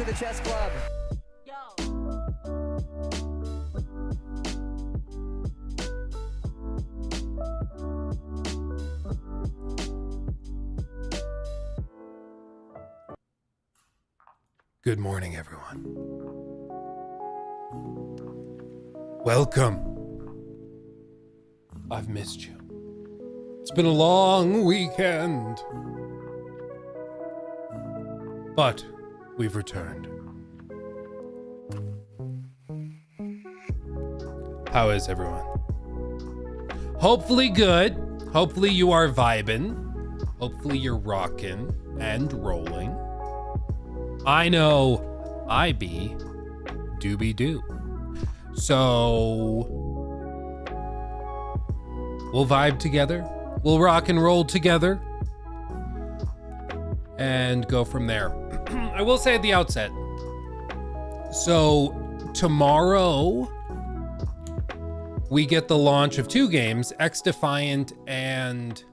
to the chess club. Good morning, everyone. Welcome. I've missed you. It's been a long weekend. But we've returned. How is everyone? Hopefully good. Hopefully you are vibing. Hopefully you're rocking and rolling. I know I be doobie doo. So we'll vibe together. We'll rock and roll together and go from there. I will say at the outset. So tomorrow we get the launch of two games, X-Defiant and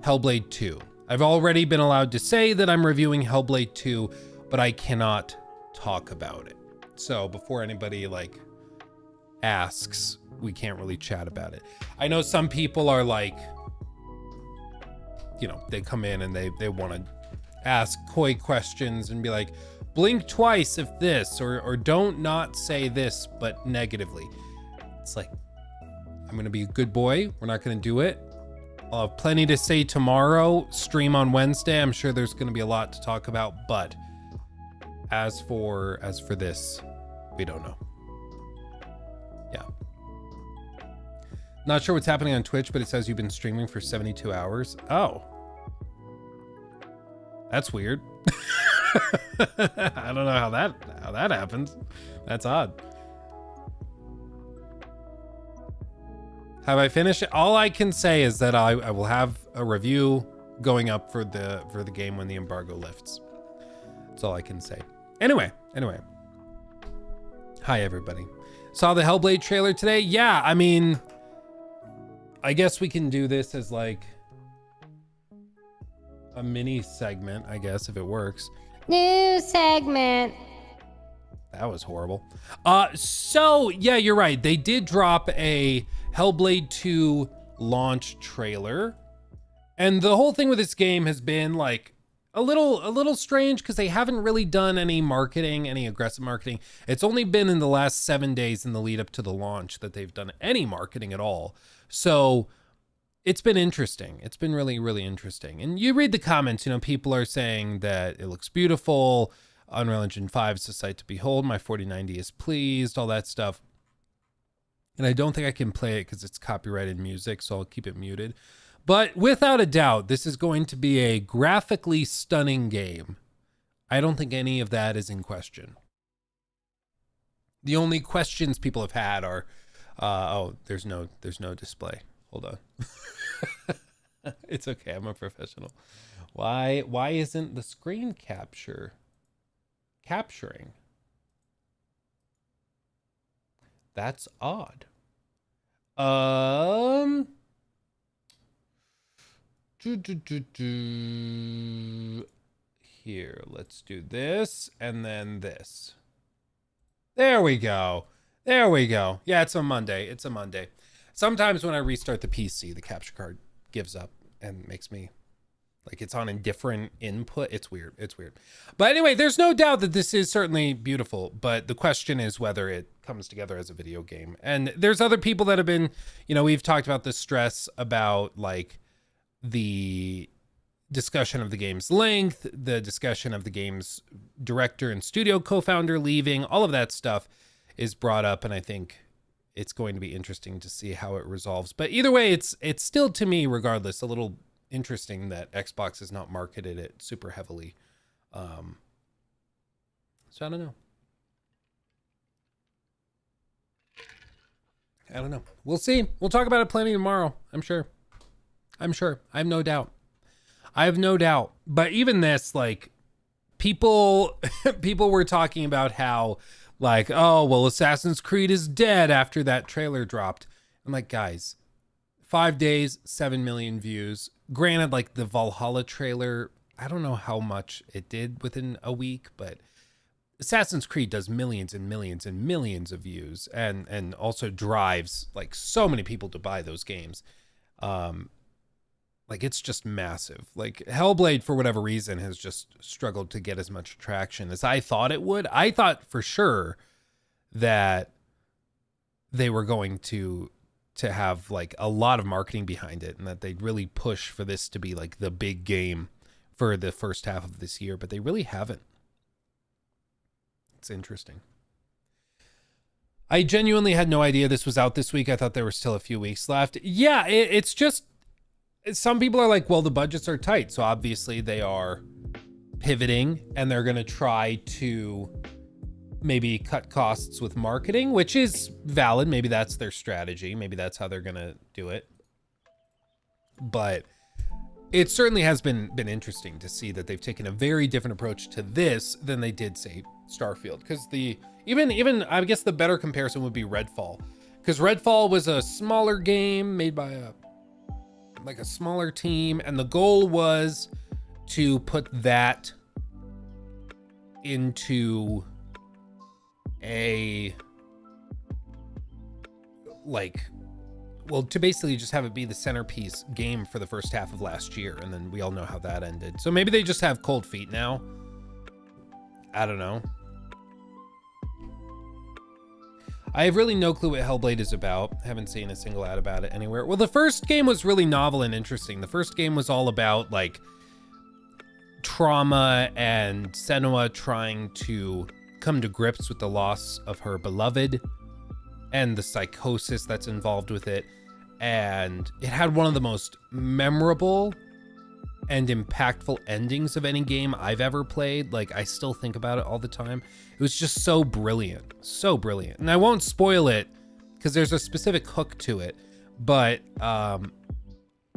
Hellblade 2. I've already been allowed to say that I'm reviewing Hellblade 2, but I cannot talk about it. So before anybody asks, we can't really chat about it. I know some people are they come in and they want to ask coy questions and be like, blink twice if this, or don't not say this, but negatively. It's like, I'm going to be a good boy. We're not going to do it. I'll have plenty to say tomorrow, stream on Wednesday. I'm sure there's going to be a lot to talk about, but as for this, we don't know. Yeah. Not sure what's happening on Twitch, but it says you've been streaming for 72 hours. Oh. That's weird. I don't know how that happens. That's odd. Have I finished it? All I can say is that I will have a review going up for the game when the embargo lifts. That's all I can say. Anyway. Hi, everybody. Saw the Hellblade trailer today? Yeah, I mean, I guess we can do this as a mini segment, I guess, if it works. New segment. That was horrible. So yeah, you're right. They did drop a Hellblade 2 launch trailer. And the whole thing with this game has been a little strange because they haven't really done any marketing, any aggressive marketing. It's only been in the last 7 days in the lead up to the launch that they've done any marketing at all. So it's been interesting. It's been really, really interesting. And you read the comments, people are saying that it looks beautiful. Unreal Engine 5 is a sight to behold. My 4090 is pleased, all that stuff. And I don't think I can play it because it's copyrighted music, so I'll keep it muted. But without a doubt, this is going to be a graphically stunning game. I don't think any of that is in question. The only questions people have had are, there's no display. Hold on. It's okay, I'm a professional. Why isn't the screen capturing? That's odd. Here, let's do this and then this. There we go. Yeah, it's a Monday. Sometimes when I restart the PC, the capture card gives up and makes me it's on a different input. It's weird. But anyway, there's no doubt that this is certainly beautiful, but the question is whether it comes together as a video game. And there's other people that have been, we've talked about the stress about the discussion of the game's length, the discussion of the game's director and studio co-founder leaving, all of that stuff is brought up. And I think it's going to be interesting to see how it resolves. But either way, it's still, to me, regardless, a little interesting that Xbox has not marketed it super heavily. So I don't know. We'll see. We'll talk about it plenty tomorrow. I'm sure. I have no doubt. But even this, people were talking about how Assassin's Creed is dead after that trailer dropped. I'm like, guys, 5 days, 7 million views. Granted, the Valhalla trailer, I don't know how much it did within a week, but Assassin's Creed does millions and millions and millions of views, and also drives like so many people to buy those games. Like it's just massive. Like Hellblade, for whatever reason, has just struggled to get as much traction as I thought it would. I thought for sure that they were going to have like a lot of marketing behind it, and that they'd really push for this to be like the big game for the first half of this year, but they really haven't. It's interesting. I genuinely had no idea this was out this week. I thought there were still a few weeks left. Yeah, it's just, some people are like, well, the budgets are tight, so obviously they are pivoting and they're going to try to maybe cut costs with marketing, which is valid. Maybe that's their strategy. Maybe that's how they're going to do it. But it certainly has been interesting to see that they've taken a very different approach to this than they did, say, Starfield. Because even I guess the better comparison would be Redfall, because Redfall was a smaller game made by a smaller team, and the goal was to put that into a to basically just have it be the centerpiece game for the first half of last year, and then we all know how that ended. So maybe they just have cold feet now. I don't know. I have really no clue what Hellblade is about. Haven't seen a single ad about it anywhere. Well, the first game was really novel and interesting. The first game was all about like trauma and Senua trying to come to grips with the loss of her beloved and the psychosis that's involved with it. And it had one of the most memorable and impactful endings of any game I've ever played. Like, I still think about it all the time. It was just so brilliant, so brilliant. And I won't spoil it because there's a specific hook to it, but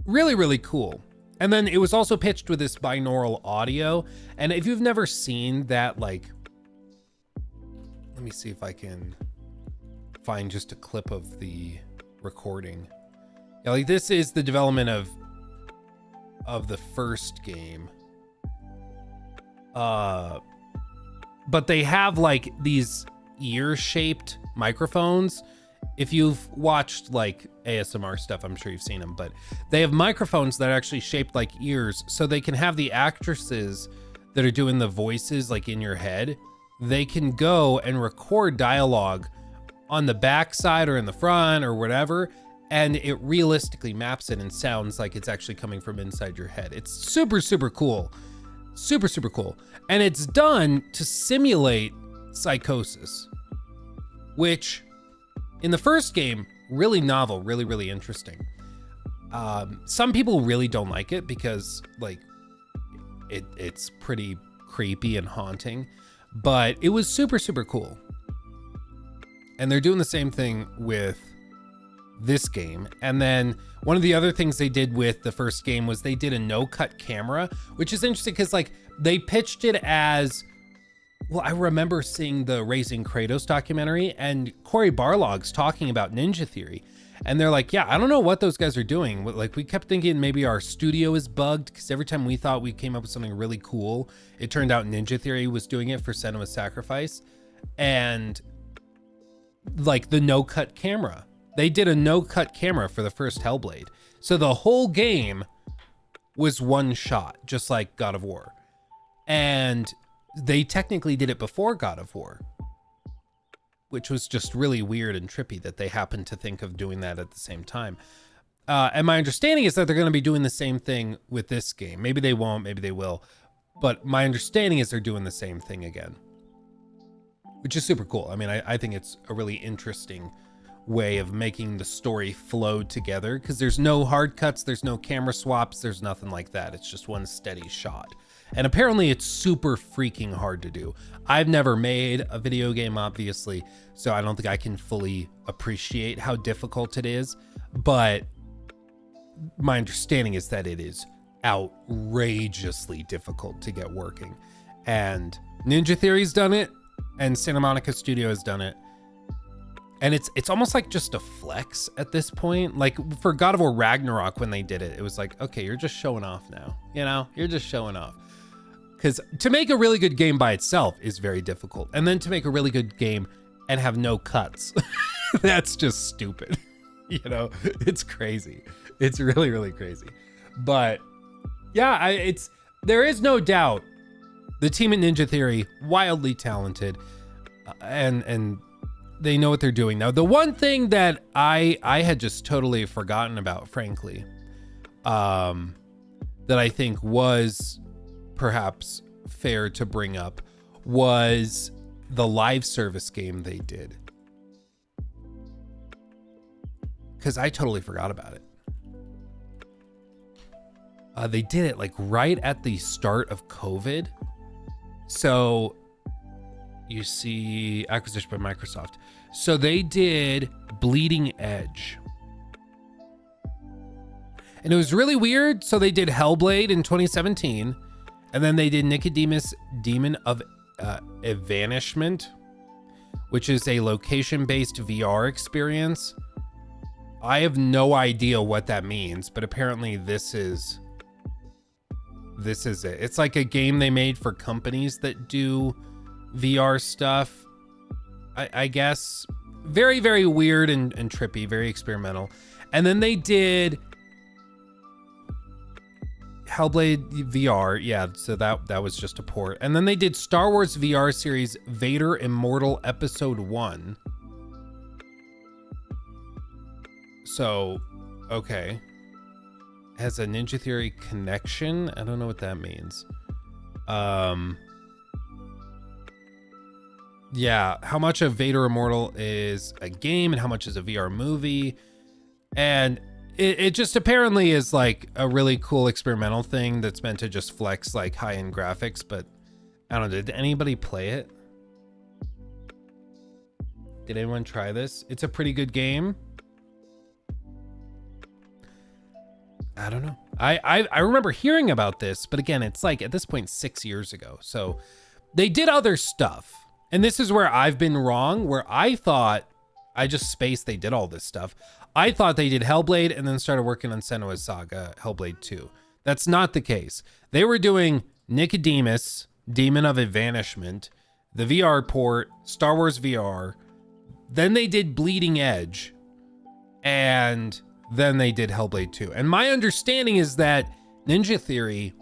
really, really cool. And then it was also pitched with this binaural audio. And if you've never seen that, like, let me see if I can find just a clip of the recording. Yeah, like this is the development of the first game. But they have like these ear-shaped microphones. If you've watched like ASMR stuff, I'm sure you've seen them, but they have microphones that are actually shaped like ears, so they can have the actresses that are doing the voices like in your head. They can go and record dialogue on the back side or in the front or whatever, and it realistically maps it and sounds like it's actually coming from inside your head. It's super, super cool. Super, super cool. And it's done to simulate psychosis, which in the first game, really novel, really, really interesting. Some people really don't like it because like it's pretty creepy and haunting, but it was super, super cool. And they're doing the same thing with this game. And then one of the other things they did with the first game was they did a no-cut camera, which is interesting because like they pitched it as, well, I remember seeing the Raising Kratos documentary and Cory Barlog's talking about Ninja Theory. And they're like, yeah, I don't know what those guys are doing. Like, we kept thinking maybe our studio is bugged because every time we thought we came up with something really cool, it turned out Ninja Theory was doing it for Senua's Sacrifice. And like the no-cut camera. They did a no-cut camera for the first Hellblade. So the whole game was one shot, just like God of War. And they technically did it before God of War, which was just really weird and trippy that they happened to think of doing that at the same time. And my understanding is that they're going to be doing the same thing with this game. Maybe they won't, maybe they will. But my understanding is they're doing the same thing again, which is super cool. I mean, I think it's a really interesting way of making the story flow together because there's no hard cuts, there's no camera swaps, there's nothing like that. It's just one steady shot. And apparently it's super freaking hard to do. I've never made a video game, obviously, so I don't think I can fully appreciate how difficult it is. But my understanding is that it is outrageously difficult to get working. And Ninja Theory's done it, and Santa Monica Studio has done it. And it's almost like just a flex at this point. Like for God of War Ragnarok, when they did it, it was like, okay, you're just showing off now. You know, you're just showing off. Because to make a really good game by itself is very difficult. And then to make a really good game and have no cuts, that's just stupid. You know, it's crazy. It's really, really crazy. But yeah, there is no doubt the team at Ninja Theory, wildly talented, and they know what they're doing. Now, the one thing that I had just totally forgotten about, frankly, that I think was perhaps fair to bring up was the live service game they did. Because I totally forgot about it. They did it like right at the start of COVID. So you see acquisition by Microsoft. So they did Bleeding Edge. And it was really weird. So they did Hellblade in 2017. And then they did Nicodemus Demon of Evanishment, which is a location-based VR experience. I have no idea what that means, but apparently this is it. It's like a game they made for companies that do VR stuff, I guess. Very, very weird and trippy, very experimental. And then they did Hellblade VR, yeah, so that was just a port. And then they did Star Wars VR series Vader Immortal Episode 1. So, okay. Has a Ninja Theory connection? I don't know what that means. Yeah, how much of Vader Immortal is a game and how much is a VR movie? And it just apparently is like a really cool experimental thing that's meant to just flex like high-end graphics, but I don't know, did anybody play it? Did anyone try this? It's a pretty good game. I don't know. I remember hearing about this, but again, it's like at this point 6 years ago. So they did other stuff. And this is where I've been wrong, where I thought I just spaced they did all this stuff. I thought they did Hellblade and then started working on Senua's Saga, Hellblade 2. That's not the case. They were doing Nicodemus, Demon of Evanishment, the VR port, Star Wars VR. Then they did Bleeding Edge. And then they did Hellblade 2. And my understanding is that Ninja Theory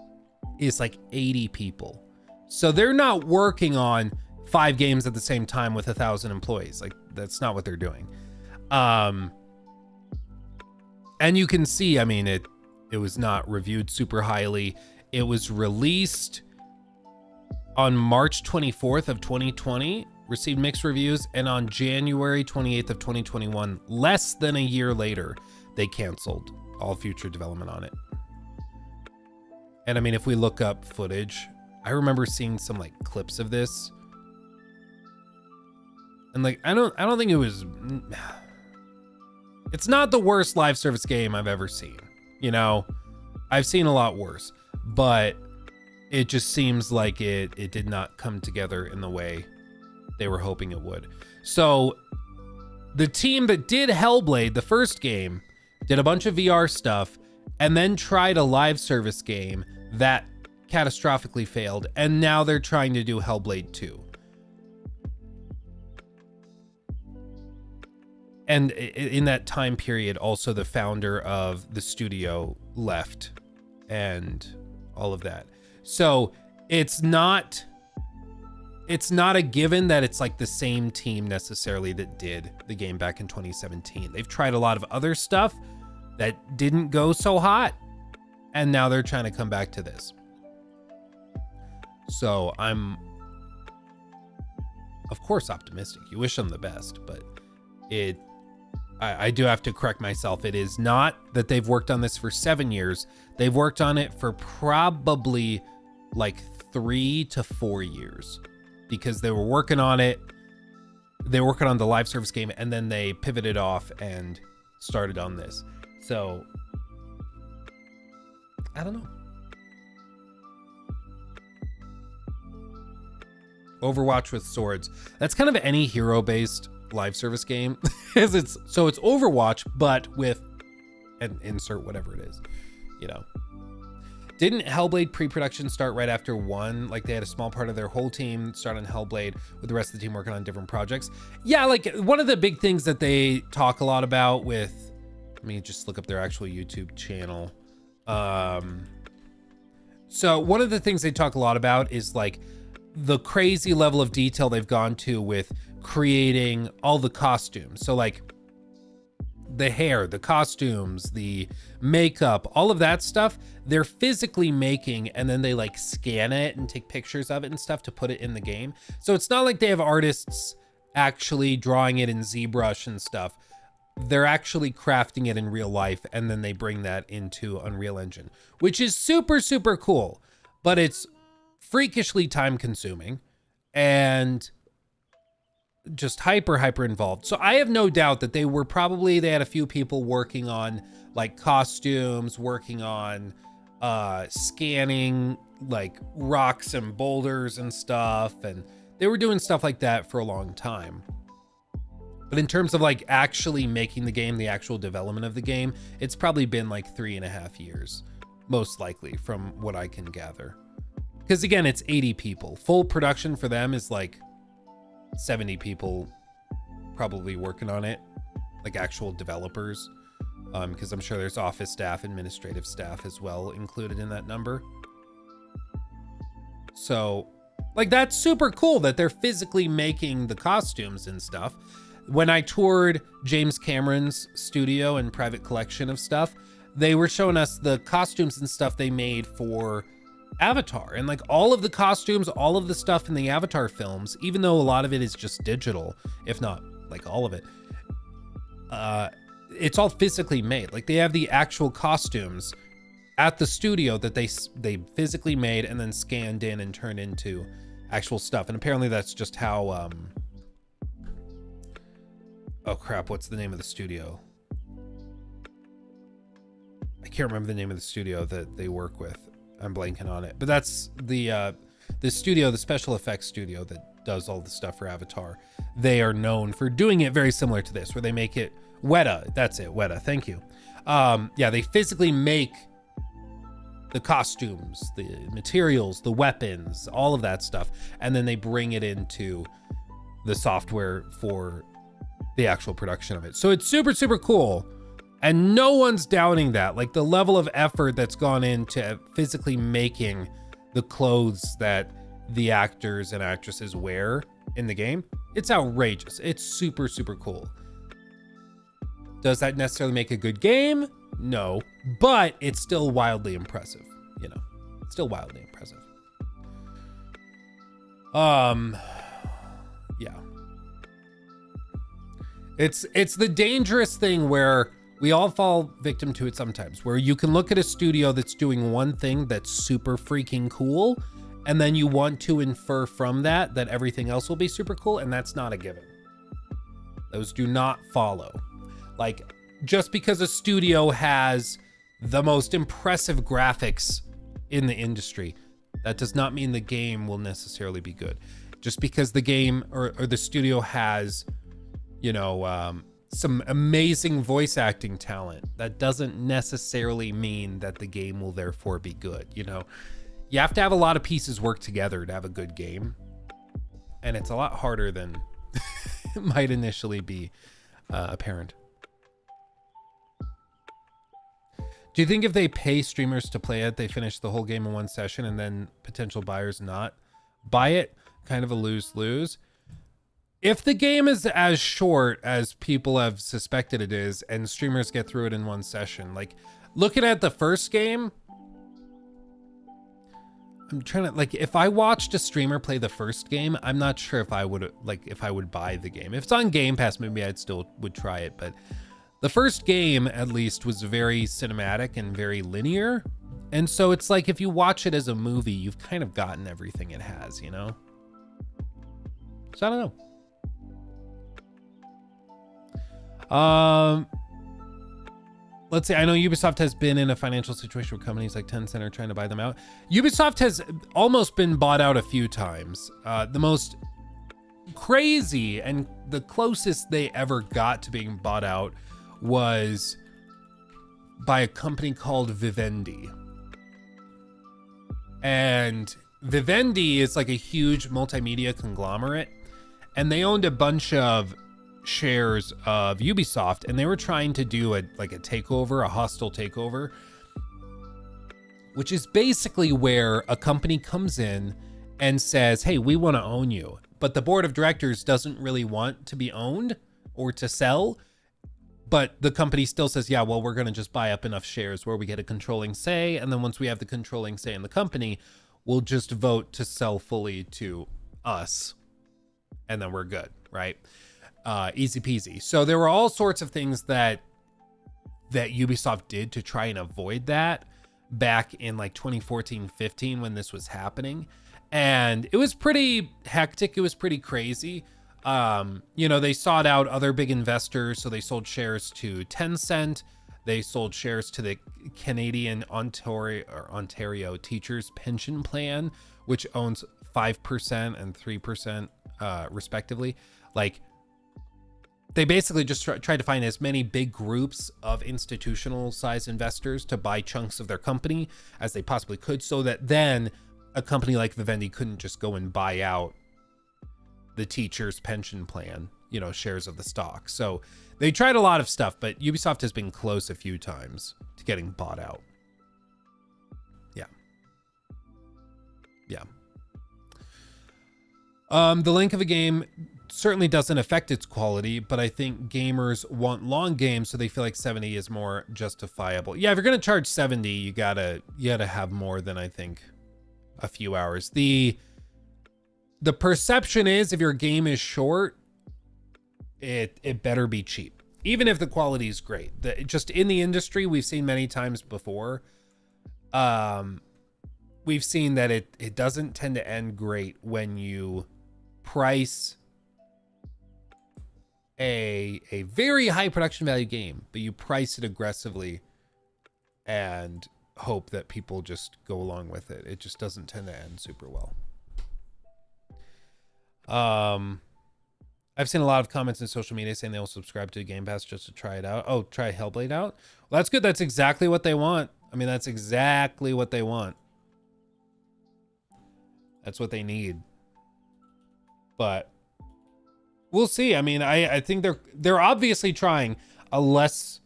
is like 80 people. So they're not working on 5 games at the same time with 1,000 employees. Like, that's not what they're doing. And you can see, I mean, it was not reviewed super highly. It was released on March 24th of 2020, received mixed reviews, and on January 28th of 2021, less than a year later, they canceled all future development on it. And I mean, if we look up footage, I remember seeing some like clips of this. And like, I don't think it was, it's not the worst live service game I've ever seen. You know, I've seen a lot worse, but it just seems like it did not come together in the way they were hoping it would. So the team that did Hellblade, the first game, did a bunch of VR stuff and then tried a live service game that catastrophically failed. And now they're trying to do Hellblade 2. And in that time period, also the founder of the studio left and all of that. So it's not a given that it's like the same team necessarily that did the game back in 2017. They've tried a lot of other stuff that didn't go so hot, and now they're trying to come back to this. So I'm, of course, optimistic. You wish them the best, but I do have to correct myself. It is not that they've worked on this for 7 years. They've worked on it for probably like 3 to 4 years, because they were working on it. They were working on the live service game, and then they pivoted off and started on this. So I don't know. Overwatch with swords. That's kind of any hero-based live service game. it's Overwatch, but with an insert whatever it is, you know. Didn't Hellblade pre-production start right after 1? Like they had a small part of their whole team start on Hellblade with the rest of the team working on different projects. Yeah, like one of the big things that they talk a lot about with, let me just look up their actual YouTube channel. So one of the things they talk a lot about is like the crazy level of detail they've gone to with creating all the costumes. So like the hair, the costumes, the makeup, all of that stuff, they're physically making, and then they like scan it and take pictures of it and stuff to put it in the game. So it's not like they have artists actually drawing it in ZBrush and stuff. They're actually crafting it in real life, and then they bring that into Unreal Engine, which is super, super cool, but it's freakishly time consuming and just hyper involved. So I have no doubt that they had a few people working on like costumes, working on scanning like rocks and boulders and stuff, and they were doing stuff like that for a long time. But in terms of like actually making the game, the actual development of the game, it's probably been like 3.5 years, most likely, from what I can gather. Because again, it's 80 people. Full production for them is like 70 people probably working on it, like actual developers. Because I'm sure there's office staff, administrative staff as well included in that number. So like that's super cool that they're physically making the costumes and stuff. When I toured James Cameron's studio and private collection of stuff, they were showing us the costumes and stuff they made for Avatar, and like all of the costumes, all of the stuff in the Avatar films, even though a lot of it is just digital, if not like all of it, it's all physically made. Like they have the actual costumes at the studio that they physically made and then scanned in and turned into actual stuff. And apparently that's just how oh crap, what's the name of the studio? I can't remember the name of the studio that they work with. I'm blanking on it, but that's the studio, the special effects studio that does all the stuff for Avatar. They are known for doing it very similar to this, where they make it Weta. That's it, Weta. Thank you. Yeah, they physically make the costumes, the materials, the weapons, all of that stuff, and then they bring it into the software for the actual production of it. So it's super, super cool. And no one's doubting that. Like the level of effort that's gone into physically making the clothes that the actors and actresses wear in the game, it's outrageous. It's super, super cool. Does that necessarily make a good game? No, but it's still wildly impressive, you know, it's still wildly impressive. Yeah. It's the dangerous thing where we all fall victim to it sometimes, where you can look at a studio that's doing one thing that's super freaking cool, and then you want to infer from that everything else will be super cool, and that's not a given. Those do not follow. Like, just because a studio has the most impressive graphics in the industry, that does not mean the game will necessarily be good. Just because the game or the studio has, you know, some amazing voice acting talent, that doesn't necessarily mean that the game will therefore be good. You know, you have to have a lot of pieces work together to have a good game, and it's a lot harder than it might initially be apparent. Do you think if they pay streamers to play it, they finish the whole game in one session and then potential buyers not buy it? Kind of a lose-lose. If the game is as short as people have suspected it is, and streamers get through it in one session, like looking at the first game, I'm trying to, like, if I watched a streamer play the first game, I'm not sure if I would buy the game. If it's on Game Pass, maybe I'd still would try it, but the first game at least was very cinematic and very linear. And so it's like, if you watch it as a movie, you've kind of gotten everything it has, you know? So I don't know. Let's see. I know Ubisoft has been in a financial situation where companies like Tencent are trying to buy them out. Ubisoft has almost been bought out a few times. The most crazy and the closest they ever got to being bought out was by a company called Vivendi. And Vivendi is like a huge multimedia conglomerate, and they owned a bunch of shares of Ubisoft, and they were trying to do a takeover, a hostile takeover, which is basically where a company comes in and says, hey, we want to own you. But the board of directors doesn't really want to be owned or to sell. But the company still says, yeah, well, we're going to just buy up enough shares where we get a controlling say. And then once we have the controlling say in the company, we'll just vote to sell fully to us. And then we're good, right? Easy peasy. So there were all sorts of things that Ubisoft did to try and avoid that back in like 2014-15 when this was happening. And it was pretty hectic. It was pretty crazy. They sought out other big investors. So they sold shares to Tencent. They sold shares to the Canadian Ontario Teachers Pension Plan, which owns 5% and 3% respectively. Like, they basically just tried to find as many big groups of institutional size investors to buy chunks of their company as they possibly could, so that then a company like Vivendi couldn't just go and buy out the teachers' pension plan, shares of the stock. So they tried a lot of stuff, but Ubisoft has been close a few times to getting bought out. Yeah. The length of a game certainly doesn't affect its quality, but I think gamers want long games, so they feel like 70 is more justifiable. Yeah, if you're going to charge 70, you gotta have more than, I think, a few hours. The perception is if your game is short, it better be cheap, even if the quality is great. Just in the industry, we've seen many times before, we've seen that it doesn't tend to end great when you price a very high production value game, but you price it aggressively and hope that people just go along with it. It just doesn't tend to end super well. I've seen a lot of comments in social media saying they'll subscribe to Game Pass just to try it out. Oh, try Hellblade out? Well, that's good. That's exactly what they want. I mean, that's exactly what they want. That's what they need. But we'll see. I mean, I think they're obviously trying a less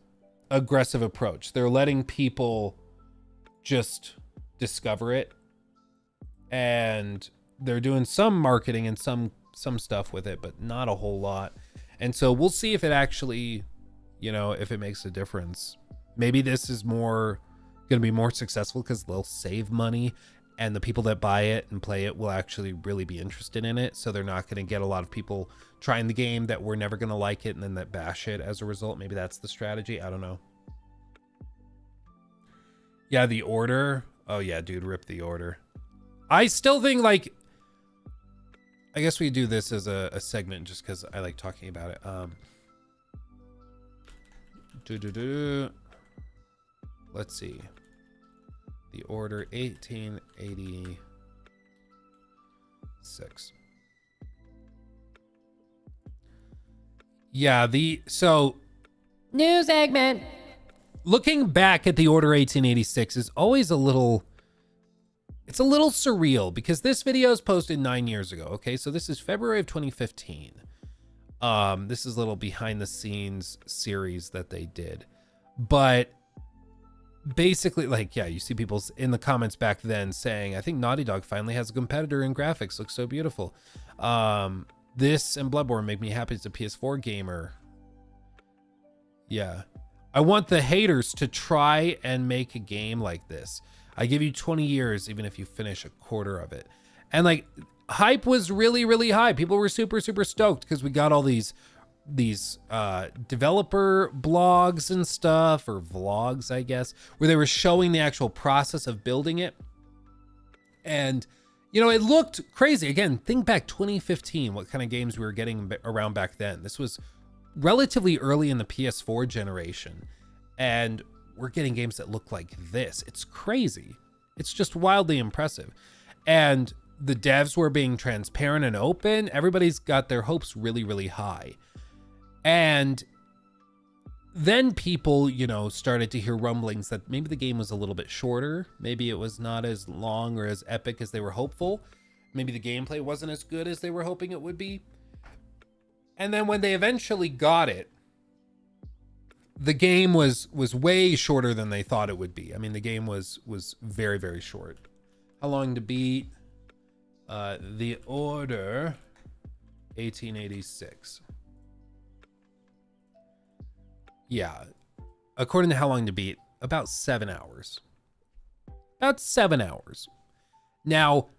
aggressive approach. They're letting people just discover it, and they're doing some marketing and some stuff with it, but not a whole lot. And so we'll see if it actually, if it makes a difference. Maybe this is going to be more successful because they'll save money, and the people that buy it and play it will actually really be interested in it. So they're not going to get a lot of people trying the game that were never going to like it and then that bash it as a result. Maybe that's the strategy. I don't know. Yeah, The Order. Oh yeah, dude, rip The Order. I still think, like, I guess we do this as a segment just because I like talking about it. Let's see. The Order 1886. Yeah, New segment. Looking back at The Order 1886 is always it's a little surreal because this video is posted 9 years ago. Okay, so this is February of 2015. This is a little behind the scenes series that they did. But basically, like, yeah, you see people in the comments back then saying, I think Naughty Dog finally has a competitor in graphics. Looks so beautiful. This and Bloodborne make me happy as a PS4 gamer. Yeah. I want the haters to try and make a game like this. I give you 20 years, even if you finish a quarter of it. And like, hype was really, really high. People were super, super stoked because we got all these developer blogs and stuff, or vlogs, I guess, where they were showing the actual process of building it. And, it looked crazy. Again, think back 2015, what kind of games we were getting around back then. This was relatively early in the PS4 generation. And we're getting games that look like this. It's crazy. It's just wildly impressive. And the devs were being transparent and open. Everybody's got their hopes really, really high. And then people, started to hear rumblings that maybe the game was a little bit shorter. Maybe it was not as long or as epic as they were hopeful. Maybe the gameplay wasn't as good as they were hoping it would be. And then when they eventually got it, the game was way shorter than they thought it would be. I mean, the game was very, very short. How long to beat? The Order, 1886. Yeah, according to How Long to Beat, about 7 hours. About 7 hours. Now,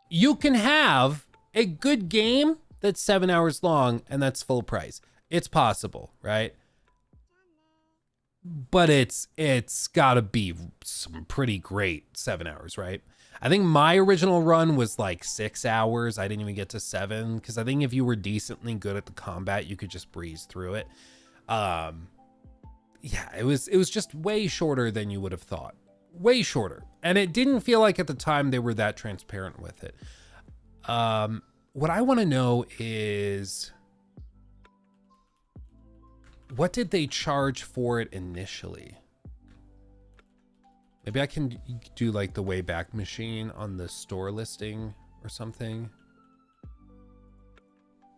you can have a good game that's 7 hours long and that's full price. It's possible, right? But it's got to be some pretty great 7 hours, right? I think my original run was like 6 hours. I didn't even get to 7 because I think if you were decently good at the combat, you could just breeze through it. Yeah, it was just way shorter than you would have thought. Way shorter. And it didn't feel like at the time they were that transparent with it. What I want to know is, what did they charge for it initially? Maybe I can do like the Wayback Machine on the store listing or something.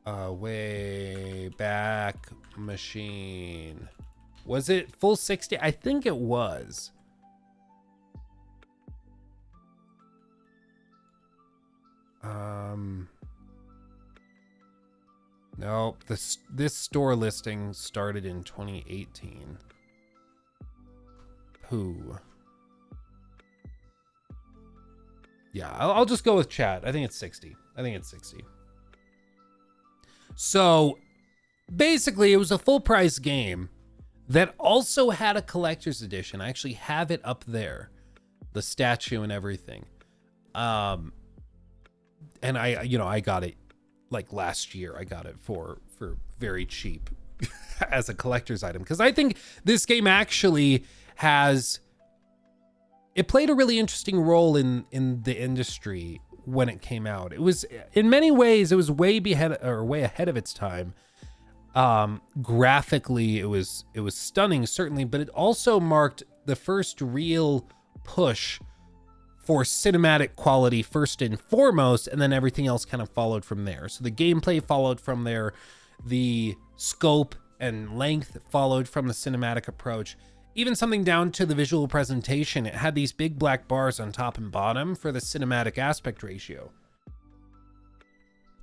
Wayback Machine. Was it full 60? I think it was. No, this store listing started in 2018. Who? Yeah, I'll just go with chat. I think it's 60. So basically it was a full price game that also had a collector's edition. I actually have it up there, the statue and everything. And I got it like last year. I got it for very cheap as a collector's item, because I think this game actually it played a really interesting role in the industry when it came out. It was, in many ways, it was way ahead of its time. Graphically, it was stunning, certainly, but it also marked the first real push for cinematic quality first and foremost, and then everything else kind of followed from there. So the gameplay followed from there, the scope and length followed from the cinematic approach, even something down to the visual presentation. It had these big black bars on top and bottom for the cinematic aspect ratio.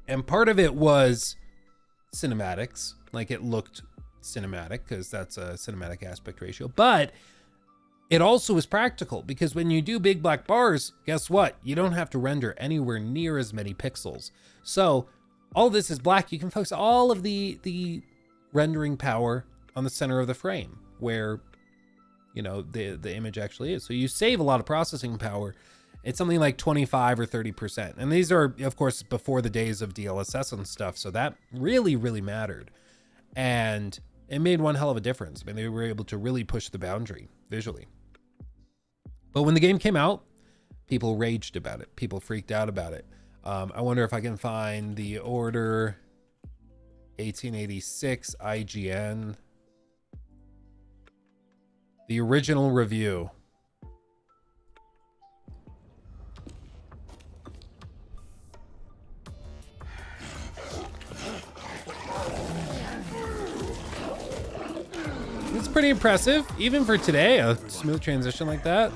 And part of it was cinematics, like it looked cinematic because that's a cinematic aspect ratio, but it also is practical, because when you do big black bars, guess what? You don't have to render anywhere near as many pixels. So all this is black. You can focus all of the rendering power on the center of the frame where, the image actually is. So you save a lot of processing power. It's something like 25 or 30%. And these are, of course, before the days of DLSS and stuff. So that really, really mattered. And it made one hell of a difference. I mean, they were able to really push the boundary visually. But when the game came out, people raged about it. People freaked out about it. I wonder if I can find the Order 1886 IGN. The original review. It's pretty impressive, even for today, a smooth transition like that.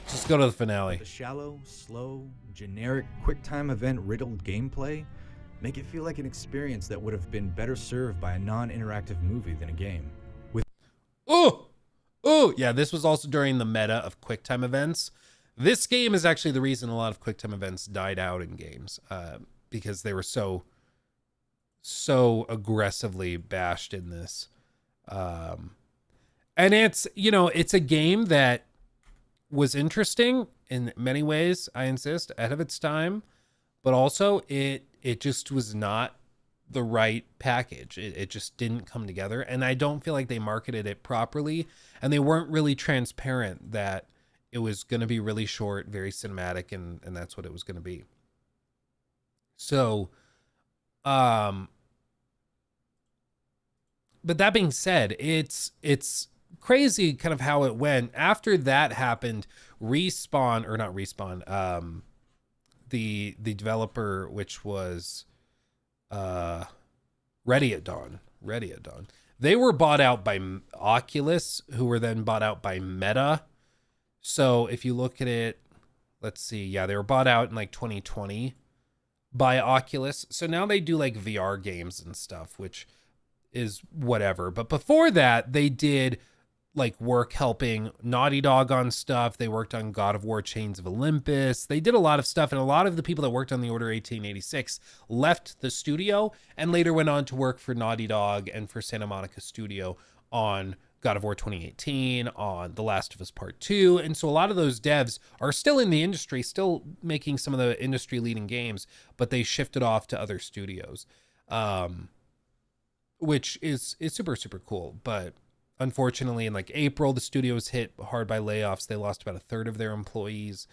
Just go to the finale. The shallow, slow, generic, quick-time event-riddled gameplay make it feel like an experience that would have been better served by a non-interactive movie than a game. Yeah, this was also during the meta of QuickTime events. This game is actually the reason a lot of QuickTime events died out in games, because they were so aggressively bashed in this. And it's, it's a game that was interesting in many ways, I insist, ahead of its time, but also it just was not the right package. It just didn't come together, and I don't feel like they marketed it properly, and they weren't really transparent that it was going to be really short, very cinematic, and that's what it was going to be. So but that being said, it's crazy kind of how it went. After that happened, Respawn, or not Respawn, the developer, which was Ready at Dawn, they were bought out by Oculus, who were then bought out by Meta. So if you look at it, let's see, yeah, they were bought out in like 2020 by Oculus. So now they do like VR games and stuff, which is whatever. But before that, they did like work helping Naughty Dog on stuff. They worked on God of War Chains of Olympus. They did a lot of stuff, and a lot of the people that worked on the Order 1886 left the studio and later went on to work for Naughty Dog and for Santa Monica Studio on God of War 2018, on The Last of Us Part 2. And so a lot of those devs are still in the industry, still making some of the industry leading games, but they shifted off to other studios, which is super, super cool. But unfortunately, in like April, the studio was hit hard by layoffs. They lost about a third of their employees.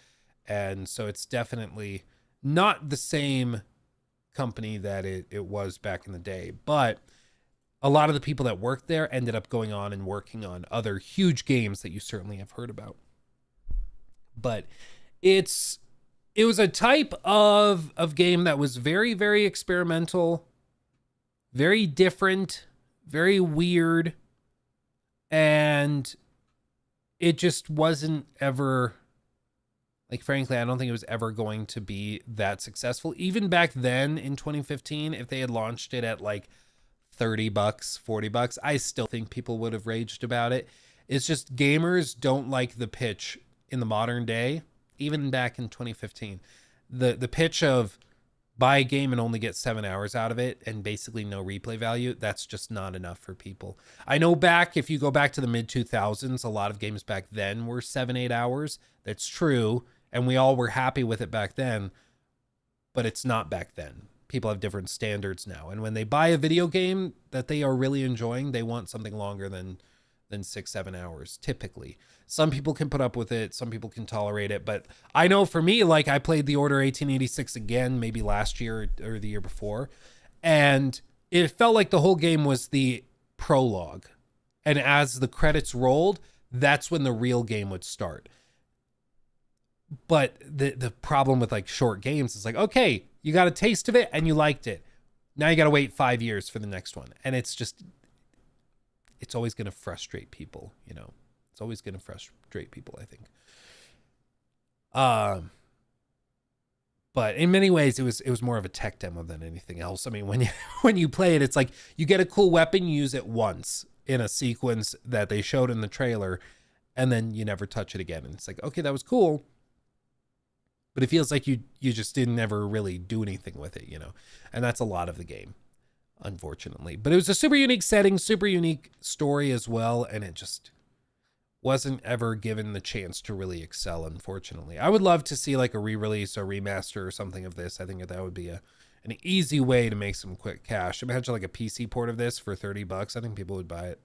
And so it's definitely not the same company that it was back in the day. But a lot of the people that worked there ended up going on and working on other huge games that you certainly have heard about. But it was a type of game that was very, very experimental, very different, very weird. And it just wasn't ever, like, frankly, I don't think it was ever going to be that successful. Even back then in 2015, if they had launched it at like $30, $40, I still think people would have raged about it. It's just gamers don't like the pitch in the modern day, even back in 2015. The pitch of buy a game and only get 7 hours out of it and basically no replay value, that's just not enough for people. I know if you go back to the mid 2000s, a lot of games back then were 7-8 hours. That's true. And we all were happy with it back then, but it's not back then. People have different standards now. And when they buy a video game that they are really enjoying, they want something longer than 6-7 hours, typically. Some people can put up with it. Some people can tolerate it. But I know for me, like, I played the Order 1886 again, maybe last year or the year before. And it felt like the whole game was the prologue. And as the credits rolled, that's when the real game would start. But the problem with like short games is like, okay, you got a taste of it and you liked it. Now you got to wait 5 years for the next one. And it's always going to frustrate people, you know. It's always going to frustrate people, I think. But in many ways, it was more of a tech demo than anything else. I mean, when you play it, it's like you get a cool weapon, you use it once in a sequence that they showed in the trailer, and then you never touch it again. And it's like, okay, that was cool, but it feels like you just didn't ever really do anything with it, you know. And that's a lot of the game, unfortunately. But it was a super unique setting, super unique story as well, and it just wasn't ever given the chance to really excel, unfortunately. I would love to see like a re-release or remaster or something of this. I think that would be an easy way to make some quick cash. Imagine like a PC port of this for $30. I think people would buy it.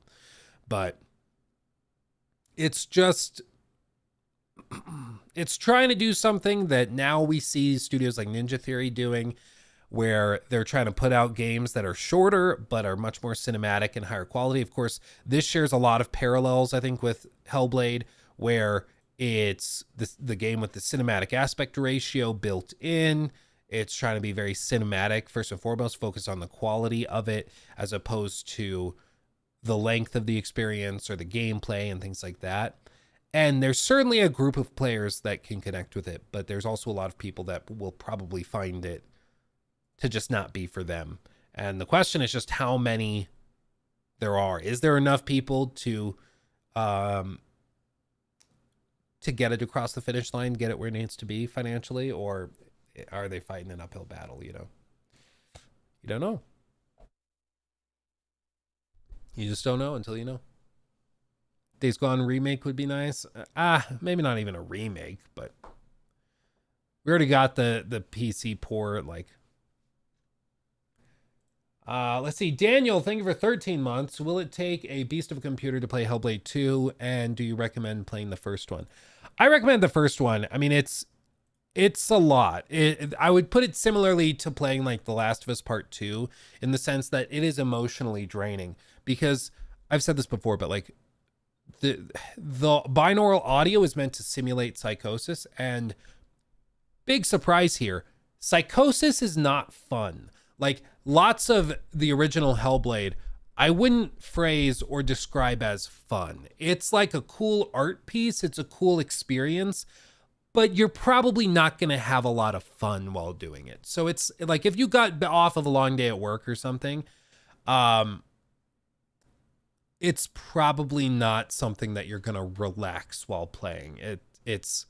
But it's just, it's trying to do something that now we see studios like Ninja Theory doing, where they're trying to put out games that are shorter but are much more cinematic and higher quality. Of course, this shares a lot of parallels, I think, with Hellblade, where it's the game with the cinematic aspect ratio built in. It's trying to be very cinematic, first and foremost, focus on the quality of it as opposed to the length of the experience or the gameplay and things like that. And there's certainly a group of players that can connect with it, but there's also a lot of people that will probably find it to just not be for them. And the question is just how many there are. Is there enough people to get it across the finish line, get it where it needs to be financially, or are they fighting an uphill battle, you know? You don't know. You just don't know until you know. Days Gone remake would be nice. Maybe not even a remake, but we already got the PC port, like. Let's see. Daniel, thank you for 13 months. Will it take a beast of a computer to play Hellblade 2? And do you recommend playing the first one? I recommend the first one. I mean, it's a lot. I would put it similarly to playing like The Last of Us Part 2 in the sense that it is emotionally draining because I've said this before, but like the binaural audio is meant to simulate psychosis, and big surprise here, psychosis is not fun. Like lots of the original Hellblade, I wouldn't phrase or describe as fun. It's like a cool art piece, it's a cool experience, but you're probably not going to have a lot of fun while doing it. So it's like if you got off of a long day at work or something, it's probably not something that you're going to relax while playing. It's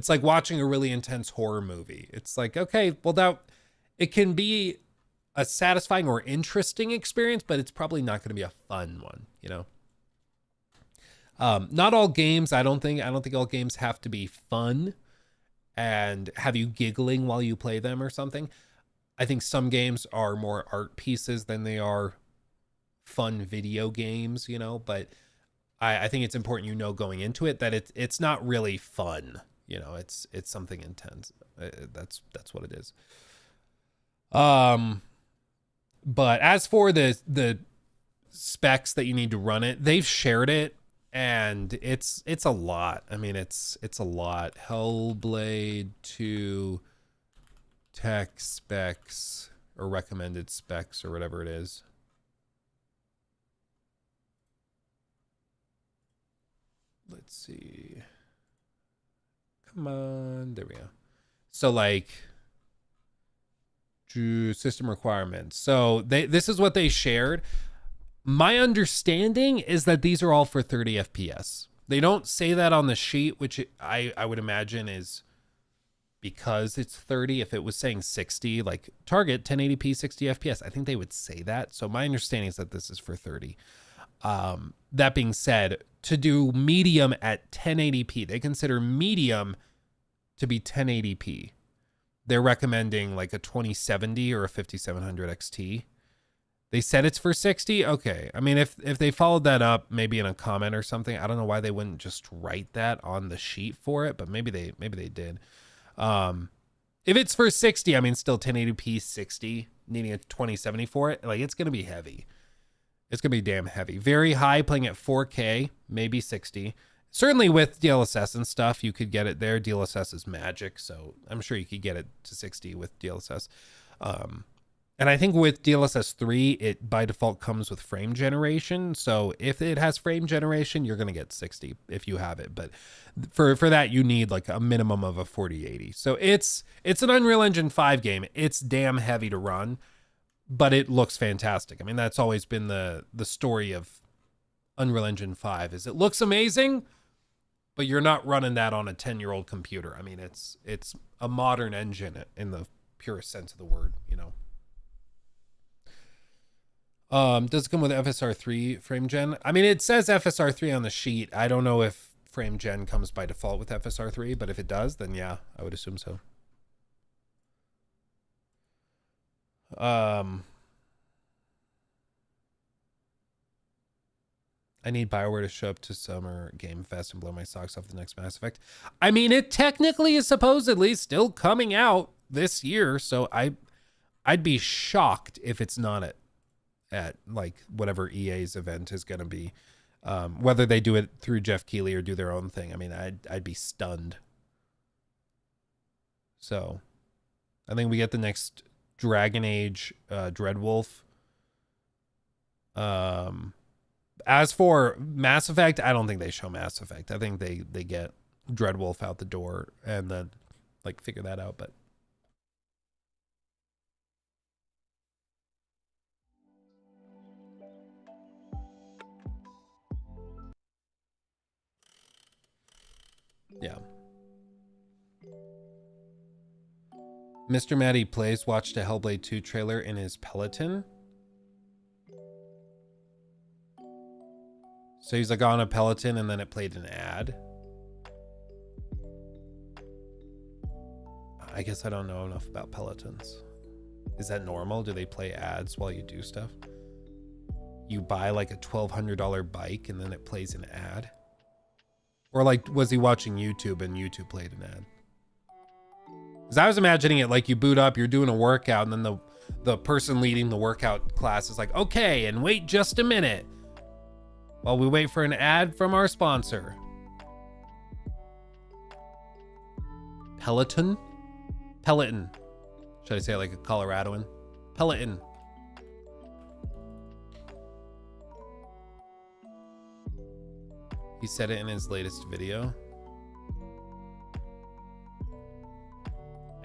like watching a really intense horror movie. It's like, okay, well, it can be a satisfying or interesting experience, but it's probably not going to be a fun one, you know? Not all games, I don't think all games have to be fun and have you giggling while you play them or something. I think some games are more art pieces than they are fun video games, you know, but I think it's important, you know, going into it that it's not really fun, you know, it's something intense. That's what it is. But as for the specs that you need to run it, they've shared it, and it's a lot. I mean, it's a lot. Hellblade 2 tech specs or recommended specs or whatever it is. Let's see. Come on. There we go. So like system requirements. So this is what they shared. My understanding is that these are all for 30 FPS. They don't say that on the sheet, which I would imagine is because it's 30. If it was saying 60, like target 1080p 60 FPS, I think they would say that. So my understanding is that this is for 30. That being said, to do medium at 1080p, they consider medium to be 1080p. They're recommending like a 2070 or a 5700 XT. They said it's for 60. Okay. I mean, if they followed that up, maybe in a comment or something, I don't know why they wouldn't just write that on the sheet for it, but maybe they did. If it's for 60, I mean, still 1080p 60, needing a 2070 for it, like it's going to be heavy. It's going to be damn heavy. Very high, playing at 4K, maybe 60. Certainly with DLSS and stuff, you could get it there. DLSS is magic, so I'm sure you could get it to 60 with DLSS. And I think with DLSS 3, it by default comes with frame generation. So if it has frame generation, you're going to get 60 if you have it. But for that, you need like a minimum of a 4080. So it's an Unreal Engine 5 game. It's damn heavy to run, but it looks fantastic. I mean, that's always been the story of Unreal Engine 5 is it looks amazing, but you're not running that on a 10-year-old computer. I mean, it's a modern engine in the purest sense of the word, you know. Does it come with FSR3 frame gen? I mean, it says FSR3 on the sheet. I don't know if frame gen comes by default with FSR3, but if it does, then yeah, I would assume so. I need BioWare to show up to Summer Game Fest and blow my socks off the next Mass Effect. I mean, it technically is supposedly still coming out this year, so I'd be shocked if it's not at like whatever EA's event is going to be. Whether they do it through Jeff Keighley or do their own thing. I mean, I'd be stunned. So I think we get the next Dragon Age Dreadwolf. As for Mass Effect, I don't think they show Mass Effect. I think they get Dreadwolf out the door and then like figure that out. But yeah. Mr. Matty Plays watched a Hellblade 2 trailer in his Peloton. So he's like on a Peloton and then it played an ad. I guess I don't know enough about Pelotons. Is that normal? Do they play ads while you do stuff? You buy like a $1,200 bike and then it plays an ad? Or like, was he watching YouTube and YouTube played an ad? Because I was imagining it like you boot up, you're doing a workout, and then the person leading the workout class is like, okay, and wait just a minute. while we wait for an ad from our sponsor. Peloton? Peloton. Should I say it like a Coloradoan? Peloton. He said it in his latest video.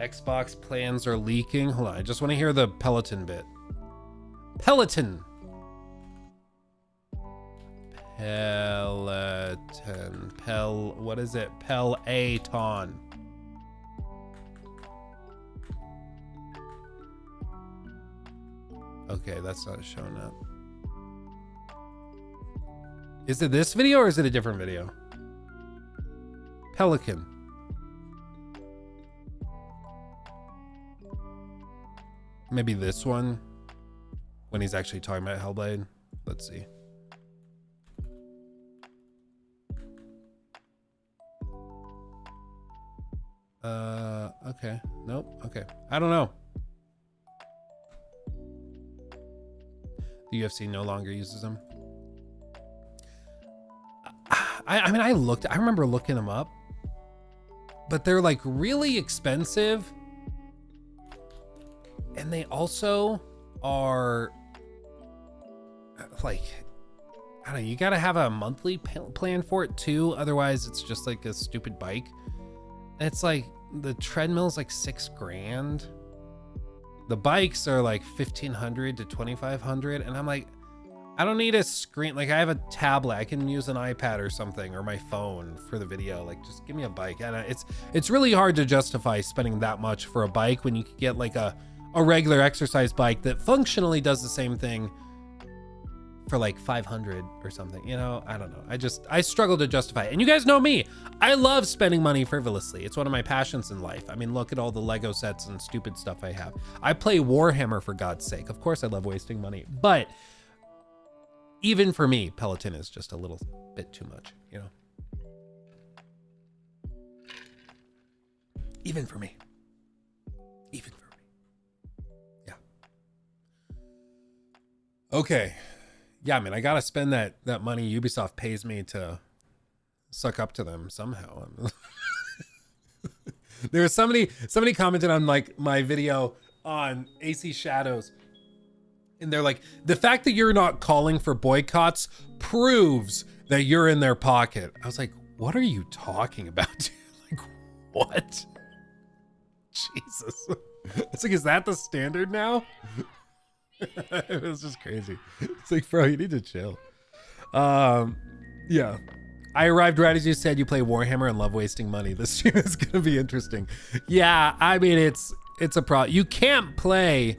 Xbox plans are leaking. Hold on, I just want to hear the Peloton bit. Peloton. Peloton. What is it? Peloton. Okay, that's not showing up. Is it this video or is it a different video? Pelican. Maybe this one when he's actually talking about Hellblade. Let's see. Okay. Nope. Okay. I don't know. The UFC no longer uses them. I mean, I remember looking them up, but they're like really expensive. And they also are like, I don't know, you got to have a monthly plan for it too. Otherwise it's just like a stupid bike. And it's like the treadmill's like $6,000. The bikes are like $1,500 to $2,500. And I'm like, I don't need a screen. Like I have a tablet. I can use an iPad or something or my phone for the video. Like just give me a bike. And it's really hard to justify spending that much for a bike when you could get like a regular exercise bike that functionally does the same thing for like 500 or something. You know, I don't know. I struggle to justify it. And you guys know me. I love spending money frivolously. It's one of my passions in life. I mean, look at all the Lego sets and stupid stuff I have. I play Warhammer for God's sake. Of course I love wasting money, but even for me, Peloton is just a little bit too much, you know? Even for me. Even for me. Yeah. Okay. Yeah, I mean, I gotta spend that money Ubisoft pays me to suck up to them somehow. There was somebody commented on like my video on AC Shadows. And they're like, the fact that you're not calling for boycotts proves that you're in their pocket. I was like, what are you talking about? Like, what? Jesus. It's like, is that the standard now? It was just crazy. It's like, bro, you need to chill. Yeah. I arrived right as you said you play Warhammer and love wasting money. This stream is going to be interesting. Yeah, I mean, it's a problem. You can't play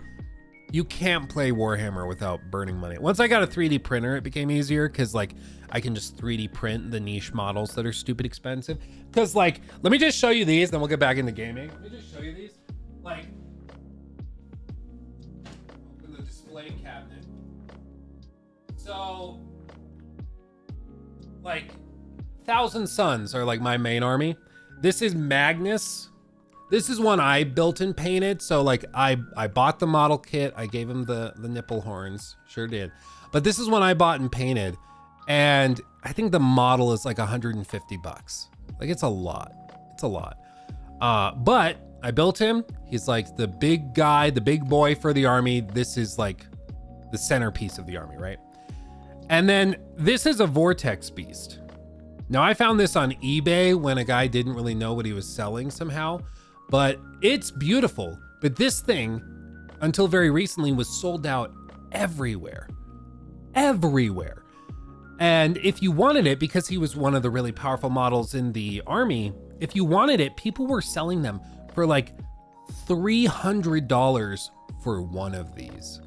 Warhammer without burning money. Once I got a 3D printer, it became easier because like I can just 3D print the niche models that are stupid expensive. Because like, let me just show you these, then we'll get back into gaming. Let me just show you these. Like, open the display cabinet. So, like, Thousand Suns are like my main army. This is Magnus. This is one I built and painted. So like I bought the model kit. I gave him the nipple horns. Sure did. But this is one I bought and painted. And I think the model is like 150 bucks. Like it's a lot. It's a lot. But I built him. He's like the big guy, the big boy for the army. This is like the centerpiece of the army, right? And then this is a Vortex Beast. Now I found this on eBay when a guy didn't really know what he was selling somehow. But it's beautiful. But this thing, until very recently, was sold out everywhere. Everywhere. And if you wanted it, because he was one of the really powerful models in the army, if you wanted it, people were selling them for like $300 for one of these.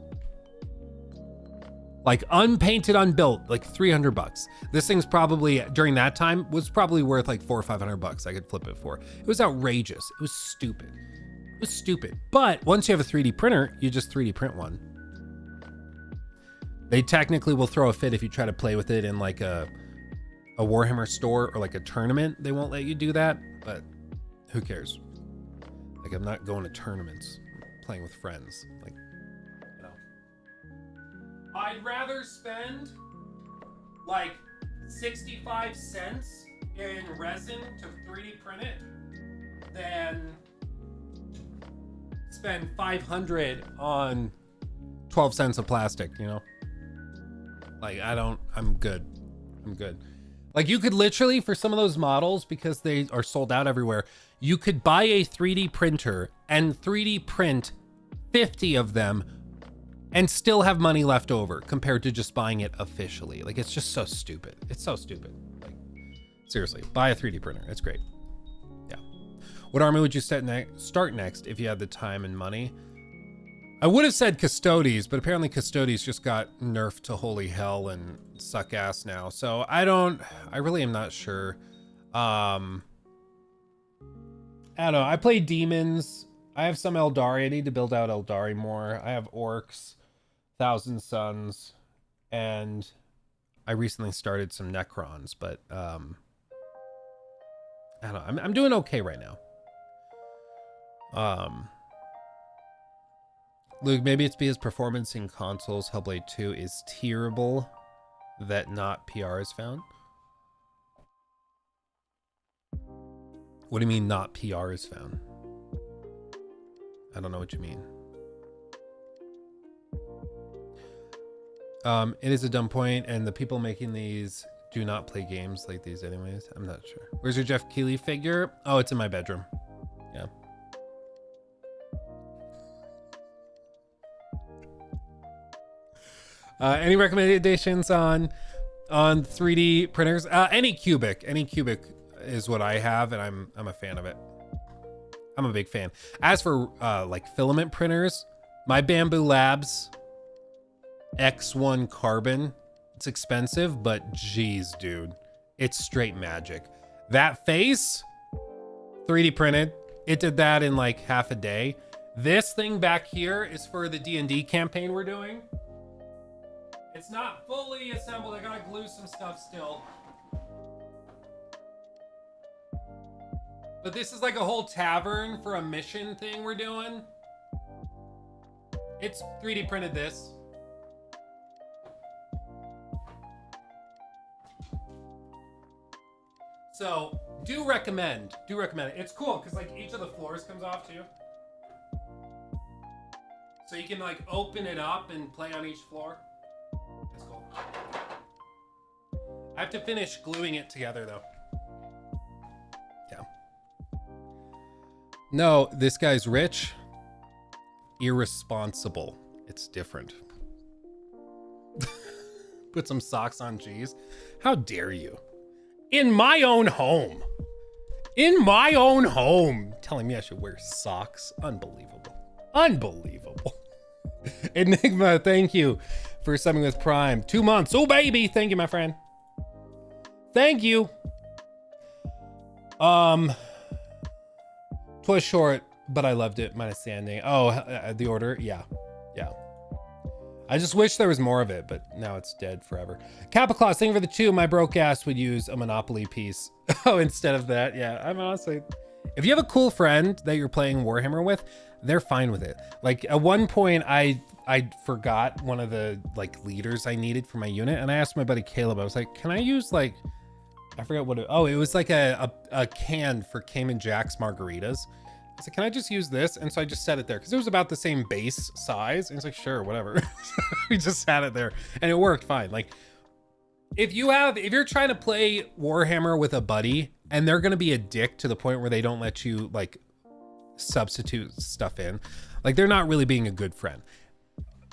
Like unpainted, unbuilt, like 300 bucks. This thing's probably, during that time, was probably worth like 400 or 500 bucks. I could flip it for. It was outrageous. It was stupid. It was stupid. But once you have a 3D printer, you just 3D print one. They technically will throw a fit if you try to play with it in like a Warhammer store or like a tournament. They won't let you do that, but who cares? Like I'm not going to tournaments, I'm playing with friends. Like, I'd rather spend like 65 cents in resin to 3D print it than spend 500 on 12 cents of plastic, you know? Like, I'm good. Like, you could literally, for some of those models, because they are sold out everywhere, you could buy a 3D printer and 3D print 50 of them and still have money left over compared to just buying it officially. Like, it's just so stupid. It's so stupid. Like, seriously, buy a 3D printer. It's great. Yeah. What army would you start next if you had the time and money? I would have said Custodes, but apparently Custodes just got nerfed to holy hell and suck ass now. So I really am not sure. I don't know. I play demons. I have some Eldari. I need to build out Eldari more. I have orcs, Thousand Suns, and I recently started some Necrons, but I don't know. I'm doing okay right now. Luke, maybe it's because performance in consoles Hellblade 2 is terrible that not PR is found. What do you mean not PR is found? I don't know what you mean. It is a dumb point, and the people making these do not play games like these anyways. I'm not sure. Where's your Jeff Keighley figure? Oh, it's in my bedroom. Yeah. Any recommendations on 3D printers? Any cubic is what I have, and I'm a fan of it. I'm a big fan. As for like filament printers, my Bamboo Labs X1 Carbon, it's expensive, but geez, dude, it's straight magic. That face, 3D printed. It did that in like half a day. This thing back here is for the D&D campaign we're doing. It's not fully assembled. I gotta glue some stuff still. But this is like a whole tavern for a mission thing we're doing. It's 3D printed this. So do recommend it. It's cool because like each of the floors comes off too. So you can like open it up and play on each floor. It's cool. I have to finish gluing it together though. Yeah. No, this guy's rich. Irresponsible. It's different. Put some socks on, geez. How dare you? In my own home. In my own home. Telling me I should wear socks. Unbelievable. Unbelievable. Enigma, thank you for subbing with Prime. 2 months. Oh, baby. Thank you, my friend. Thank you. Twas short, but I loved it. Minus the ending. Oh, the order. Yeah. Yeah. I just wish there was more of it, but now it's dead forever. Kappa Claus, thank you for the 2. My broke ass would use a Monopoly piece. Oh, instead of that. Yeah, I'm honestly... If you have a cool friend that you're playing Warhammer with, they're fine with it. Like at one point, I forgot one of the like leaders I needed for my unit, and I asked my buddy Caleb. I was like, "Can I use like I forget what it, oh, it was like a can for Cayman Jack's margaritas." I was like, "Can I just use this?" And so I just set it there because it was about the same base size. And he's like, "Sure, whatever." We just sat it there, and it worked fine. Like if you're trying to play Warhammer with a buddy and they're gonna be a dick to the point where they don't let you like substitute stuff in, like they're not really being a good friend.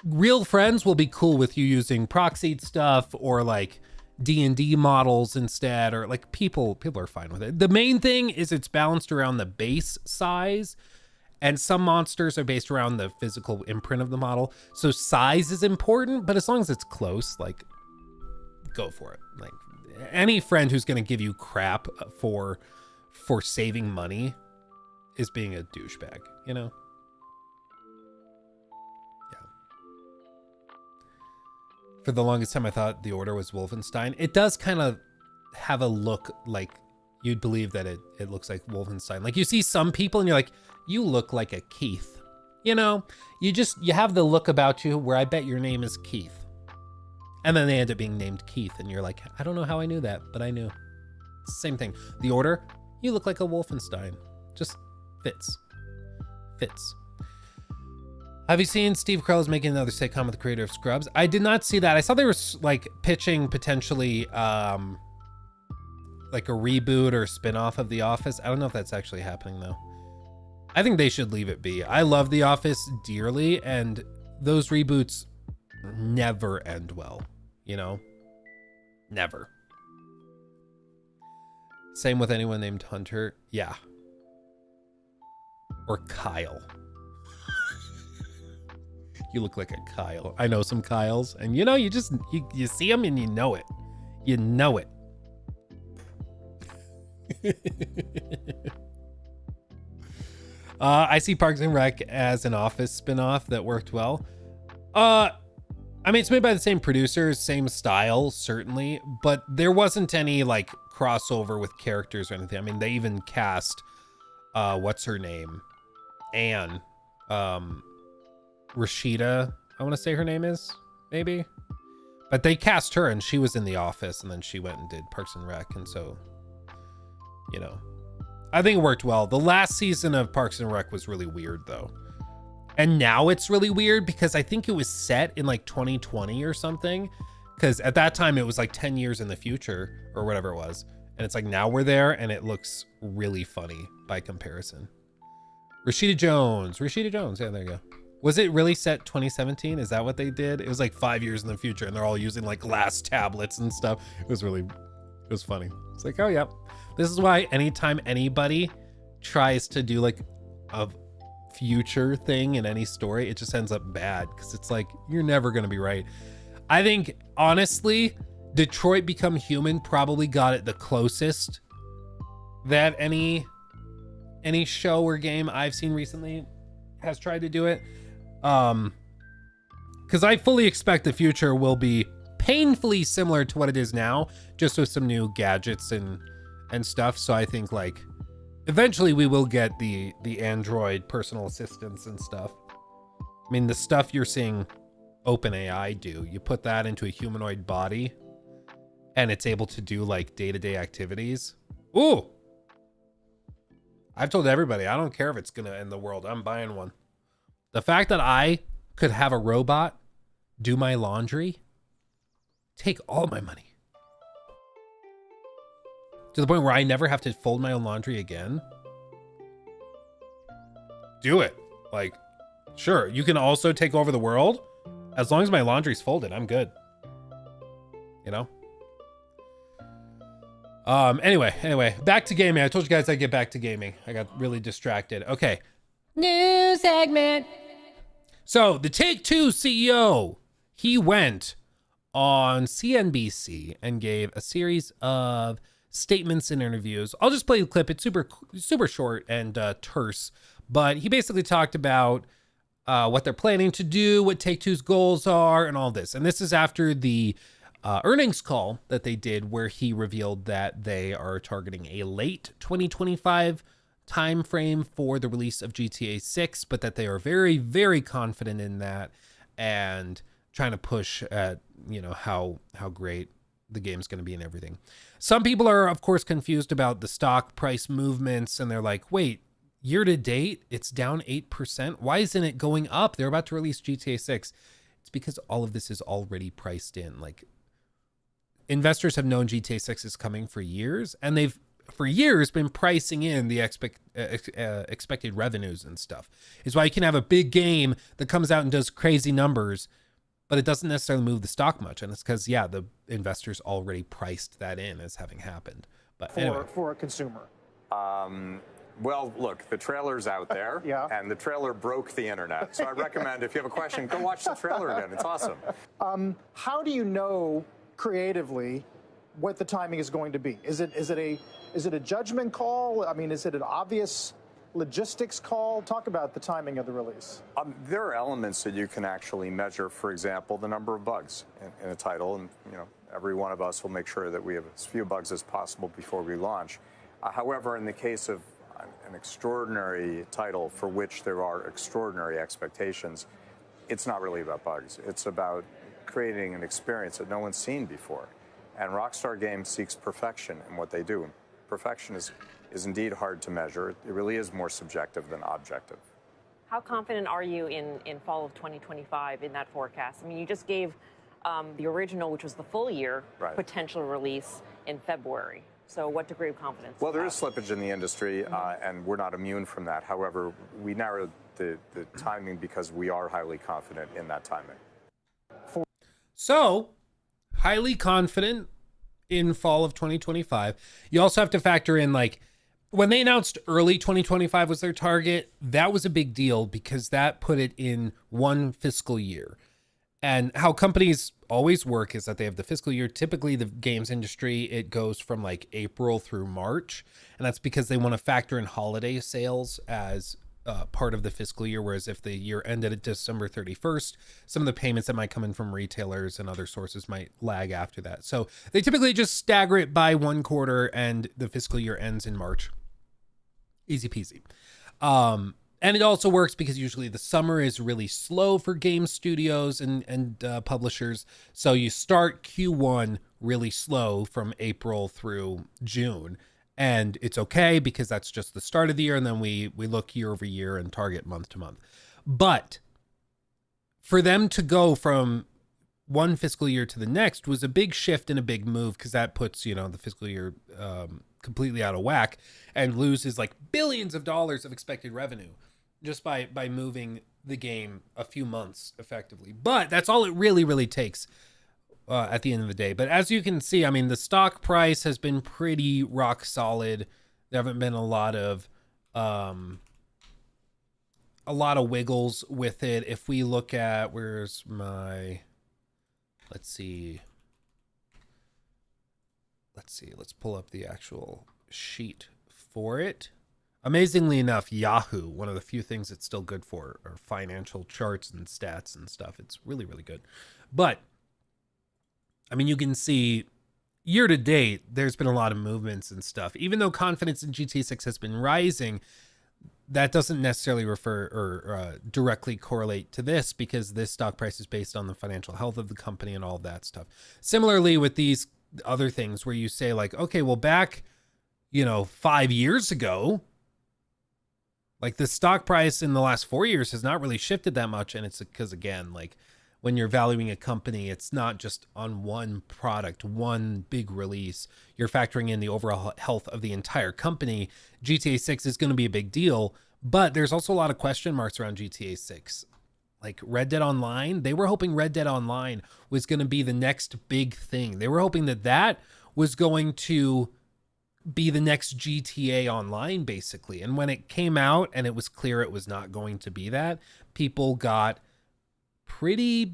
Real friends will be cool with you using proxied stuff or like D&D models instead, or like people are fine with it. The main thing is it's balanced around the base size, and some monsters are based around the physical imprint of the model. So size is important, but as long as it's close, like go for it. Like any friend who's going to give you crap for saving money is being a douchebag, you know? Yeah. For the longest time, I thought the Order was Wolfenstein. It does kind of have a look like you'd believe that it looks like Wolfenstein. Like you see some people and you're like, you look like a Keith. You know, you have the look about you where I bet your name is Keith. And then they end up being named Keith, and you're like, I don't know how I knew that, but I knew. It's the same thing. The Order, you look like a Wolfenstein. Just fits. Fits. Have you seen Steve Carell is making another sitcom with the creator of Scrubs? I did not see that. I saw they were like pitching potentially like a reboot or spin-off of The Office. I don't know if that's actually happening though. I think they should leave it be. I love The Office dearly, and those reboots never end well, you know? Never. Same with anyone named Hunter. Yeah. Or Kyle. You look like a Kyle. I know some Kyles, and you know, you see them and you know it. You know it. I see Parks and Rec as an Office spinoff that worked well. I mean, it's made by the same producers, same style, certainly, but there wasn't any like crossover with characters or anything. I mean, they even cast, what's her name? Anne, Rashida, I want to say her name is, maybe, but they cast her and she was in The Office, and then she went and did Parks and Rec, and so, you know, I think it worked well. The last season of Parks and Rec was really weird though. And now it's really weird because I think it was set in like 2020 or something. Because at that time it was like 10 years in the future or whatever it was. And it's like now we're there and it looks really funny by comparison. Rashida Jones. Yeah, there you go. Was it really set 2017? Is that what they did? It was like 5 years in the future and they're all using like glass tablets and stuff. It was funny. It's like, oh, yep. This is why anytime anybody tries to do like a future thing in any story, it just ends up bad because it's like, you're never going to be right. I think, honestly, Detroit Become Human probably got it the closest that any show or game I've seen recently has tried to do it. Because I fully expect the future will be painfully similar to what it is now, just with some new gadgets and stuff. So I think like eventually we will get the Android personal assistants and stuff. I mean, the stuff you're seeing OpenAI do, you put that into a humanoid body and it's able to do like day-to-day activities. Ooh, I've told everybody, I don't care if it's gonna end the world, I'm buying one. The fact that I could have a robot do my laundry, take all my money. To the point where I never have to fold my own laundry again. Do it. Like, sure, you can also take over the world. As long as my laundry's folded, I'm good. You know? Anyway, back to gaming. I told you guys I'd get back to gaming. I got really distracted. Okay. New segment. So, the Take-Two CEO, he went on CNBC and gave a series of statements and interviews. I'll just play the clip. It's super short and terse, but he basically talked about what they're planning to do, what Take-Two's goals are, and all this. And this is after the earnings call that they did, where he revealed that they are targeting a late 2025 time frame for the release of GTA 6, but that they are very, very confident in that and trying to push at, you know, how great the game's going to be and everything. Some people are, of course, confused about the stock price movements, and they're like, wait, year to date, it's down 8%. Why isn't it going up? They're about to release GTA 6. It's because all of this is already priced in. Like, investors have known GTA 6 is coming for years, and they've for years been pricing in the expected revenues and stuff. Is why you can have a big game that comes out and does crazy numbers, but it doesn't necessarily move the stock much. And it's because, yeah, the investors already priced that in as having happened. But anyway. For a consumer. Well, look, the trailer's out there, Yeah. And the trailer broke the internet. So I recommend, if you have a question, go watch the trailer again. It's awesome. How do you know creatively what the timing is going to be? Is it a judgment call? I mean, is it an obvious logistics call? Talk about the timing of the release. There are elements that you can actually measure. For example, the number of bugs in a title, and you know, every one of us will make sure that we have as few bugs as possible before we launch. However, in the case of an extraordinary title for which there are extraordinary expectations, it's not really about bugs. It's about creating an experience that no one's seen before. And Rockstar Games seeks perfection in what they do. Perfection is indeed hard to measure. It really is more subjective than objective. How confident are you in fall of 2025 in that forecast? I mean, you just gave the original, which was the full year, potential release in February. So what degree of confidence? Well, there is slippage in the industry, and we're not immune from that. However, we narrowed the timing because we are highly confident in that timing. So, highly confident in fall of 2025. You also have to factor in, like, when they announced early 2025 was their target, that was a big deal because that put it in one fiscal year. And how companies always work is that they have the fiscal year. Typically, the games industry, it goes from like April through March. And that's because they want to factor in holiday sales as part of the fiscal year. Whereas if the year ended at December 31st, some of the payments that might come in from retailers and other sources might lag after that. So they typically just stagger it by one quarter and the fiscal year ends in March. Easy peasy. And it also works because usually the summer is really slow for game studios and publishers. So you start Q1 really slow from April through June. And it's okay because that's just the start of the year. And then we look year over year and target month to month. But for them to go from one fiscal year to the next was a big shift and a big move because that puts, you know, the fiscal year completely out of whack and loses like billions of dollars of expected revenue just by moving the game a few months effectively. But that's all it really takes at the end of the day. But as you can see, I mean, the stock price has been pretty rock solid. There haven't been a lot of wiggles with it. If we look at, where's my, let's pull up the actual sheet for it. Amazingly enough, Yahoo, one of the few things it's still good for are financial charts and stats and stuff. It's really good. But I mean, you can see year to date, there's been a lot of movements and stuff. Even though confidence in GTA 6 has been rising, that doesn't necessarily refer or directly correlate to this because this stock price is based on the financial health of the company and all of that stuff. Similarly with these other things where you say like, okay, well back, 5 years ago, like the stock price in the last 4 years has not really shifted that much. And it's because, again, like when you're valuing a company, it's not just on one product, one big release. You're factoring in the overall health of the entire company. GTA 6 is going to be a big deal, but there's also a lot of question marks around GTA 6. Like Red Dead Online, they were hoping Red Dead Online was going to be the next big thing. They were hoping that was going to be the next GTA Online, basically. And when it came out and it was clear it was not going to be that, people got pretty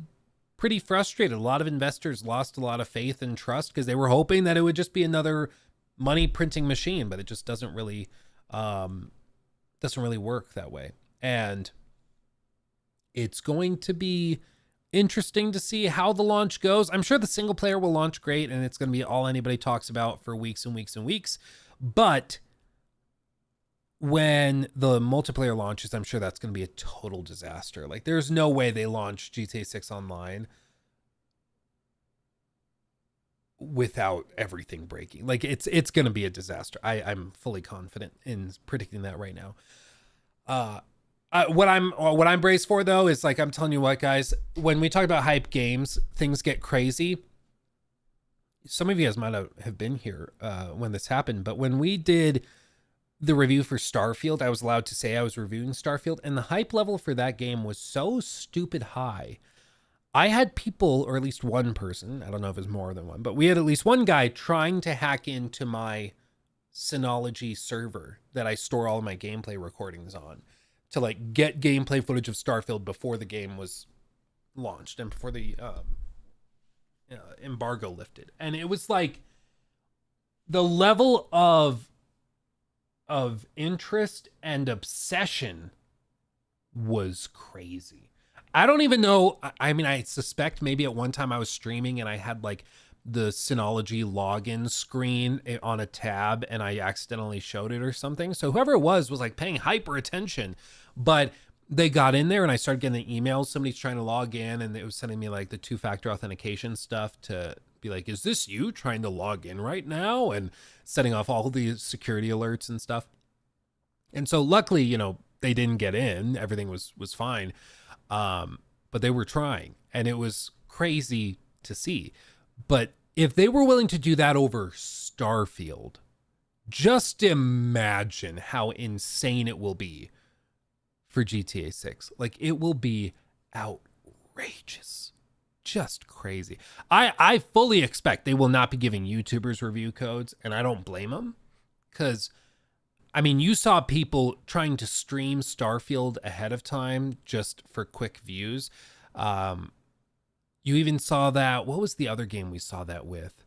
frustrated. A lot of investors lost a lot of faith and trust because they were hoping that it would just be another money printing machine, but it just doesn't really work that way. And it's going to be interesting to see how the launch goes. I'm sure the single player will launch great and it's going to be all anybody talks about for weeks and weeks and weeks. But when the multiplayer launches, I'm sure that's going to be a total disaster. Like there's no way they launch GTA 6 Online without everything breaking. Like it's going to be a disaster. I'm fully confident in predicting that right now. What I'm braced for though is like, I'm telling you what, guys, when we talk about hype games, things get crazy. Some of you guys might have been here when this happened, but when we did the review for Starfield, I was allowed to say I was reviewing Starfield, and the hype level for that game was so stupid high. I had people, or at least one person, I don't know if it's more than one, but we had at least one guy trying to hack into my Synology server that I store all of my gameplay recordings on to like get gameplay footage of Starfield before the game was launched and before the embargo lifted. And it was like the level of interest and obsession was crazy. I don't even know. I mean, I suspect maybe at one time I was streaming and I had like the Synology login screen on a tab and I accidentally showed it or something. So whoever it was like paying hyper attention, but they got in there and I started getting the emails. Somebody's trying to log in and it was sending me like the 2-factor authentication stuff to be like, is this you trying to log in right now? And setting off all the security alerts and stuff. And so luckily, you know, they didn't get in. Everything was fine. But they were trying and it was crazy to see. But if they were willing to do that over Starfield, just imagine how insane it will be for GTA 6. Like, it will be outrageous. Just crazy. I fully expect they will not be giving YouTubers review codes, and I don't blame them. Because, I mean, you saw people trying to stream Starfield ahead of time just for quick views. You even saw that. What was the other game we saw that with?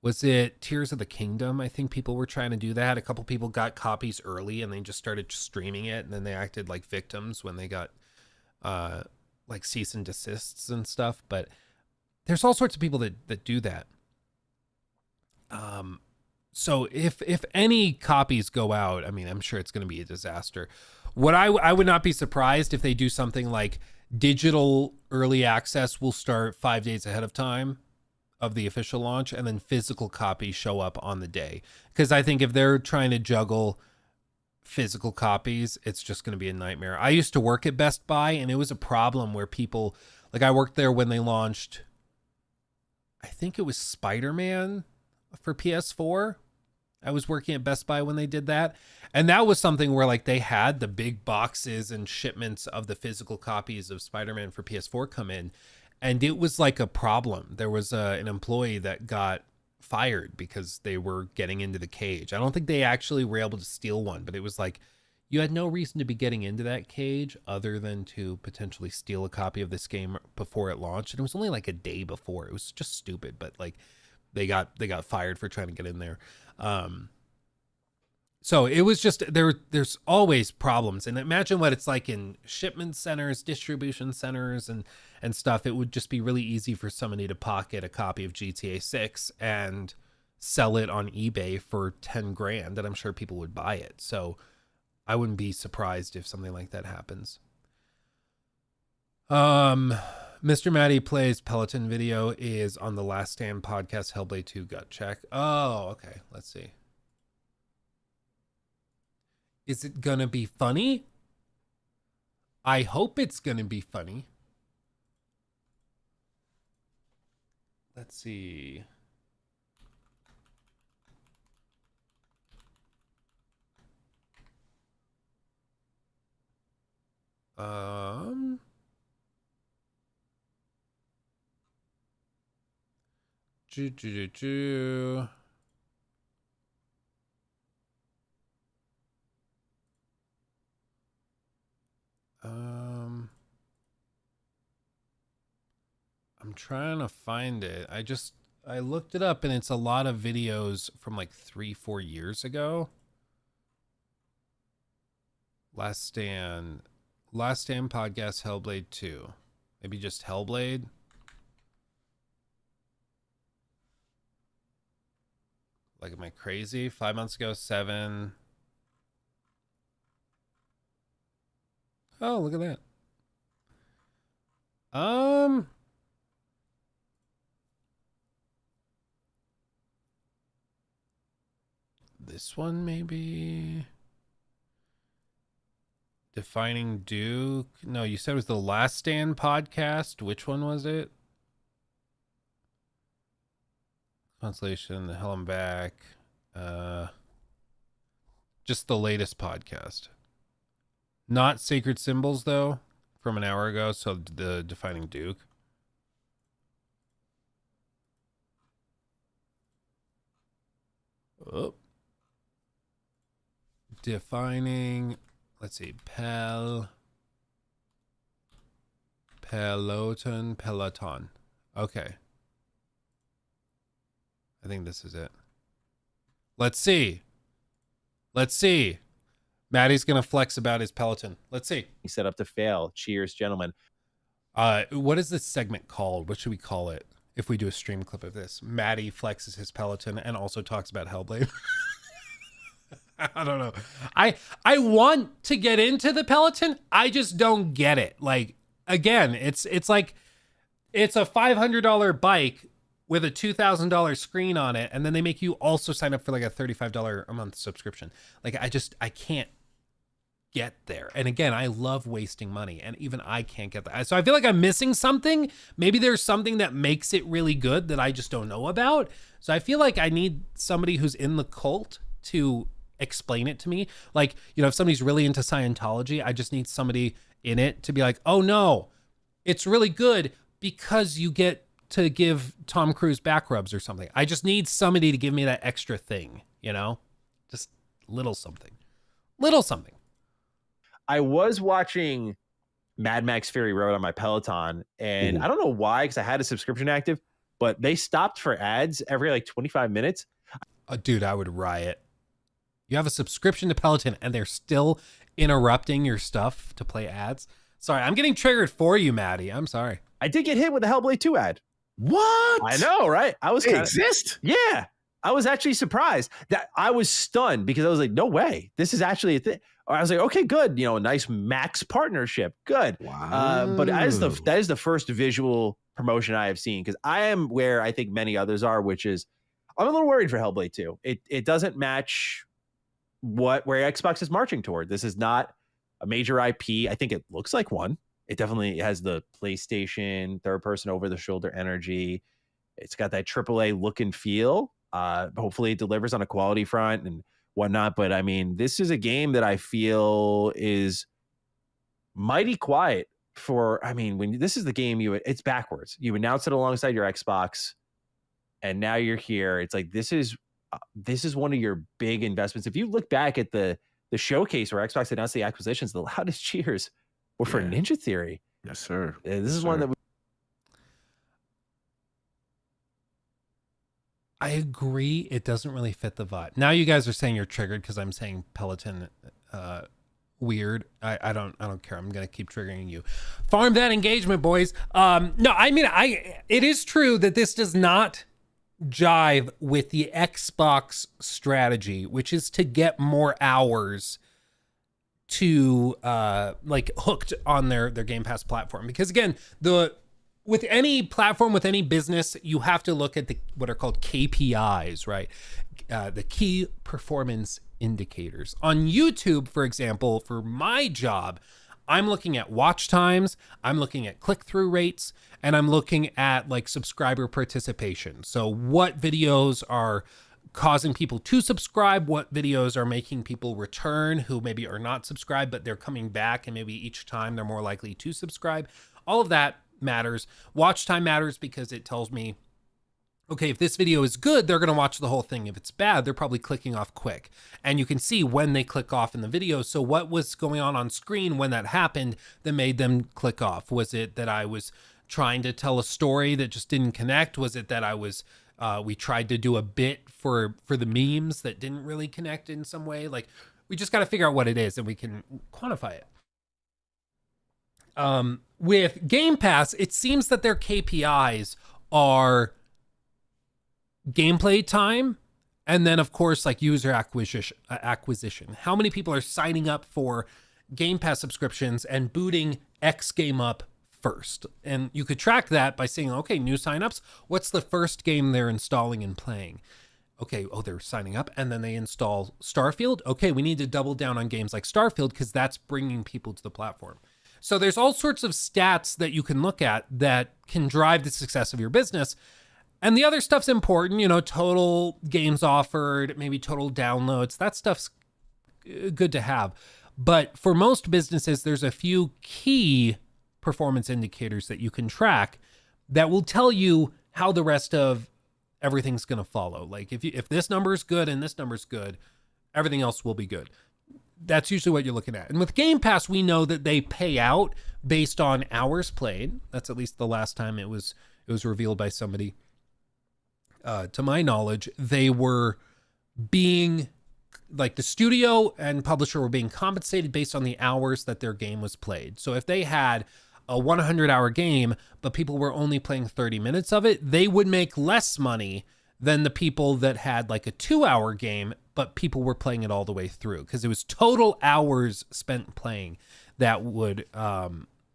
Was it Tears of the Kingdom? I think people were trying to do that. A couple people got copies early and they just started streaming it. And then they acted like victims when they got like cease and desists and stuff. But there's all sorts of people that do that. So if any copies go out, I mean, I'm sure it's going to be a disaster. What I would not be surprised if they do something like digital early access will start 5 days ahead of time of the official launch, and then physical copies show up on the day. Because I think if they're trying to juggle physical copies, it's just going to be a nightmare. I used to work at Best Buy, and it was a problem where people, like I worked there when they launched, I think it was Spider-Man for PS4. I was working at Best Buy when they did that. And that was something where like they had the big boxes and shipments of the physical copies of Spider-Man for PS4 come in. And it was like a problem. There was an employee that got fired because they were getting into the cage. I don't think they actually were able to steal one, but it was like you had no reason to be getting into that cage other than to potentially steal a copy of this game before it launched. And it was only like a day before. It was just stupid, but like they got fired for trying to get in there. So it was just there's always problems. And imagine what it's like in shipment centers, distribution centers, and stuff. It would just be really easy for somebody to pocket a copy of GTA 6 and sell it on eBay for 10 grand, and I'm sure people would buy it. So I wouldn't be surprised if something like that happens. Mr. Matty Plays Peloton video is on the Last Stand podcast, Hellblade 2 gut check. Oh, okay. Let's see. Is it gonna be funny? I hope it's gonna be funny. Let's see. I'm trying to find it. I looked it up and it's a lot of videos from like 3-4 years ago. Last Stand podcast, Hellblade 2. Maybe just Hellblade. Like, am I crazy? 5 months ago, 7. Oh, look at that. This one maybe. Defining Duke. No, you said it was the Last Stand podcast. Which one was it? Consolidation, The Hell and Back. Just the latest podcast. Not Sacred Symbols, though, from an hour ago. So the Defining Duke. Oh. Defining, let's see, Peloton. Okay. I think this is it. Let's see. Maddie's going to flex about his Peloton. Let's see. He set up to fail. Cheers, gentlemen. What is this segment called? What should we call it if we do a stream clip of this? Maddie flexes his Peloton and also talks about Hellblade. I don't know. I want to get into the Peloton. I just don't get it. Like, again, it's like it's a $500 bike with a $2,000 screen on it, and then they make you also sign up for like a $35 a month subscription. Like, I can't get there. And again, I love wasting money, and even I can't get that. So I feel like I'm missing something. Maybe there's something that makes it really good that I just don't know about. So I feel like I need somebody who's in the cult to explain it to me. Like, you know, if somebody's really into Scientology, I just need somebody in it to be like, oh no, it's really good because you get to give Tom Cruise back rubs or something. I just need somebody to give me that extra thing, you know, just little something. I was watching Mad Max Fury Road on my Peloton, and I don't know why, because I had a subscription active, but they stopped for ads every like 25 minutes. Dude, I would riot. You have a subscription to Peloton and they're still interrupting your stuff to play ads. Sorry, I'm getting triggered for you, Maddie. I'm sorry. I did get hit with a Hellblade 2 ad. What? I know, right? I was They exist? Yeah. I was actually surprised that I was stunned because I was like, no way. This is actually a thing. I was like, okay, good. You know, a nice Max partnership. Good. Wow. But that is the first visual promotion I have seen, because I am where I think many others are, which is I'm a little worried for Hellblade 2. It doesn't match where Xbox is marching toward. This is not a major IP. I think it looks like one. It definitely has the PlayStation third person over the shoulder energy. It's got that AAA look and feel. Hopefully it delivers on a quality front and whatnot. But I mean, this is a game that I feel is mighty quiet for, I mean, when this is the game it's backwards. You announce it alongside your Xbox and now you're here. It's like, this is one of your big investments. If you look back at the showcase where Xbox announced the acquisitions, the loudest cheers were for Ninja Theory. Yes, sir. This is one that I agree. It doesn't really fit the vibe. Now you guys are saying you're triggered because I'm saying Peloton weird. I don't care. I'm gonna keep triggering you. Farm that engagement, boys. No, I mean, it is true that this does not jive with the Xbox strategy, which is to get more hours to like hooked on their Game Pass platform. Because again, with any platform, with any business, you have to look at what are called KPIs, right? The key performance indicators. On YouTube, for example, for my job, I'm looking at watch times, I'm looking at click-through rates, and I'm looking at like subscriber participation. So what videos are causing people to subscribe, what videos are making people return who maybe are not subscribed, but they're coming back and maybe each time they're more likely to subscribe. All of that matters. Watch time matters because it tells me, okay, if this video is good, they're going to watch the whole thing. If it's bad, they're probably clicking off quick. And you can see when they click off in the video. So what was going on screen when that happened that made them click off? Was it that I was trying to tell a story that just didn't connect? Was it that we tried to do a bit for the memes that didn't really connect in some way? Like, we just got to figure out what it is and we can quantify it. With Game Pass, it seems that their KPIs are gameplay time, and then of course like user acquisition. How many people are signing up for Game Pass subscriptions and booting X game up first? And you could track that by saying, okay, new signups, what's the first game they're installing and playing? Okay, they're signing up and then they install Starfield. Okay, we need to double down on games like Starfield because that's bringing people to the platform. So there's all sorts of stats that you can look at that can drive the success of your business. And the other stuff's important, you know, total games offered, maybe total downloads. That stuff's good to have. But for most businesses, there's a few key performance indicators that you can track that will tell you how the rest of everything's going to follow. Like if this number's good and this number's good, everything else will be good. That's usually what you're looking at. And with Game Pass, we know that they pay out based on hours played. That's at least the last time it was revealed by somebody. To my knowledge, they were being, like, the studio and publisher were being compensated based on the hours that their game was played. So if they had a 100-hour game, but people were only playing 30 minutes of it, they would make less money than the people that had like a 2-hour game but people were playing it all the way through because it was total hours spent playing that would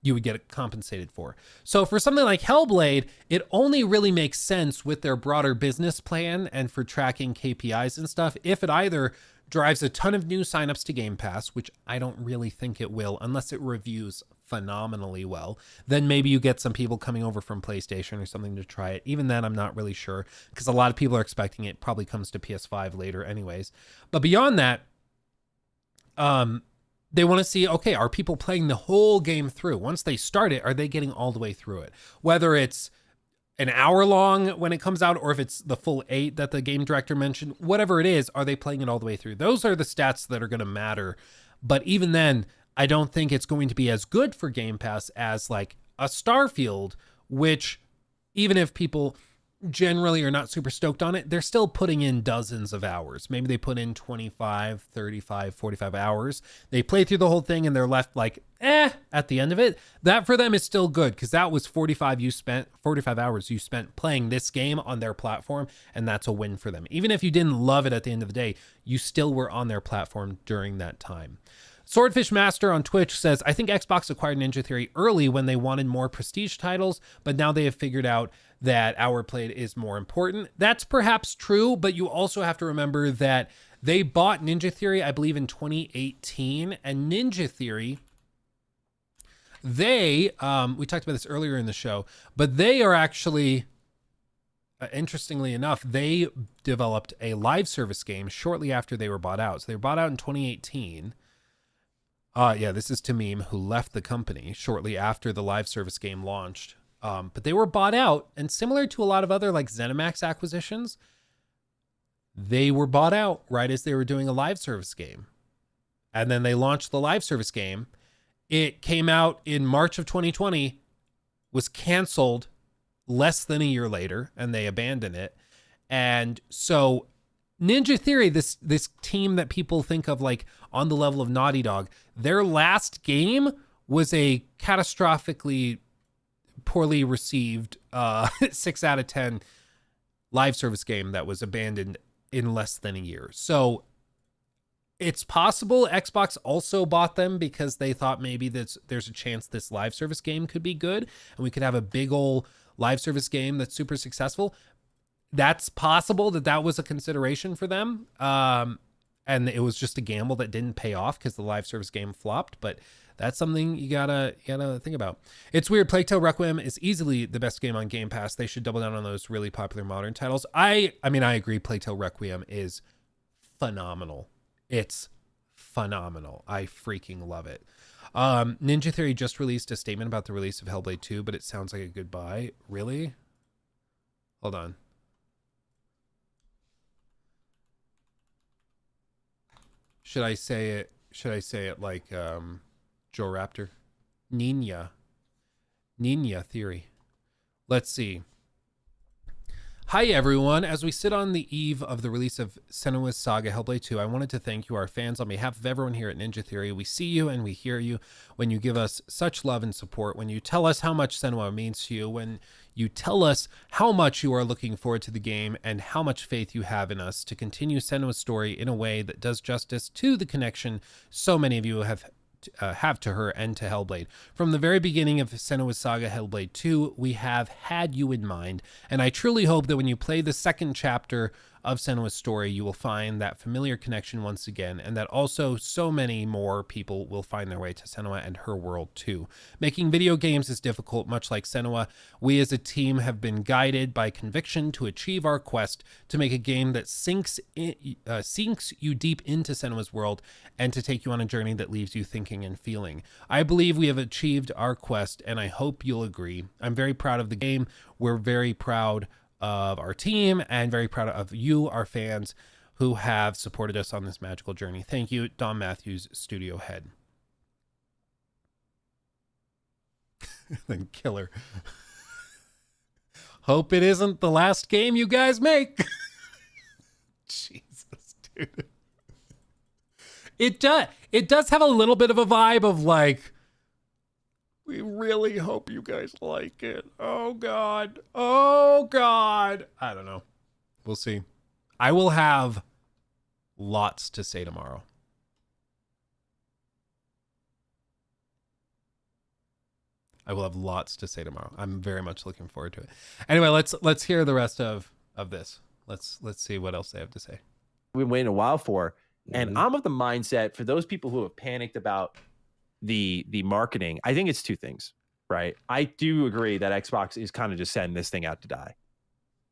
you would get compensated for. So for something like Hellblade, it only really makes sense with their broader business plan and for tracking KPIs and stuff if it either drives a ton of new signups to Game Pass, which I don't really think it will unless it reviews phenomenally well. Then maybe you get some people coming over from PlayStation or something to try it. Even then, I'm not really sure because a lot of people are expecting it probably comes to PS5 later anyways. But beyond that, they want to see, okay, are people playing the whole game through? Once they start it, are they getting all the way through it? Whether it's an hour long when it comes out, or if it's the full 8 that the game director mentioned, whatever it is, are they playing it all the way through? Those are the stats that are going to matter. But even then, I don't think it's going to be as good for Game Pass as like a Starfield, which even if people generally are not super stoked on it, they're still putting in dozens of hours. Maybe they put in 25, 35, 45 hours. They play through the whole thing and they're left like, at the end of it. That for them is still good because that was 45 hours you spent playing this game on their platform, and that's a win for them. Even if you didn't love it at the end of the day, you still were on their platform during that time. Swordfish Master on Twitch says, I think Xbox acquired Ninja Theory early when they wanted more prestige titles, but now they have figured out that hour played is more important. That's perhaps true, but you also have to remember that they bought Ninja Theory, I believe, in 2018, and Ninja Theory, we talked about this earlier in the show, but they are actually, interestingly enough, they developed a live service game shortly after they were bought out. So they were bought out in 2018. This is Tamim, who left the company shortly after the live service game launched. But they were bought out, and similar to a lot of other like ZeniMax acquisitions, they were bought out right as they were doing a live service game. And then they launched the live service game. It came out in March of 2020, was canceled less than a year later, and they abandoned it. And so Ninja Theory, this team that people think of like on the level of Naughty Dog, their last game was a catastrophically poorly received 6 out of 10 live service game that was abandoned in less than a year. So it's possible Xbox also bought them because they thought maybe there's a chance this live service game could be good and we could have a big old live service game that's super successful. That's possible that was a consideration for them. And it was just a gamble that didn't pay off because the live service game flopped. But that's something you gotta think about. It's weird. Plague Tale Requiem is easily the best game on Game Pass. They should double down on those really popular modern titles. I agree. Plague Tale Requiem is phenomenal. It's phenomenal. I freaking love it. Ninja Theory just released a statement about the release of Hellblade 2, but it sounds like a goodbye. Really? Hold on. Should I say it like Joe Raptor? Nina Theory. Let's see. Hi everyone. As we sit on the eve of the release of Senua's Saga Hellblade 2, I wanted to thank you, our fans, on behalf of everyone here at Ninja Theory. We see you and we hear you when you give us such love and support, when you tell us how much Senua means to you, when you tell us how much you are looking forward to the game and how much faith you have in us to continue Senua's story in a way that does justice to the connection so many of you have to her and to Hellblade. From the very beginning of Senua's Saga Hellblade 2, we have had you in mind, and I truly hope that when you play the second chapter of Senua's story, you will find that familiar connection once again, and that also so many more people will find their way to Senua and her world too. Making video games is difficult, much like Senua. We as a team have been guided by conviction to achieve our quest to make a game that sinks you deep into Senua's world and to take you on a journey that leaves you thinking and feeling. I believe we have achieved our quest, and I hope you'll agree. I'm very proud of the game. We're very proud of our team and very proud of you, our fans, who have supported us on this magical journey. Thank you, Don Matthews, studio head. Then Killer. Hope it isn't the last game you guys make. Jesus, dude. It does have a little bit of a vibe of like, we really hope you guys like it. Oh God. I don't know. We'll see. I will have lots to say tomorrow. I will have lots to say tomorrow. I'm very much looking forward to it. Anyway, let's hear the rest of this. Let's see what else they have to say. We've been waiting a while for, and I'm of the mindset for those people who have panicked about the marketing. I think it's two things, right? I do agree that Xbox is kind of just sending this thing out to die,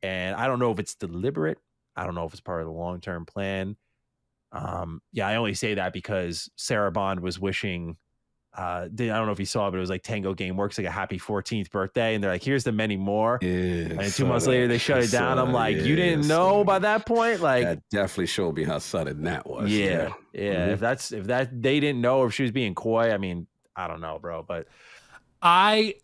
and I don't know if it's deliberate. I don't know if it's part of the long-term plan. Yeah, I only say that because Sarah Bond was wishing. I don't know if you saw, but it was like Tango Gameworks, like a happy 14th birthday, and they're like, "Here's the many more." Yeah, and 2 months later, they shut it down. I'm like, you didn't know by that point, like that definitely showed me how sudden that was. Yeah. Mm-hmm. If that they didn't know, if she was being coy, I mean, I don't know, bro. But I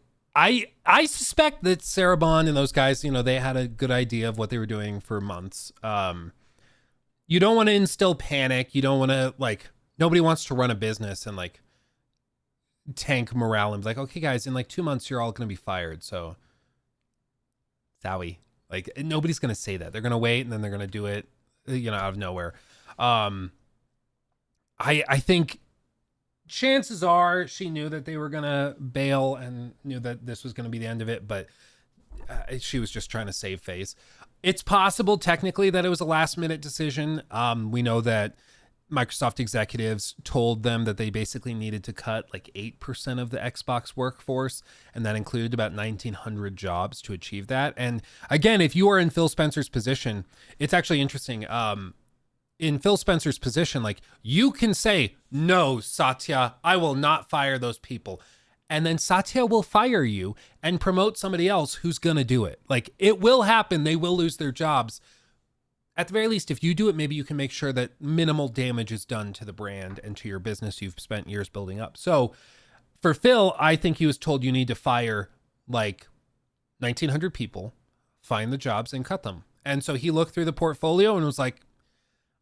suspect that Sarah Bond and those guys, you know, they had a good idea of what they were doing for months. You don't want to instill panic. You don't want to, like, nobody wants to run a business and like tank morale and be like, okay guys, in like 2 months you're all going to be fired, so Zowie. Like, nobody's going to say that. They're going to wait and then they're going to do it, you know, out of nowhere. I think chances are she knew that they were going to bail and knew that this was going to be the end of it, but she was just trying to save face. It's possible technically that it was a last minute decision. We know that Microsoft executives told them that they basically needed to cut like 8% of the Xbox workforce, and that included about 1,900 jobs to achieve that. And again, if you are in Phil Spencer's position, it's actually interesting. In Phil Spencer's position, like, you can say, no, Satya, I will not fire those people. And then Satya will fire you and promote somebody else who's going to do it. Like, it will happen. They will lose their jobs. At the very least, if you do it, maybe you can make sure that minimal damage is done to the brand and to your business you've spent years building up. So for Phil, I think he was told you need to fire like 1,900 people, find the jobs and cut them. And so he looked through the portfolio and was like,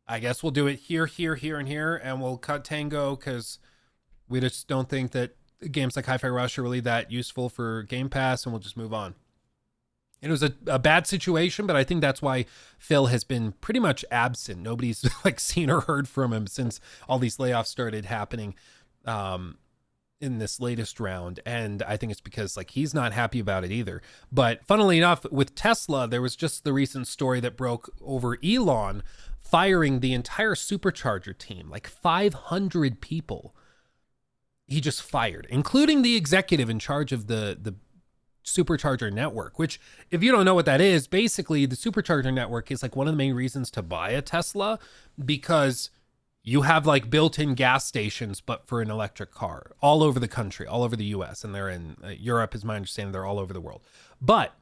I guess we'll do it here, here, here, and here, and we'll cut Tango because we just don't think that games like Hi-Fi Rush are really that useful for Game Pass, and we'll just move on. It was a bad situation, but I think that's why Phil has been pretty much absent. Nobody's like seen or heard from him since all these layoffs started happening in this latest round. And I think it's because like he's not happy about it either. But funnily enough, with Tesla, there was just the recent story that broke over Elon firing the entire supercharger team, like 500 people. He just fired, including the executive in charge of the supercharger network, which, if you don't know what that is, basically the supercharger network is like one of the main reasons to buy a Tesla, because you have like built-in gas stations, but for an electric car all over the country, all over the US, and they're in Europe, is my understanding. They're all over the world. But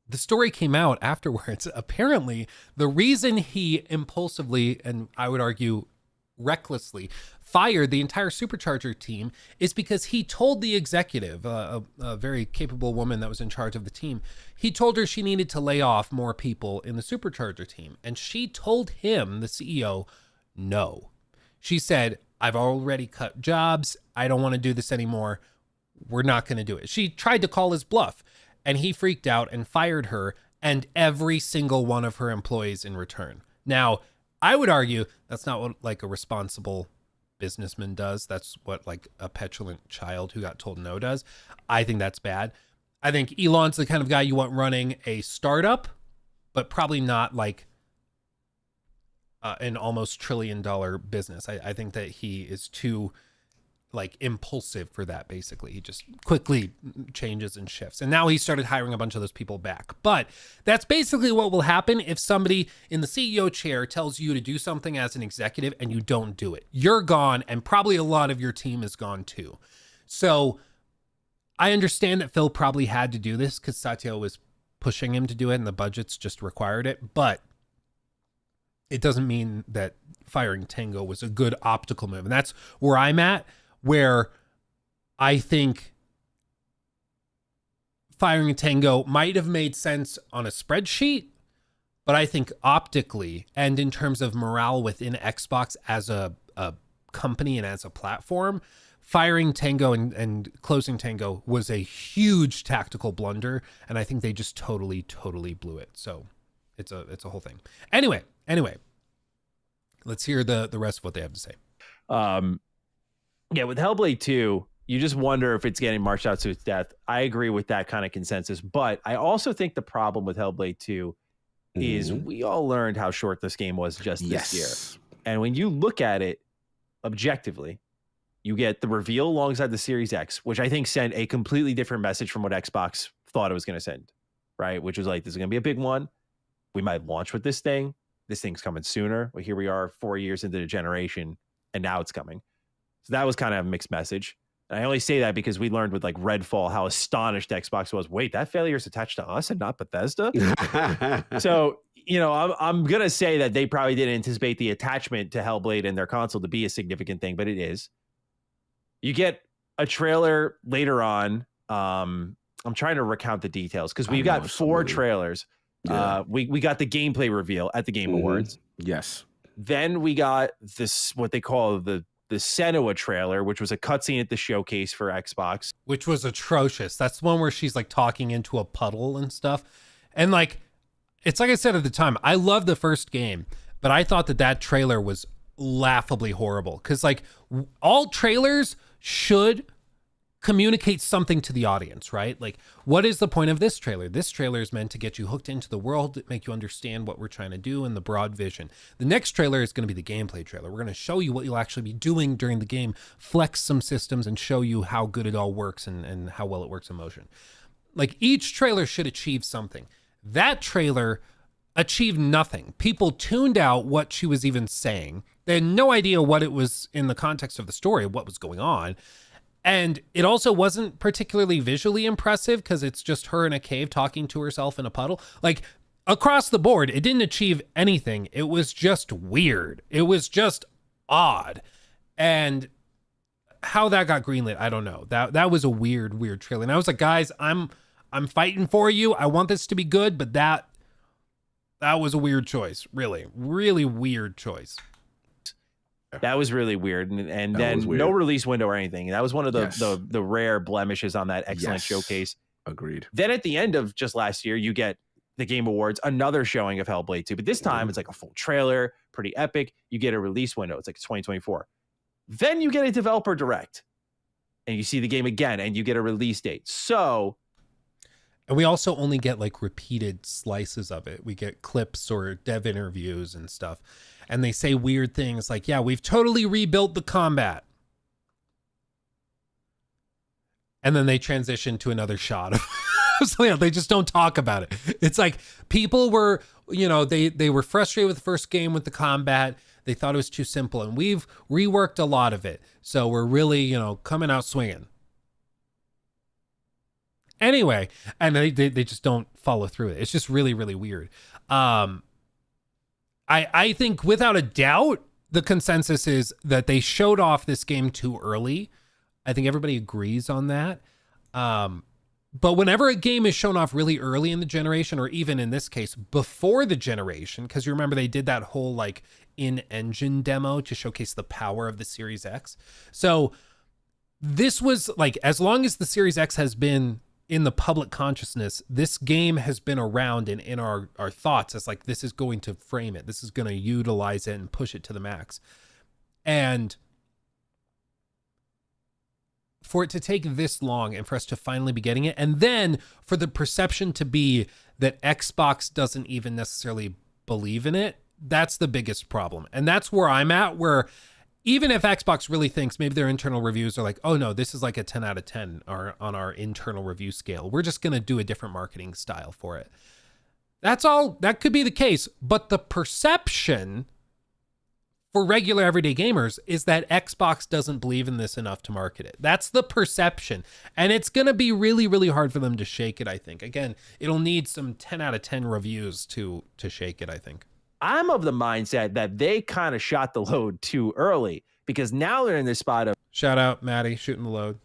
the story came out afterwards. Apparently, the reason he impulsively, and I would argue recklessly, fired the entire supercharger team is because he told the executive, a very capable woman that was in charge of the team, he told her she needed to lay off more people in the supercharger team. And she told him, the CEO, no. She said, I've already cut jobs. I don't want to do this anymore. We're not going to do it. She tried to call his bluff, and he freaked out and fired her and every single one of her employees in return. Now, I would argue that's not what like a responsible businessman does. That's what like a petulant child who got told no does. I think that's bad. I think Elon's the kind of guy you want running a startup, but probably not like an almost $1 trillion business. I think that he is too like impulsive for that. Basically, he just quickly changes and shifts, and now he started hiring a bunch of those people back. But that's basically what will happen if somebody in the CEO chair tells you to do something as an executive and you don't do it. You're gone, and probably a lot of your team is gone too. So I understand that Phil probably had to do this because Satya was pushing him to do it and the budgets just required it, but it doesn't mean that firing Tango was a good optical move. And that's where I'm at, where I think firing Tango might have made sense on a spreadsheet, but I think optically and in terms of morale within Xbox as a company and as a platform, firing Tango and closing Tango was a huge tactical blunder. And I think they just totally blew it. So it's a whole thing. Anyway, Let's hear the rest of what they have to say. Yeah, with Hellblade 2, you just wonder if it's getting marched out to its death. I agree with that kind of consensus, but I also think the problem with Hellblade 2 is we all learned how short this game was just this year. And when you look at it objectively, you get the reveal alongside the Series X, which I think sent a completely different message from what Xbox thought it was going to send, right? Which was like, this is going to be a big one. We might launch with this thing. This thing's coming sooner. Well, here we are 4 years into the generation, and now it's coming. So that was kind of a mixed message. And I only say that because we learned with like Redfall how astonished Xbox was. Wait, that failure is attached to us and not Bethesda? So, you know, I'm going to say that they probably didn't anticipate the attachment to Hellblade in their console to be a significant thing, but it is. You get a trailer later on. I'm trying to recount the details because we've got 4 trailers. Yeah. We got the gameplay reveal at the Game Awards. Yes. Then we got this, what they call the Senua trailer, which was a cutscene at the showcase for Xbox. Which was atrocious. That's the one where she's like talking into a puddle and stuff. And like, it's like I said at the time, I loved the first game, but I thought that trailer was laughably horrible. Because like all trailers should communicate something to the audience, right? Like, what is the point of this trailer? This trailer is meant to get you hooked into the world, make you understand what we're trying to do and the broad vision. The next trailer is going to be the gameplay trailer. We're going to show you what you'll actually be doing during the game, flex some systems, and show you how good it all works and how well it works in motion. Like, each trailer should achieve something. That trailer achieved nothing. People tuned out what she was even saying. They had no idea what it was in the context of the story, what was going on. And it also wasn't particularly visually impressive because it's just her in a cave talking to herself in a puddle. Like, across the board, it didn't achieve anything. It was just weird. It was just odd. And how that got greenlit, I don't know. That was a weird trailer. And I was like, guys, I'm fighting for you. I want this to be good, but that was a weird choice. Really weird choice. That was really weird. And then no release window or anything. That was one of the rare blemishes on that excellent showcase. Agreed. Then at the end of just last year, you get the Game Awards, another showing of Hellblade 2. But this time it's like a full trailer, pretty epic. You get a release window. It's like 2024. Then you get a developer direct. And you see the game again and you get a release date. So... And we also only get like repeated slices of it. We get clips or dev interviews and stuff. And they say weird things like, yeah, we've totally rebuilt the combat. And then they transition to another shot of so, yeah, they just don't talk about it. It's like people were, you know, they were frustrated with the first game with the combat. They thought it was too simple. And we've reworked a lot of it. So we're really, you know, coming out swinging. Anyway, and they just don't follow through it. It's just really weird. I think without a doubt, the consensus is that they showed off this game too early. I think everybody agrees on that. But whenever a game is shown off really early in the generation, or even in this case, before the generation, because you remember they did that whole like in-engine demo to showcase the power of the Series X. So this was like, as long as the Series X has been in the public consciousness, this game has been around and in our thoughts as like, this is going to frame it. This is going to utilize it and push it to the max. And for it to take this long and for us to finally be getting it, and then for the perception to be that Xbox doesn't even necessarily believe in it, that's the biggest problem. And that's where I'm at, where even if Xbox really thinks, maybe their internal reviews are like, oh no, this is like a 10 out of 10 on our internal review scale. We're just going to do a different marketing style for it. That's all. That could be the case. But the perception for regular everyday gamers is that Xbox doesn't believe in this enough to market it. That's the perception. And it's going to be really hard for them to shake it, I think. Again, it'll need some 10 out of 10 reviews to shake it, I think. I'm of the mindset that they kind of shot the load too early, because now they're in this spot of... Shout out, Maddie, shooting the load.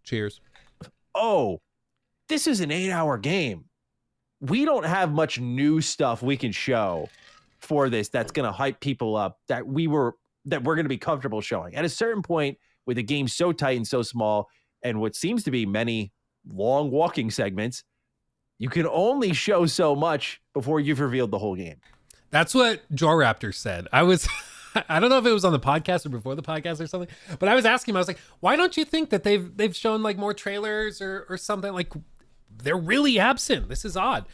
Cheers. Oh, this is an 8-hour game. We don't have much new stuff we can show for this that's going to hype people up that we're going to be comfortable showing. At a certain point, with a game so tight and so small, and what seems to be many long walking segments, you can only show so much before you've revealed the whole game. That's what Joe Raptor said. I was I don't know if it was on the podcast or before the podcast or something, but I was asking him, I was like, why don't you think that they've shown like more trailers or something? Like, they're really absent. This is odd.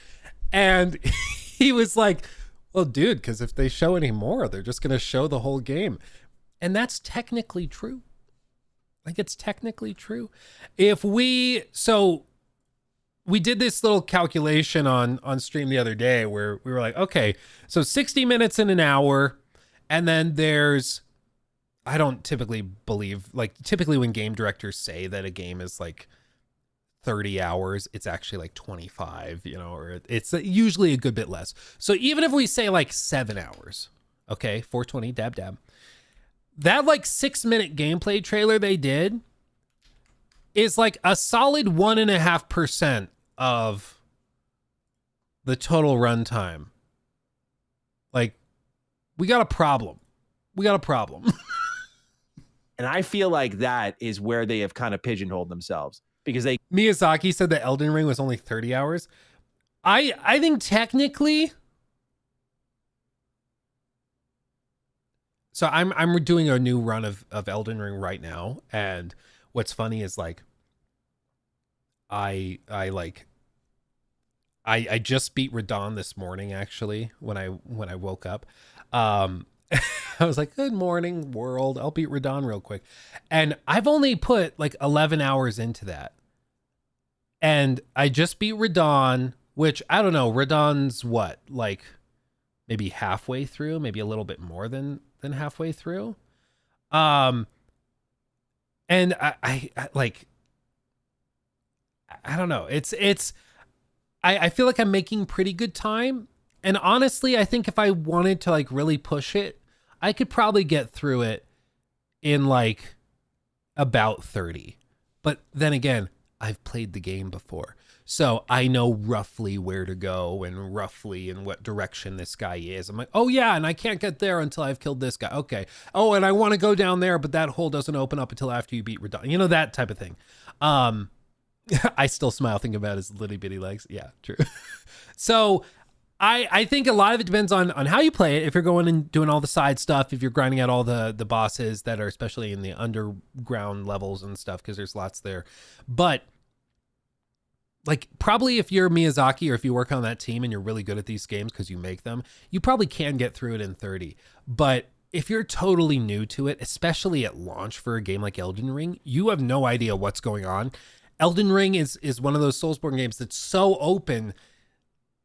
And he was like, well, dude, because if they show any more, they're just going to show the whole game. And that's technically true. Like, it's technically true. So we did this little calculation on stream the other day where we were like, okay, so 60 minutes in an hour. And then I don't typically believe, like, typically when game directors say that a game is like 30 hours, it's actually like 25, or it's usually a good bit less. So even if we say like 7 hours, okay, 420, dab, that like 6-minute gameplay trailer they did is like a solid 1.5% of the total runtime. Like, we got a problem. And I feel like that is where they have kind of pigeonholed themselves, because Miyazaki said that Elden Ring was only 30 hours. I think technically, so I'm doing a new run of Elden Ring right now, and what's funny is like I just beat Radon this morning, actually, when I woke up. I was like, good morning, world. I'll beat Radon real quick. And I've only put like 11 hours into that. And I just beat Radon, which I don't know. Radon's what? Like maybe halfway through, maybe a little bit more than halfway through. And I like, I don't know. I feel like I'm making pretty good time. And honestly, I think if I wanted to like really push it, I could probably get through it in like about 30. But then again, I've played the game before. So I know roughly where to go and roughly in what direction this guy is. I'm like, oh yeah, and I can't get there until I've killed this guy. Okay. Oh, and I want to go down there, but that hole doesn't open up until after you beat Radon. That type of thing. I still smile thinking about his little bitty legs. Yeah, true. So I think a lot of it depends on how you play it. If you're going and doing all the side stuff, if you're grinding out all the bosses that are especially in the underground levels and stuff, because there's lots there. But like probably if you're Miyazaki or if you work on that team and you're really good at these games because you make them, you probably can get through it in 30. But if you're totally new to it, especially at launch for a game like Elden Ring, you have no idea what's going on. Elden Ring is one of those Soulsborne games that's so open.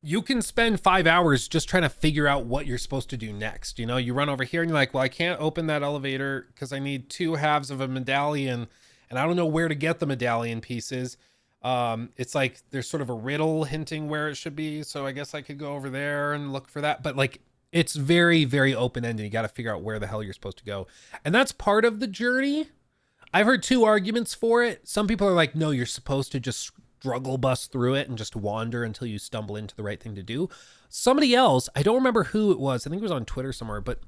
You can spend 5 hours just trying to figure out what you're supposed to do next. You run over here and you're like, well, I can't open that elevator because I need 2 halves of a medallion and I don't know where to get the medallion pieces. It's like there's sort of a riddle hinting where it should be. So I guess I could go over there and look for that. But like, it's very, very open-ended. You got to figure out where the hell you're supposed to go. And that's part of the journey. I've heard 2 arguments for it. Some people are like, no, you're supposed to just struggle bust through it and just wander until you stumble into the right thing to do. Somebody else, I don't remember who it was. I think it was on Twitter somewhere, but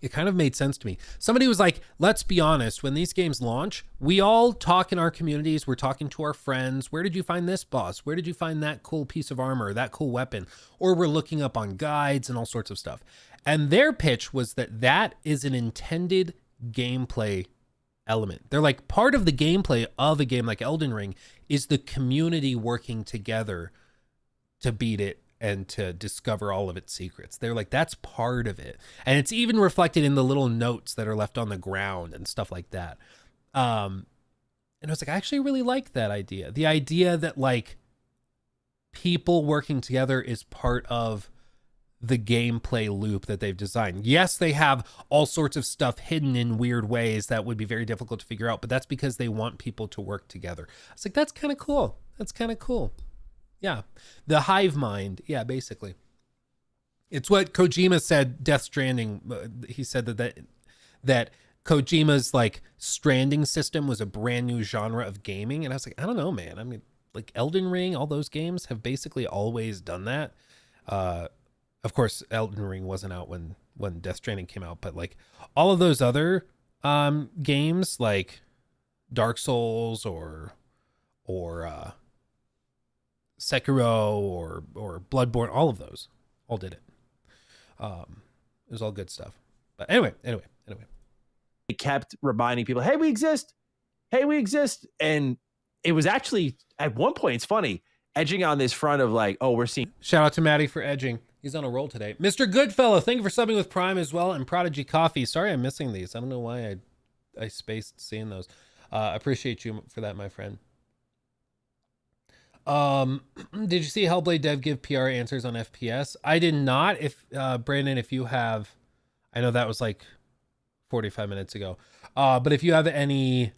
it kind of made sense to me. Somebody was like, let's be honest, when these games launch, we all talk in our communities. We're talking to our friends. Where did you find this boss? Where did you find that cool piece of armor, that cool weapon? Or we're looking up on guides and all sorts of stuff. And their pitch was that is an intended gameplay element. They're like, part of the gameplay of a game like Elden Ring is the community working together to beat it and to discover all of its secrets. They're like, that's part of it. And it's even reflected in the little notes that are left on the ground and stuff like that. And I was like, I actually really like that idea. The idea that like people working together is part of the gameplay loop that they've designed. Yes, they have all sorts of stuff hidden in weird ways that would be very difficult to figure out, but that's because they want people to work together. It's like, that's kind of cool. That's kind of cool. Yeah. The hive mind. Yeah, basically. It's what Kojima said, Death Stranding. He said that Kojima's like Stranding system was a brand new genre of gaming. And I was like, I don't know, man. I mean, like Elden Ring, all those games have basically always done that. Of course, Elden Ring wasn't out when Death Stranding came out, but like all of those other games like Dark Souls or Sekiro or Bloodborne, all of those all did it. It was all good stuff. But anyway. It kept reminding people, hey, we exist. Hey, we exist. And it was actually, at one point, it's funny, edging on this front of like, oh, we're seeing. Shout out to Maddie for edging. He's on a roll today. Mr. Goodfellow, thank you for subbing with Prime as well, and Prodigy Coffee. Sorry I'm missing these. I don't know why I spaced seeing those. Appreciate you for that, my friend. Did you see Hellblade dev give PR answers on FPS? I did not. If Brandon, if you have, I know that was like 45 minutes ago. But if you have any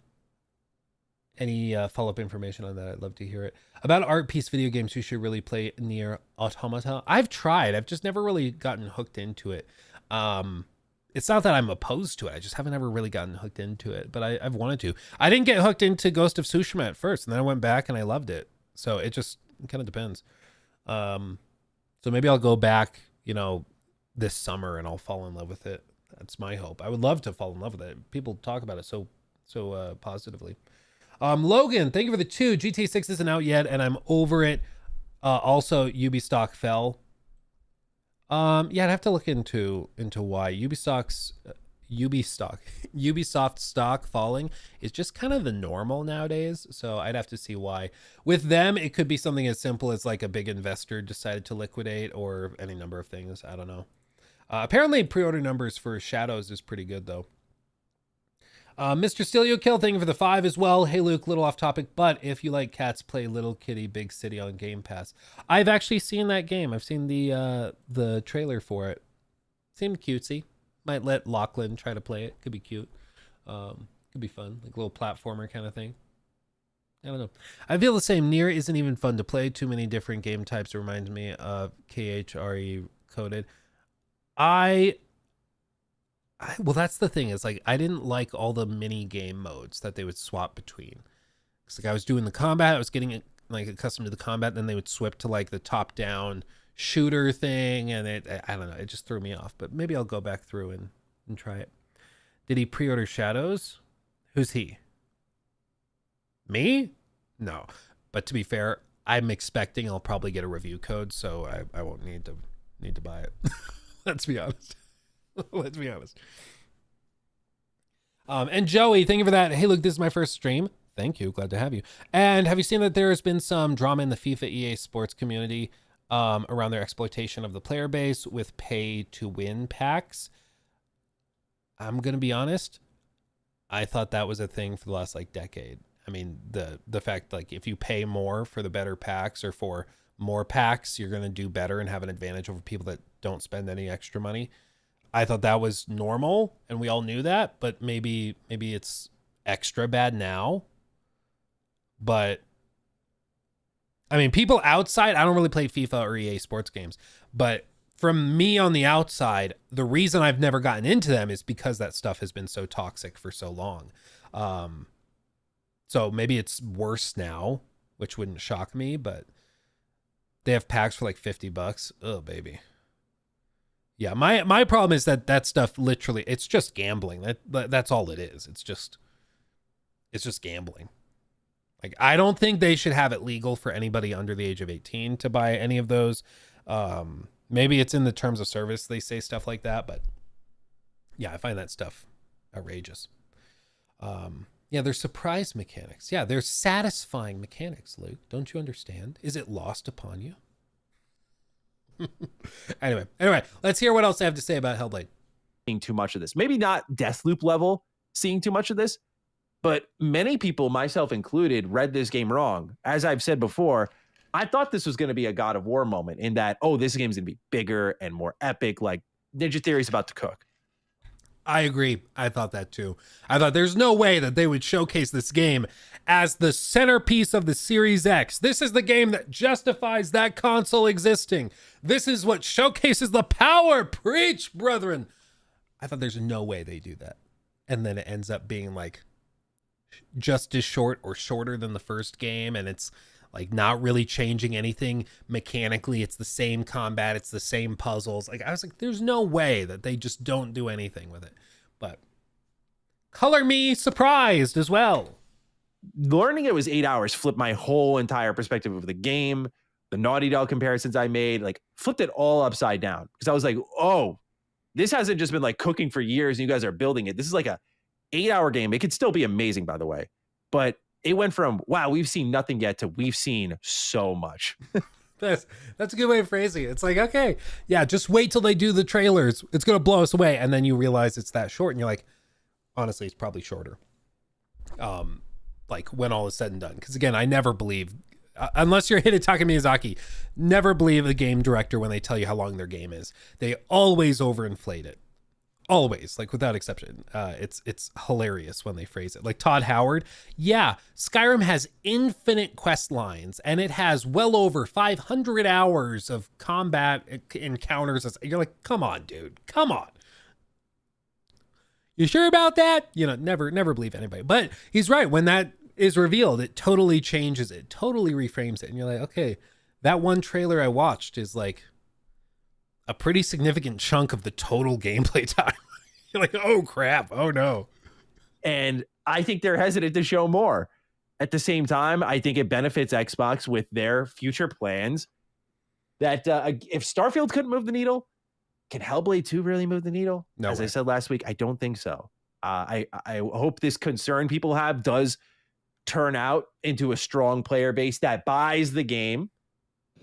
follow-up information on that, I'd love to hear it. About art piece video games, you should really play Nier Automata. I've tried. I've just never really gotten hooked into it. It's not that I'm opposed to it. I just haven't ever really gotten hooked into it, but I've wanted to. I didn't get hooked into Ghost of Tsushima at first, and then I went back and I loved it. So it just kind of depends. So maybe I'll go back, this summer and I'll fall in love with it. That's my hope. I would love to fall in love with it. People talk about it so positively. Logan, thank you for the 2. GTA 6 isn't out yet, and I'm over it. Also, Ubisoft fell. Yeah, I'd have to look into why Ubisoft stock falling is just kind of the normal nowadays. So I'd have to see why. With them, it could be something as simple as like a big investor decided to liquidate, or any number of things. I don't know. Apparently, pre-order numbers for Shadows is pretty good, though. Mr. Stelio Kill, thank you for the 5 as well. Hey, Luke, little off topic, but if you like cats, play Little Kitty Big City on Game Pass. I've actually seen that game. I've seen the trailer for it. Seemed cutesy. Might let Lachlan try to play it. Could be cute. Could be fun. Like a little platformer kind of thing. I don't know. I feel the same. Nier isn't even fun to play. Too many different game types. It reminds me of KHRE coded. Well, that's the thing, is like I didn't like all the mini game modes that they would swap between. It's like I was doing the combat, I was getting like accustomed to the combat, then they would swip to like the top down shooter thing, and I don't know, it just threw me off. But maybe I'll go back through and try it. Did he pre-order Shadows? Who's he? Me? No. But to be fair, I'm expecting I'll probably get a review code, so I won't need to buy it. Let's be honest. Let's be honest. And Joey, thank you for that. Hey, look, this is my first stream. Thank you. Glad to have you. And have you seen that there has been some drama in the FIFA EA Sports community around their exploitation of the player base with pay-to-win packs? I'm going to be honest. I thought that was a thing for the last decade. I mean, the fact if you pay more for the better packs or for more packs, you're going to do better and have an advantage over people that don't spend any extra money. I thought that was normal, and we all knew that, but maybe it's extra bad now. But I mean, people outside, I don't really play FIFA or EA Sports games, but from me on the outside, the reason I've never gotten into them is because that stuff has been so toxic for so long. So maybe it's worse now, which wouldn't shock me, but they have packs for $50. Oh, baby. Yeah, my problem is that stuff literally, it's just gambling. That's all it is. It's just gambling. I don't think they should have it legal for anybody under the age of 18 to buy any of those. Maybe it's in the terms of service they say stuff like that, but yeah, I find that stuff outrageous. Yeah, there's surprise mechanics. Yeah, there's satisfying mechanics, Luke. Don't you understand? Is it lost upon you? Anyway, let's hear what else I have to say about Hellblade. Seeing too much of this, maybe not Deathloop level seeing too much of this, but many people, myself included, read this game wrong. As I've said before, I thought this was going to be a God of War moment in that, oh, this game's going to be bigger and more epic, like Ninja Theory's about to cook. I agree. I thought that too. I thought there's no way that they would showcase this game as the centerpiece of the Series X. This is the game that justifies that console existing. This is what showcases the power. Preach, brethren. I thought there's no way they do that. And then it ends up being just as short or shorter than the first game. And it's not really changing anything mechanically. It's the same combat. It's the same puzzles. I was there's no way that they just don't do anything with it. But color me surprised as well. Learning it was 8 hours flipped my whole entire perspective of the game. The Naughty Dog comparisons I made, flipped it all upside down. Because I was oh, this hasn't just been like cooking for years and you guys are building it. This is like a 8-hour game. It could still be amazing, by the way, but it went from, wow, we've seen nothing yet to we've seen so much. That's a good way of phrasing it. It's like, okay, yeah, just wait till they do the trailers. It's going to blow us away. And then you realize it's that short and you're like, honestly, it's probably shorter. Like when all is said and done. Because again, I never believe, unless you're Hidetaka Miyazaki, never believe the game director when they tell you how long their game is. They always overinflate it. Always, like without exception. It's hilarious when they phrase it. Like Todd Howard, yeah, Skyrim has infinite quest lines and it has well over 500 hours of combat encounters. You're like, come on, dude, come on. You sure about that? You know, never believe anybody. But he's right. When that is revealed, it totally changes it, totally reframes it. And you're like, okay, that one trailer I watched is like a pretty significant chunk of the total gameplay time. You're like, oh crap, oh no. And I think they're hesitant to show more. At the same time, I think it benefits Xbox with their future plans that if Starfield couldn't move the needle, can Hellblade 2 really move the needle? No As way. I said last week, I don't think so. I hope this concern people have does turn out into a strong player base that buys the game.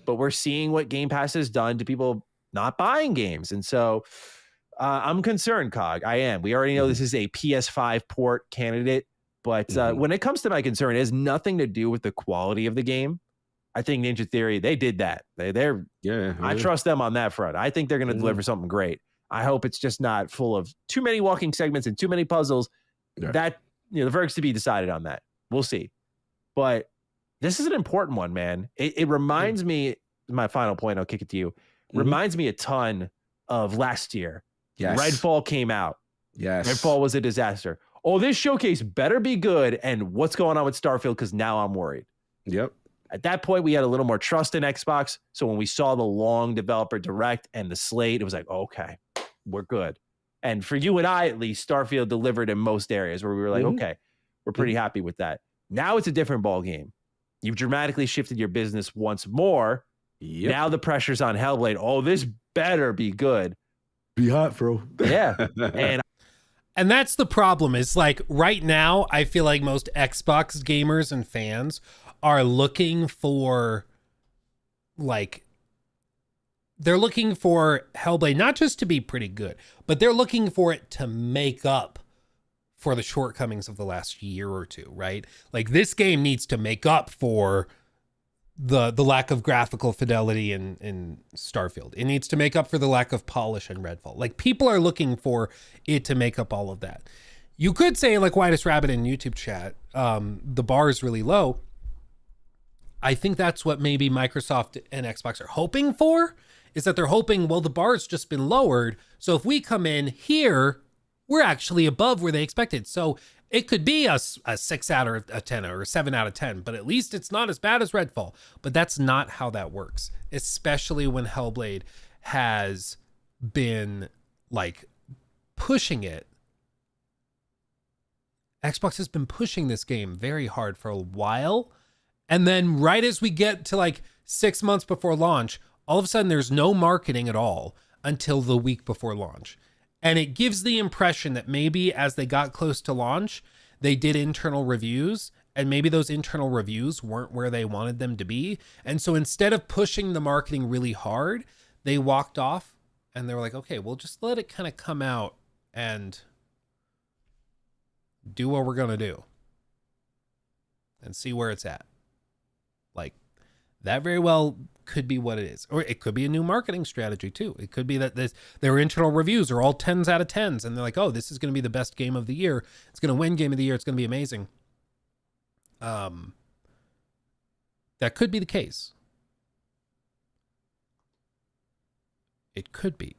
But we're seeing what Game Pass has done to people not buying games. And so I'm concerned, Cog. I am. We already know this is a PS5 port candidate. But when it comes to my concern, it has nothing to do with the quality of the game. I think Ninja Theory, they did that. I trust them on that front. I think they're going to deliver something great. I hope it's just not full of too many walking segments and too many puzzles. Yeah. That, the verdict's to be decided on that. We'll see. But this is an important one, man. It reminds me, my final point, I'll kick it to you, reminds me a ton of last year. Yes. Redfall came out. Yes. Redfall was a disaster. Oh, this showcase better be good. And what's going on with Starfield? Because now I'm worried. Yep. At that point, we had a little more trust in Xbox. So when we saw the long developer direct and the slate, it was like, okay, we're good. And for you and I, at least, Starfield delivered in most areas where we were like, okay, we're pretty happy with that. Now it's a different ball game. You've dramatically shifted your business once more. Yep. Now the pressure's on Hellblade. Oh, this better be good. Be hot, bro. Yeah. And that's the problem, is like right now, I feel like most Xbox gamers and fans are looking for, like, they're looking for Hellblade not just to be pretty good, but they're looking for it to make up for the shortcomings of the last year or two, right? Like this game needs to make up for the lack of graphical fidelity in Starfield. It needs to make up for the lack of polish in Redfall. Like people are looking for it to make up all of that. You could say, like Whitest Rabbit in YouTube chat, the bar is really low. I think that's what maybe Microsoft and Xbox are hoping for, is that they're hoping, well, the bar's just been lowered. So if we come in here, we're actually above where they expected. So it could be a 6 out of a 10 or a 7 out of 10, but at least it's not as bad as Redfall. But that's not how that works, especially when Hellblade has been like pushing it. Xbox has been pushing this game very hard for a while. And then right as we get to like 6 months before launch, all of a sudden there's no marketing at all until the week before launch. And it gives the impression that maybe as they got close to launch, they did internal reviews, and maybe those internal reviews weren't where they wanted them to be. And so instead of pushing the marketing really hard, they walked off and they were like, okay, we'll just let it kind of come out and do what we're going to do and see where it's at. Like that very well could be what it is. Or it could be a new marketing strategy too. It could be that their internal reviews are all 10s out of 10s and they're like, oh, this is going to be the best game of the year. It's going to win game of the year. It's going to be amazing. That could be the case. It could be.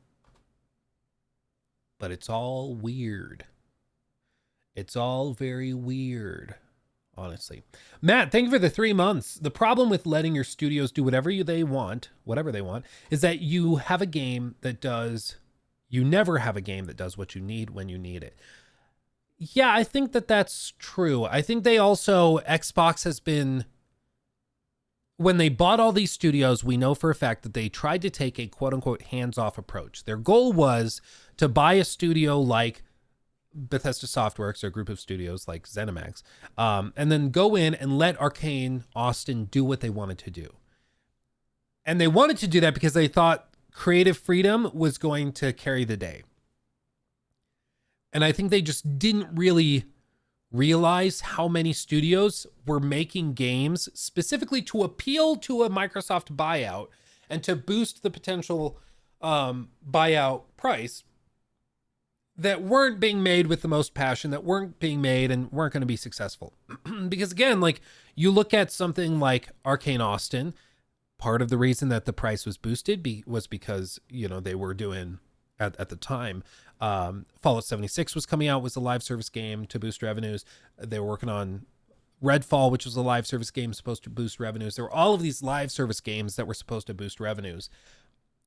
But it's all weird. It's all very weird. Honestly. Matt, thank you for the 3 months. The problem with letting your studios do whatever they want, is that you have a game that does, you never have a game that does what you need when you need it. Yeah, I think that that's true. I think they also, Xbox has been when they bought all these studios, we know for a fact that they tried to take a quote unquote hands-off approach. Their goal was to buy a studio like Bethesda Softworks or a group of studios like ZeniMax, and then go in and let Arcane Austin do what they wanted to do. And they wanted to do that because they thought creative freedom was going to carry the day. And I think they just didn't really realize how many studios were making games specifically to appeal to a Microsoft buyout and to boost the potential buyout price that weren't being made with the most passion, that weren't being made and weren't going to be successful. Because again, like you look at something like Arcane Austin, part of the reason that the price was boosted was because, you know, they were doing at the time, Fallout 76 was coming out, was a live service game to boost revenues. They were working on Redfall, which was a live service game supposed to boost revenues. There were all of these live service games that were supposed to boost revenues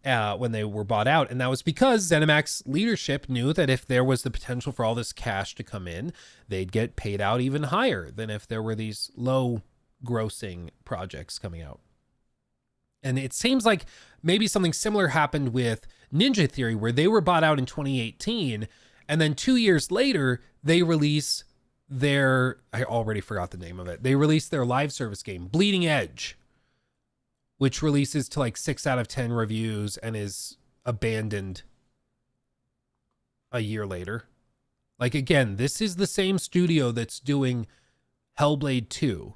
when they were bought out. And that was because ZeniMax leadership knew that if there was the potential for all this cash to come in, they'd get paid out even higher than if there were these low grossing projects coming out. And it seems like maybe something similar happened with Ninja Theory, where they were bought out in 2018. And then 2 years later, they release their, I already forgot the name of it. They released their live service game, Bleeding Edge, which releases to like 6 out of 10 reviews and is abandoned a year later. Like, again, this is the same studio that's doing Hellblade 2.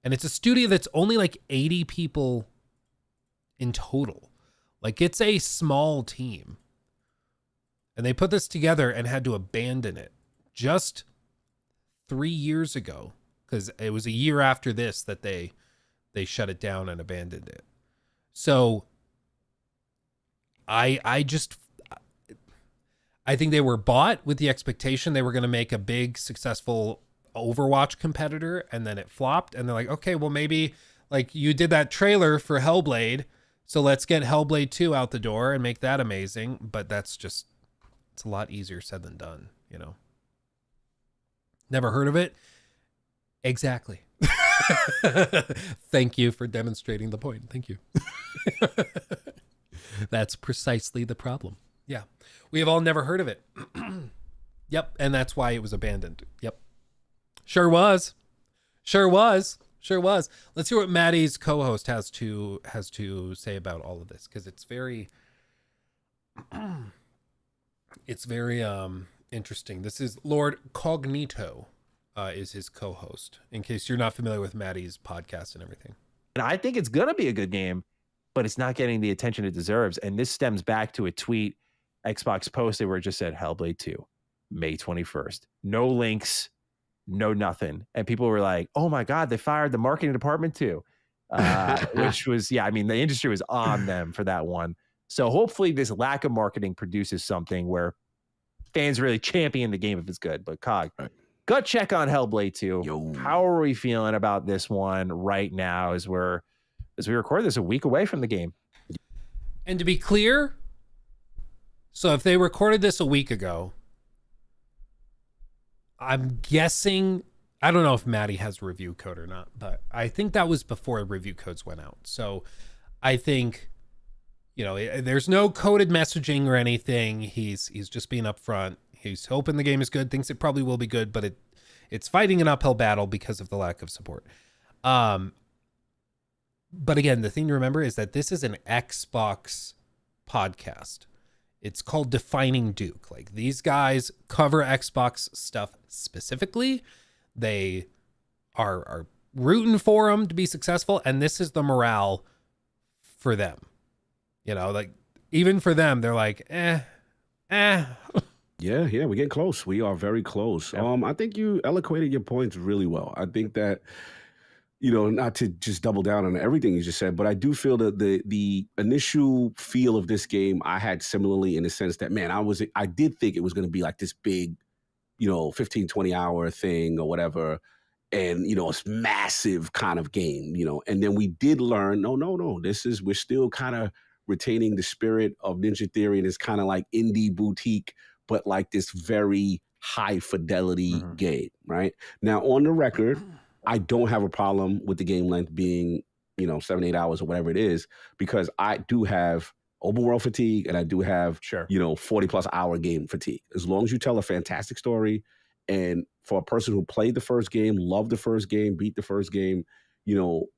And it's a studio that's only like 80 people in total. Like, it's a small team. And they put this together and had to abandon it just 3 years ago, because it was a year after this that they shut it down and abandoned it. So I think they were bought with the expectation they were going to make a big successful Overwatch competitor, and then it flopped, and they're like, okay, well, maybe like you did that trailer for Hellblade, so let's get Hellblade 2 out the door and make that amazing. But that's just, it's a lot easier said than done, you know. Never heard of it? Exactly. Thank you for demonstrating the point. Thank you. That's precisely the problem. Yeah. We have all never heard of it. Yep. And that's why it was abandoned. Yep. Sure was. Let's hear what Maddie's co-host has to say about all of this, because it's very interesting. This is Lord Cognito is his co-host, in case you're not familiar with Maddie's podcast and everything. And I think it's going to be a good game, but it's not getting the attention it deserves. And this stems back to a tweet Xbox posted where it just said Hellblade 2, May 21st. No links, no nothing. And people were like, oh my God, they fired the marketing department too. Which was, yeah, I mean, the industry was on them for that one. So hopefully this lack of marketing produces something where fans really champion the game if it's good. But Cog, gut check on Hellblade 2. Yo. How are we feeling about this one right now as we record this a week away from the game? And to be clear, so if they recorded this a week ago, I'm guessing, I don't know if Maddie has a review code or not, but I think that was before review codes went out. So I think, you know, there's no coded messaging or anything. He's just being upfront. He's hoping the game is good, thinks it probably will be good, but it's fighting an uphill battle because of the lack of support. But again, the thing to remember is that this is an Xbox podcast. It's called Defining Duke. Like, these guys cover Xbox stuff specifically. They are rooting for them to be successful, and this is the morale for them. You know, like, even for them, they're like, eh. Yeah, we're getting close. We are very close. Yeah. I think you eloquated your points really well. I think that, you know, not to just double down on everything you just said, but I do feel that the initial feel of this game I had similarly, in the sense that, man, I did think it was going to be like this big, you know, 15, 20 hour thing or whatever. And, you know, it's massive kind of game, you know, and then we did learn, no, we're still kind of retaining the spirit of Ninja Theory, and it's kind of like indie boutique, but like this very high fidelity game, right? Now, on the record, I don't have a problem with the game length being 7, 8 hours or whatever it is, because I do have open world fatigue and I do have, 40 plus hour game fatigue. As long as you tell a fantastic story, and for a person who played the first game, loved the first game, beat the first game,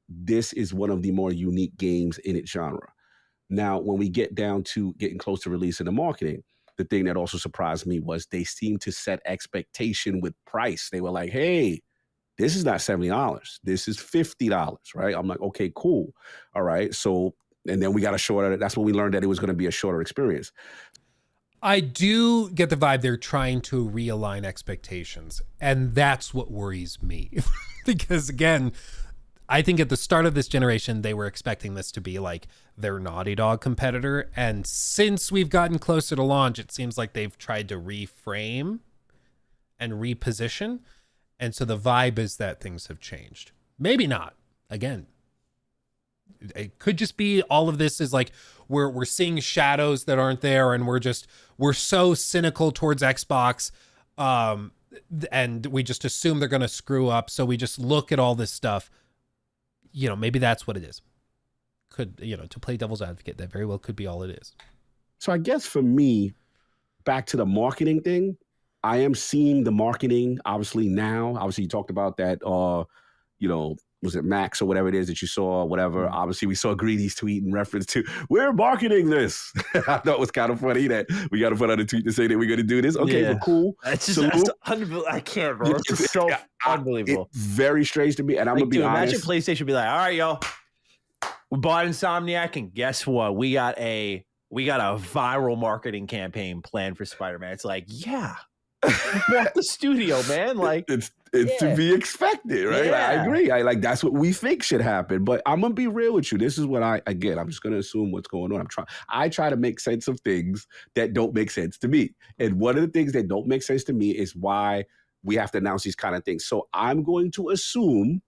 this is one of the more unique games in its genre. Now, when we get down to getting close to release and the marketing, the thing that also surprised me was they seemed to set expectation with price. They were like, hey, this is not $70. This is $50, right? I'm like, okay, cool. All right. So, and then we got a shorter, that's when we learned that it was going to be a shorter experience. I do get the vibe they're trying to realign expectations. And that's what worries me. Because again, I think at the start of this generation, they were expecting this to be like their Naughty Dog competitor. And since we've gotten closer to launch, it seems like they've tried to reframe and reposition. And so the vibe is that things have changed. Maybe not. Again, it could just be all of this is like we're seeing shadows that aren't there, and we're so cynical towards Xbox, and we just assume they're going to screw up. So we just look at all this stuff. Maybe that's what it is. Could, to play devil's advocate, that very well could be all it is. So I guess for me, back to the marketing thing, I am seeing the marketing obviously now. Obviously, you talked about that, was it Max or whatever it is that you saw, whatever. Mm-hmm. Obviously, we saw Greedy's tweet in reference to, we're marketing this. I thought it was kind of funny that we got to put out a tweet to say that we're going to do this. Okay, but cool. It's just, I can't, bro. It's just so unbelievable. It's very strange to me, and I'm going to be honest. Imagine PlayStation be like, all right, yo, we bought Insomniac, and guess what? We got a viral marketing campaign planned for Spider-Man. It's like, yeah. Bought the studio, man. Like it's to be expected, right? Yeah. I agree. That's what we think should happen. But I'm gonna be real with you. This is what I'm just gonna assume what's going on. I try to make sense of things that don't make sense to me. And one of the things that don't make sense to me is why we have to announce these kind of things. So I'm going to assume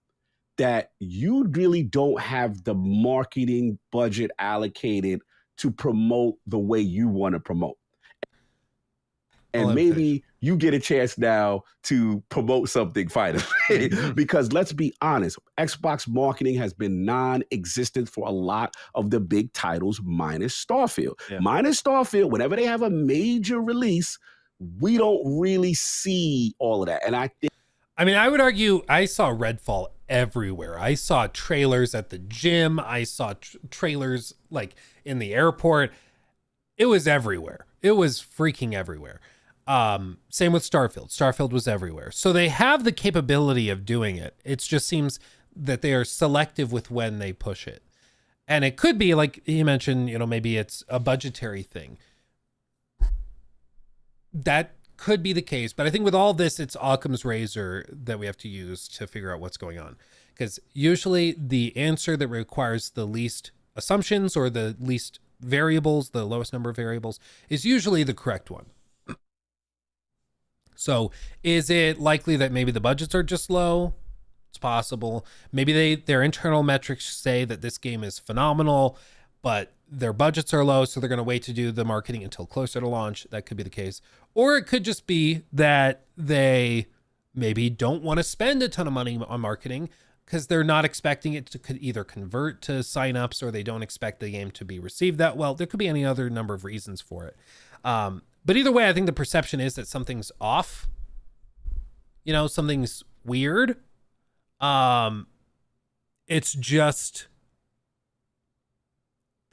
that you really don't have the marketing budget allocated to promote the way you want to promote. And maybe you get a chance now to promote something finally. Because let's be honest, Xbox marketing has been non-existent for a lot of the big titles minus Starfield. Yeah. Minus Starfield, whenever they have a major release, we don't really see all of that. And I would argue I saw Redfall everywhere. I saw trailers at the gym. I saw trailers like in the airport. It was everywhere. It was freaking everywhere. Same with Starfield. Starfield was everywhere. So they have the capability of doing it. It just seems that they are selective with when they push it. And it could be like you mentioned, maybe it's a budgetary thing. That could be the case. But I think with all this, it's Occam's razor that we have to use to figure out what's going on. Because usually the answer that requires the least assumptions or the least variables, the lowest number of variables, is usually the correct one. So is it likely that maybe the budgets are just low? It's possible. Maybe their internal metrics say that this game is phenomenal, but their budgets are low, so they're going to wait to do the marketing until closer to launch. That could be the case. Or it could just be that they maybe don't want to spend a ton of money on marketing because they're not expecting it to could either convert to signups, or they don't expect the game to be received that well. There could be any other number of reasons for it. But either way, I think the perception is that something's off. Something's weird. It's just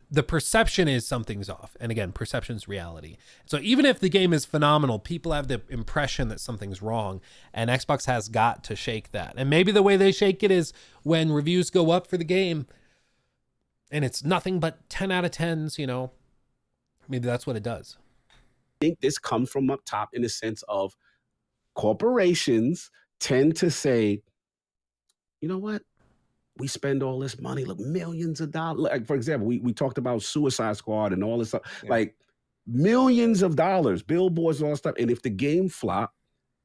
the perception is something's off. And again, perception's reality. So even if the game is phenomenal, people have the impression that something's wrong, and Xbox has got to shake that. And maybe the way they shake it is when reviews go up for the game and it's nothing but 10 out of 10s, maybe that's what it does. I think this comes from up top in the sense of corporations tend to say, you know what? We spend all this money, look, millions of dollars. Like, for example, we talked about Suicide Squad and all this stuff, like millions of dollars, billboards and all that stuff. And if the game flop,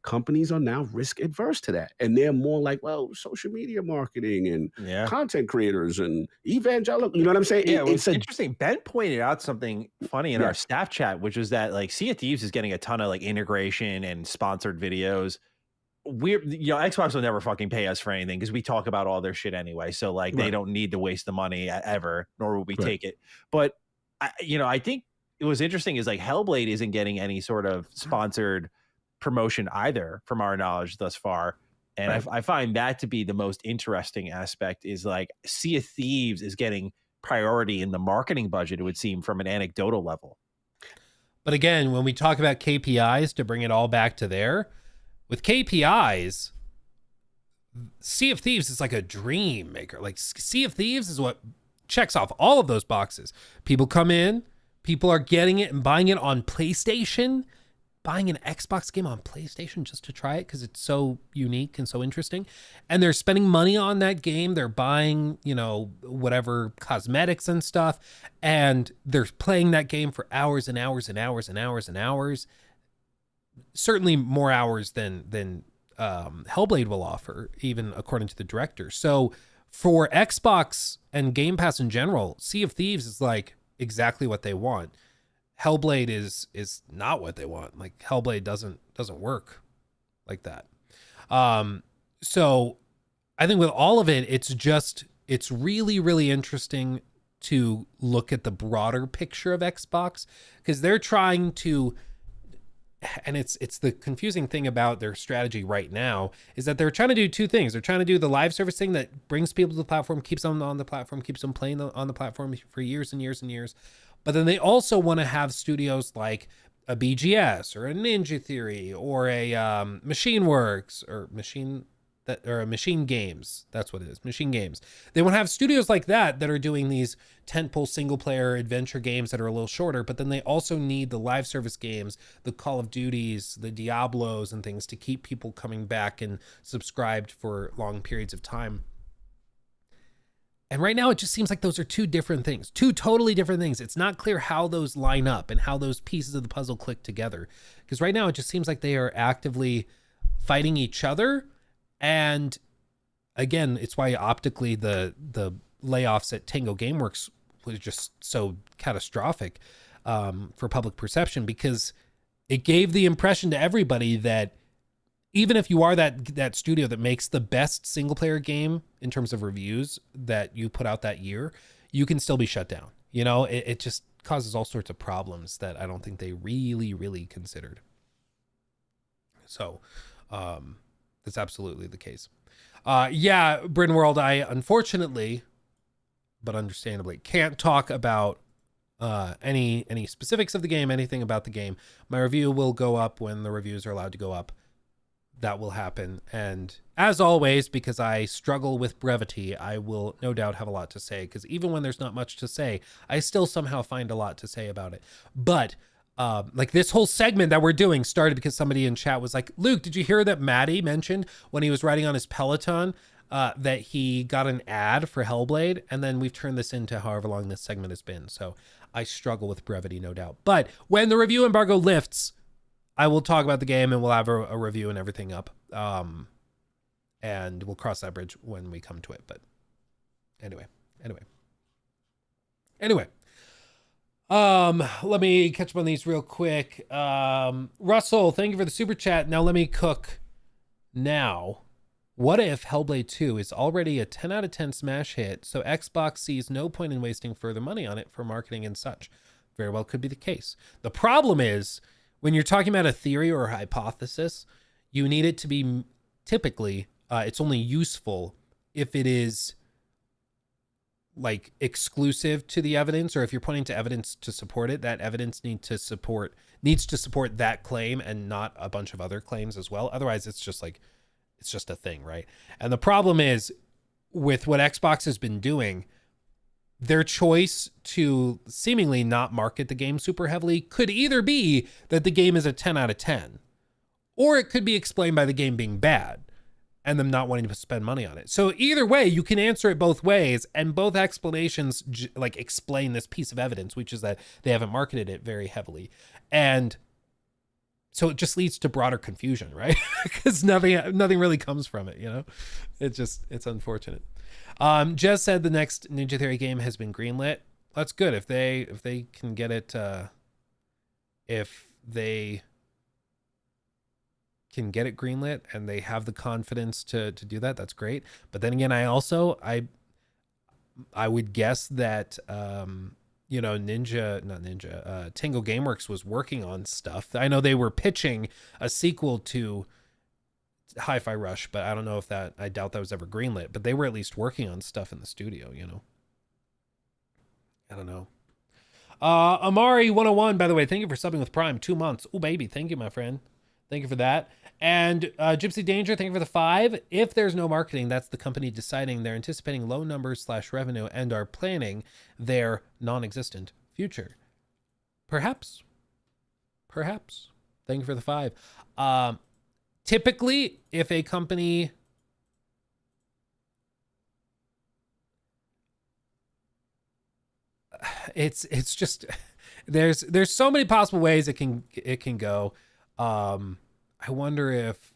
companies are now risk adverse to that. And they're more like, well, social media marketing and content creators and evangelical, you know what I'm saying? Yeah, it's interesting. Ben pointed out something funny in our staff chat, which is that like Sea of Thieves is getting a ton of like integration and sponsored videos. Xbox will never fucking pay us for anything because we talk about all their shit anyway. So like they don't need to waste the money ever, nor will we take it. But I think it was interesting is like Hellblade isn't getting any sort of sponsored promotion either from our knowledge thus far. And I find that to be the most interesting aspect is like Sea of Thieves is getting priority in the marketing budget, it would seem, from an anecdotal level. But again, when we talk about KPIs, to bring it all back to there, with KPIs, Sea of Thieves is like a dream maker. Like Sea of Thieves is what checks off all of those boxes. People come in, people are getting it and buying it on PlayStation, buying an Xbox game on PlayStation just to try it because it's so unique and so interesting. And they're spending money on that game. They're buying, whatever cosmetics and stuff. And they're playing that game for hours and hours and hours and hours and hours. Certainly more hours than Hellblade will offer, even according to the director. So for Xbox and Game Pass in general, Sea of Thieves is like exactly what they want. Hellblade is not what they want. Like Hellblade doesn't work like that. So I think with all of it, it's really, really interesting to look at the broader picture of Xbox because they're trying to, and it's the confusing thing about their strategy right now is that they're trying to do two things. They're trying to do the live service thing that brings people to the platform, keeps them on the platform, keeps them playing on the platform for years and years and years. But then they also want to have studios like a BGS or a Ninja Theory or a Machine Works or Machine Games. That's what it is, Machine Games. They want to have studios like that are doing these tentpole single player adventure games that are a little shorter, but then they also need the live service games, the Call of Duties, the Diablos and things to keep people coming back and subscribed for long periods of time. And right now, it just seems like those are two different things, two totally different things. It's not clear how those line up and how those pieces of the puzzle click together. Because right now, it just seems like they are actively fighting each other. And again, it's why optically the layoffs at Tango Gameworks was just so catastrophic for public perception, because it gave the impression to everybody that even if you are that studio that makes the best single player game in terms of reviews that you put out that year, you can still be shut down. It just causes all sorts of problems that I don't think they really, really considered. So that's absolutely the case. Bryn World, I unfortunately, but understandably, can't talk about any specifics of the game, anything about the game. My review will go up when the reviews are allowed to go up. That will happen. And as always, because I struggle with brevity, I will no doubt have a lot to say, because even when there's not much to say, I still somehow find a lot to say about it. But like this whole segment that we're doing started because somebody in chat was like, Luke, did you hear that Maddie mentioned when he was riding on his Peloton that he got an ad for Hellblade? And then we've turned this into however long this segment has been. So I struggle with brevity, no doubt. But when the review embargo lifts, I will talk about the game and we'll have a review and everything up. And we'll cross that bridge when we come to it. But anyway. Let me catch up on these real quick. Russell, thank you for the super chat. Now let me cook now. What if Hellblade 2 is already a 10 out of 10 smash hit, so Xbox sees no point in wasting further money on it for marketing and such? Very well could be the case. The problem is, when you're talking about a theory or a hypothesis, you need it to be typically, it's only useful if it is like exclusive to the evidence, or if you're pointing to evidence to support it, that evidence needs to support that claim and not a bunch of other claims as well. Otherwise, it's just a thing, right? And the problem is with what Xbox has been doing, their choice to seemingly not market the game super heavily could either be that the game is a 10 out of 10, or it could be explained by the game being bad and them not wanting to spend money on it. So either way, you can answer it both ways, and both explanations explain this piece of evidence, which is that they haven't marketed it very heavily. And so it just leads to broader confusion, right? Because nothing really comes from it, it's unfortunate. Jez said the next Ninja Theory game has been greenlit. That's good. If they can get it, if they can get it greenlit and they have the confidence to do that, that's great. But then again, I would guess that Tango Gameworks was working on stuff. I know they were pitching a sequel to Hi-Fi Rush, but I don't know if I doubt that was ever greenlit, but they were at least working on stuff in the studio, I don't know. Amari 101, by the way, thank you for subbing with Prime 2 months. Oh baby, thank you, my friend. Thank you for that. And Gypsy Danger, thank you for the 5. If there's no marketing, that's the company deciding they're anticipating low numbers / revenue and are planning their non-existent future. Perhaps. Thank you for the 5. Typically, if a company it's just there's so many possible ways it can go. I wonder if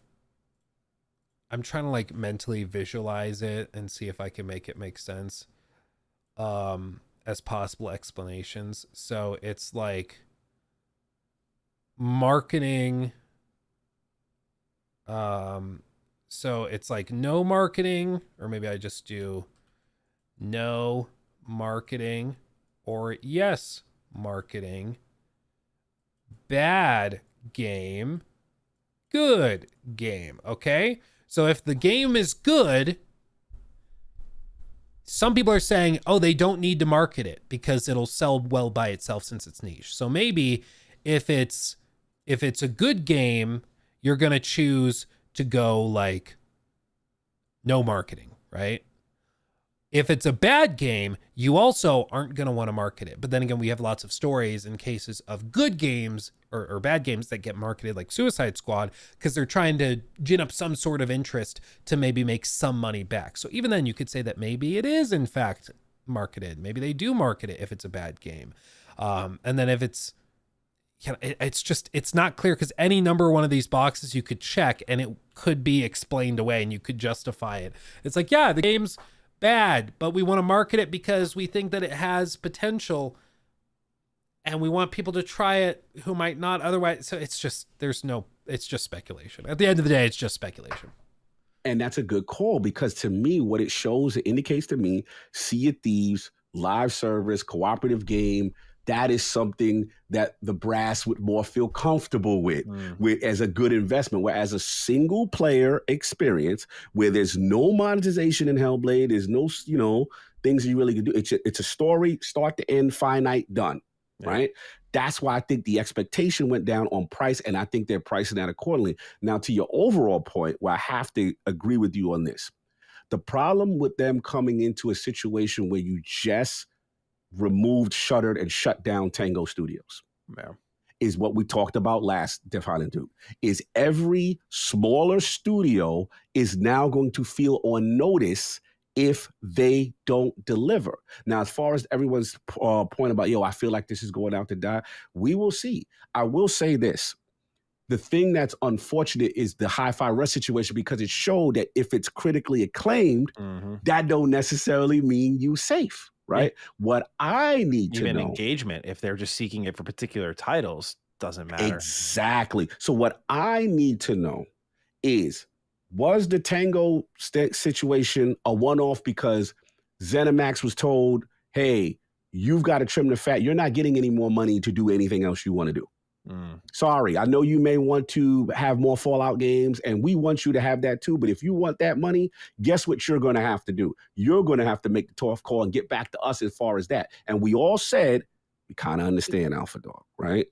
I'm trying to like mentally visualize it and see if I can make it make sense as possible explanations. So it's like marketing. So it's like no marketing, or maybe I just do no marketing, or yes marketing, bad game, good game. Okay, so if the game is good, some people are saying, oh, they don't need to market it because it'll sell well by itself since it's niche. So maybe if it's a good game, you're gonna choose to go like no marketing, right? If it's a bad game, you also aren't going to want to market it. But then again, we have lots of stories in cases of good games or bad games that get marketed, like Suicide Squad, because they're trying to gin up some sort of interest to maybe make some money back. So even then you could say that maybe it is in fact marketed. Maybe they do market it if it's a bad game. And then if it's not clear, because any number one of these boxes you could check and it could be explained away and you could justify it. It's like, yeah, the game's bad, but we want to market it because we think that it has potential and we want people to try it who might not otherwise. So it's just speculation. At the end of the day, it's just speculation. And that's a good call, because to me, what it shows, it indicates to me, Sea of Thieves, live service, cooperative game, that is something that the brass would more feel comfortable with as a good investment. Whereas a single player experience where there's no monetization in Hellblade, there's no, things you really can do. It's a story, start to end, finite, done, right? That's why I think the expectation went down on price, and I think they're pricing that accordingly. Now, to your overall point, where I have to agree with you on this, the problem with them coming into a situation where you just removed, shuttered, and shut down Tango Studios is what we talked about last Defiant Duke, is every smaller studio is now going to feel on notice if they don't deliver. Now, as far as everyone's point about, I feel like this is going out to die, we will see. I will say this. The thing that's unfortunate is the Hi-Fi Rush situation, because it showed that if it's critically acclaimed, that don't necessarily mean you safe. Right. Yeah. What I need to know. Even engagement, if they're just seeking it for particular titles, doesn't matter. Exactly. So what I need to know is, was the Tango situation a one-off because ZeniMax was told, hey, you've got to trim the fat. You're not getting any more money to do anything else you want to do. Sorry, I know you may want to have more Fallout games, and we want you to have that too. But if you want that money, guess what you're going to have to do? You're going to have to make the tough call and get back to us as far as that. And we all said, we kind of understand Alpha Dog, right?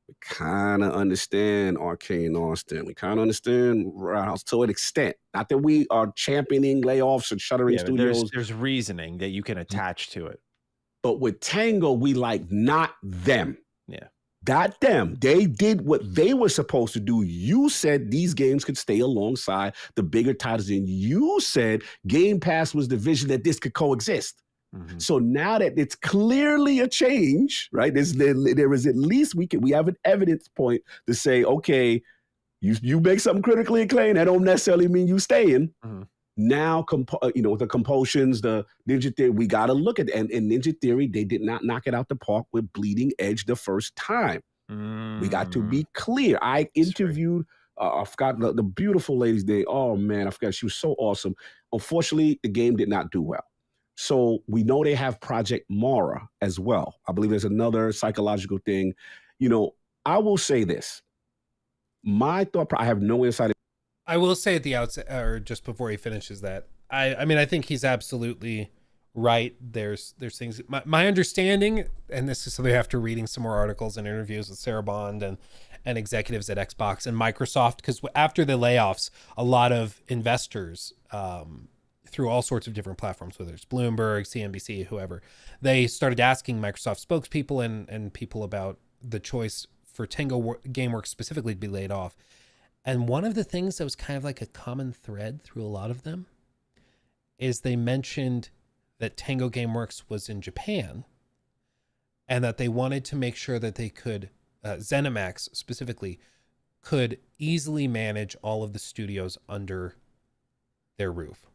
We kind of understand Arcane Austin. We kind of understand Rouse to an extent. Not that we are championing layoffs and shuttering studios. There's reasoning that you can attach to it. But with Tango, we like not them. Yeah. Not them. They did what they were supposed to do. You said these games could stay alongside the bigger titles, and you said Game Pass was the vision that this could coexist. So now that it's clearly a change, right? There is at least we have an evidence point to say, okay, you make something critically acclaimed. That don't necessarily mean you staying. Now, the compulsions, the Ninja Theory, we got to look at it. And in Ninja Theory, they did not knock it out the park with Bleeding Edge the first time. We got to be clear. I interviewed I forgot the beautiful lady's name. Oh man, I forgot. She was so awesome. Unfortunately, the game did not do well. So we know they have Project Mara as well. I believe there's another psychological thing. I will say this. My thought, I have no insight. I will say at the outset, or just before he finishes that, I mean, I think he's absolutely right. There's things, my understanding, and this is something after reading some more articles and interviews with Sarah Bond and executives at Xbox and Microsoft, because after the layoffs, a lot of investors, through all sorts of different platforms, whether it's Bloomberg, CNBC, whoever, they started asking Microsoft spokespeople and people about the choice for Tango Gameworks specifically to be laid off. And one of the things that was kind of like a common thread through a lot of them is they mentioned that Tango Gameworks was in Japan and that they wanted to make sure that they could, ZeniMax specifically, could easily manage all of the studios under their roof.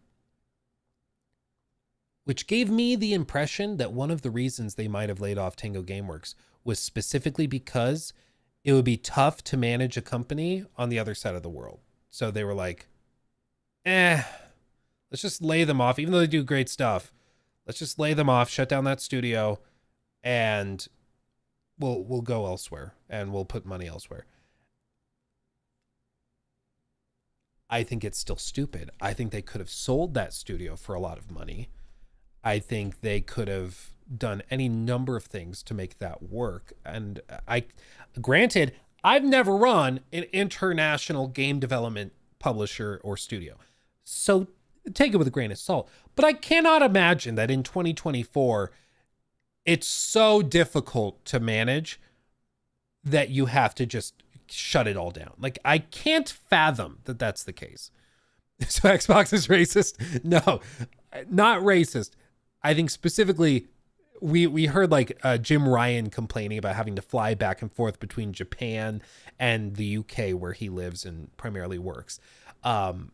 Which gave me the impression that one of the reasons they might have laid off Tango Gameworks was specifically because it would be tough to manage a company on the other side of the world. So they were like, let's just lay them off. Even though they do great stuff, let's just lay them off, shut down that studio, and we'll go elsewhere and we'll put money elsewhere. I think it's still stupid. I think they could have sold that studio for a lot of money. I think they could have done any number of things to make that work. And granted, I've never run an international game development publisher or studio, so take it with a grain of salt. But I cannot imagine that in 2024, it's so difficult to manage that you have to just shut it all down. Like, I can't fathom that that's the case. So Xbox is racist? No, not racist. I think specifically, we heard like Jim Ryan complaining about having to fly back and forth between Japan and the UK, where he lives and primarily works. And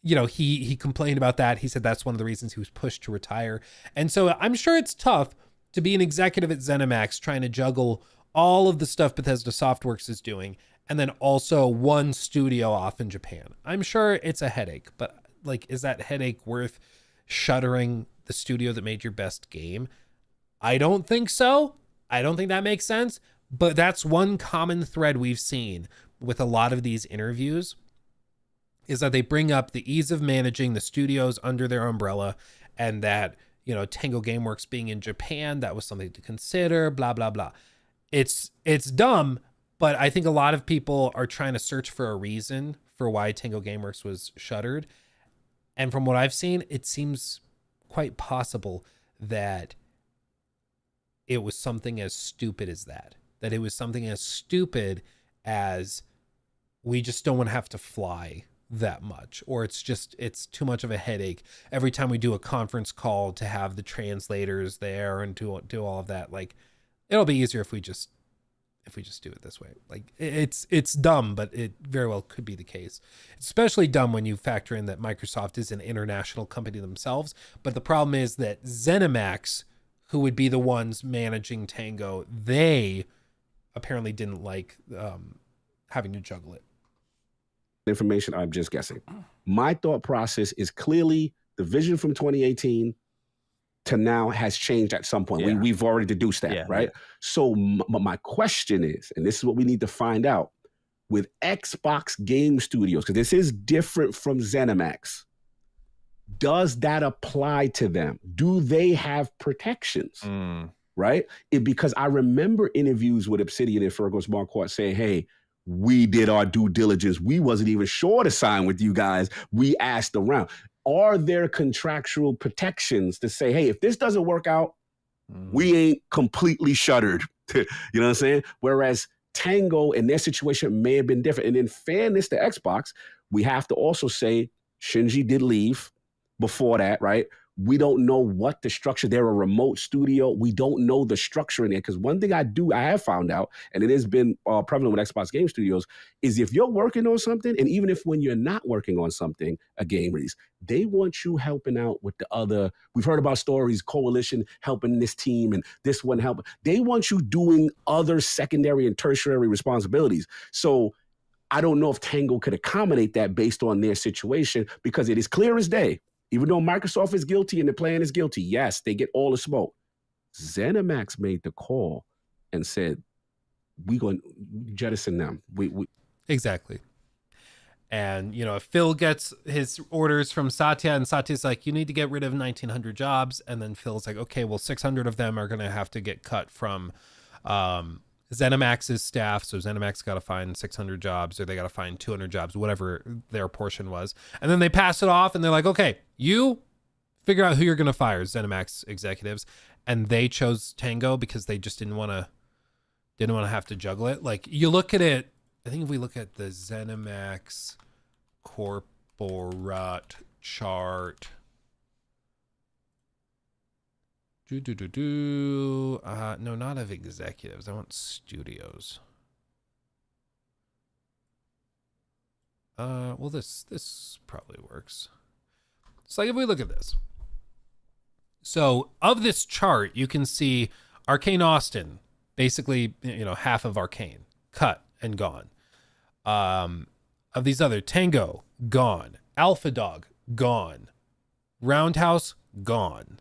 he complained about that. He said that's one of the reasons he was pushed to retire. And so I'm sure it's tough to be an executive at ZeniMax trying to juggle all of the stuff Bethesda Softworks is doing and then also one studio off in Japan. I'm sure it's a headache, but like, is that headache worth shuttering the studio that made your best game? I don't think so. I don't think that makes sense, but that's one common thread we've seen with a lot of these interviews, is that they bring up the ease of managing the studios under their umbrella, and that, Tango Gameworks being in Japan, that was something to consider, blah, blah, blah. It's dumb, but I think a lot of people are trying to search for a reason for why Tango Gameworks was shuttered. And from what I've seen, it seems quite possible that it was something as stupid as that. That it was something as stupid as, we just don't want to have to fly that much, or it's too much of a headache every time we do a conference call to have the translators there and do all of that. Like, it'll be easier if we just do it this way. Like, it's dumb, but it very well could be the case. It's especially dumb when you factor in that Microsoft is an international company themselves. But the problem is that ZeniMax, who would be the ones managing Tango, they apparently didn't like having to juggle it. Information, I'm just guessing. My thought process is clearly the vision from 2018 to now has changed at some point. Yeah. We've already deduced that, right? Yeah. So my question is, and this is what we need to find out, with Xbox Game Studios, because this is different from ZeniMax, does that apply to them? Do they have protections? Right? Because I remember interviews with Obsidian and Fergus Marquardt saying, hey, we did our due diligence. We wasn't even sure to sign with you guys. We asked around. Are there contractual protections to say, hey, if this doesn't work out, we ain't completely shuttered? You know what I'm saying? Whereas Tango and their situation may have been different. And in fairness to Xbox, we have to also say Shinji did leave before that, right? We don't know what the structure, they're a remote studio. We don't know the structure in there. Because one thing I have found out, and it has been prevalent with Xbox Game Studios, is if you're working on something, and even if when you're not working on something, a game release, they want you helping out with the other. We've heard about stories, Coalition helping this team and this one helping. They want you doing other secondary and tertiary responsibilities. So I don't know if Tango could accommodate that based on their situation, because it is clear as day. Even though Microsoft is guilty and the plan is guilty, yes, they get all the smoke. ZeniMax made the call and said, we're going to jettison them. Exactly. And, you know, if Phil gets his orders from Satya and Satya's like, you need to get rid of 1,900 jobs. And then Phil's like, okay, well, 600 of them are going to have to get cut from ZeniMax's staff. So ZeniMax got to find 600 jobs, or they got to find 200 jobs, whatever their portion was. And then they pass it off and they're like, okay, you figure out who you're going to fire, ZeniMax executives. And they chose Tango because they just didn't want to have to juggle it. Like, you look at it, I think if we look at the ZeniMax corporate chart, no, not of executives. I want studios. Well, this probably works. So, like, if we look at this, so of this chart, you can see Arcane Austin, basically, you know, half of Arcane cut and gone. Of these other, Tango gone, Alpha Dog gone, Roundhouse gone.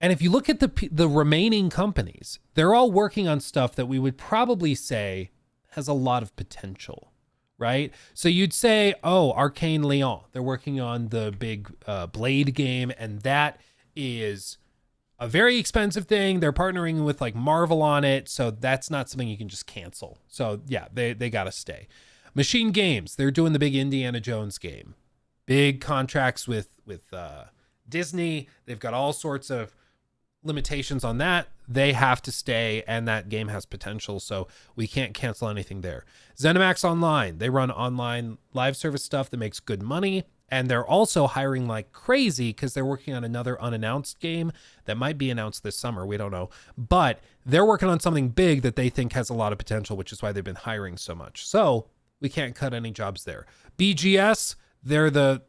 And if you look at the remaining companies, they're all working on stuff that we would probably say has a lot of potential, right? So you'd say, oh, Arcane Leon, they're working on the big Blade game, and that is a very expensive thing. They're partnering with like Marvel on it, so that's not something you can just cancel. So yeah, they got to stay. Machine Games, they're doing the big Indiana Jones game. Big contracts with Disney. They've got all sorts of limitations on that. They have to stay, and that game has potential, so we can't cancel anything there. ZeniMax Online, they run online live service stuff that makes good money, and they're also hiring like crazy because they're working on another unannounced game that might be announced this summer. We don't know, but they're working on something big that they think has a lot of potential, which is why they've been hiring so much. So we can't cut any jobs there. BGS, they're the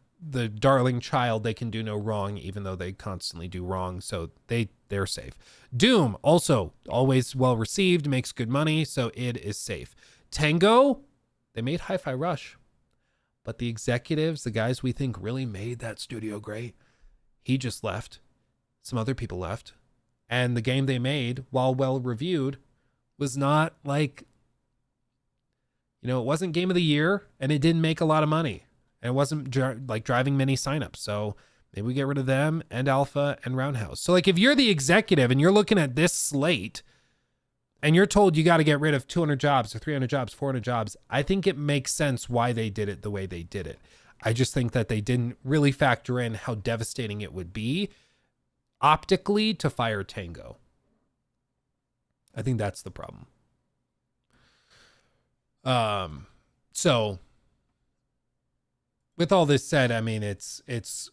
darling child. They can do no wrong, even though they constantly do wrong. So they're safe. Doom, also always well received, makes good money, so it is safe. Tango, they made Hi-Fi Rush, but the executives, the guys we think really made that studio great, he just left. Some other people left. And the game they made, while well reviewed, was not like, you know, it wasn't game of the year, and it didn't make a lot of money. And it wasn't driving many signups. So maybe we get rid of them and Alpha and Roundhouse. So like, if you're the executive and you're looking at this slate and you're told you got to get rid of 200 jobs or 300 jobs, 400 jobs, I think it makes sense why they did it the way they did it. I just think that they didn't really factor in how devastating it would be optically to fire Tango. I think that's the problem. So with all this said, I mean, it's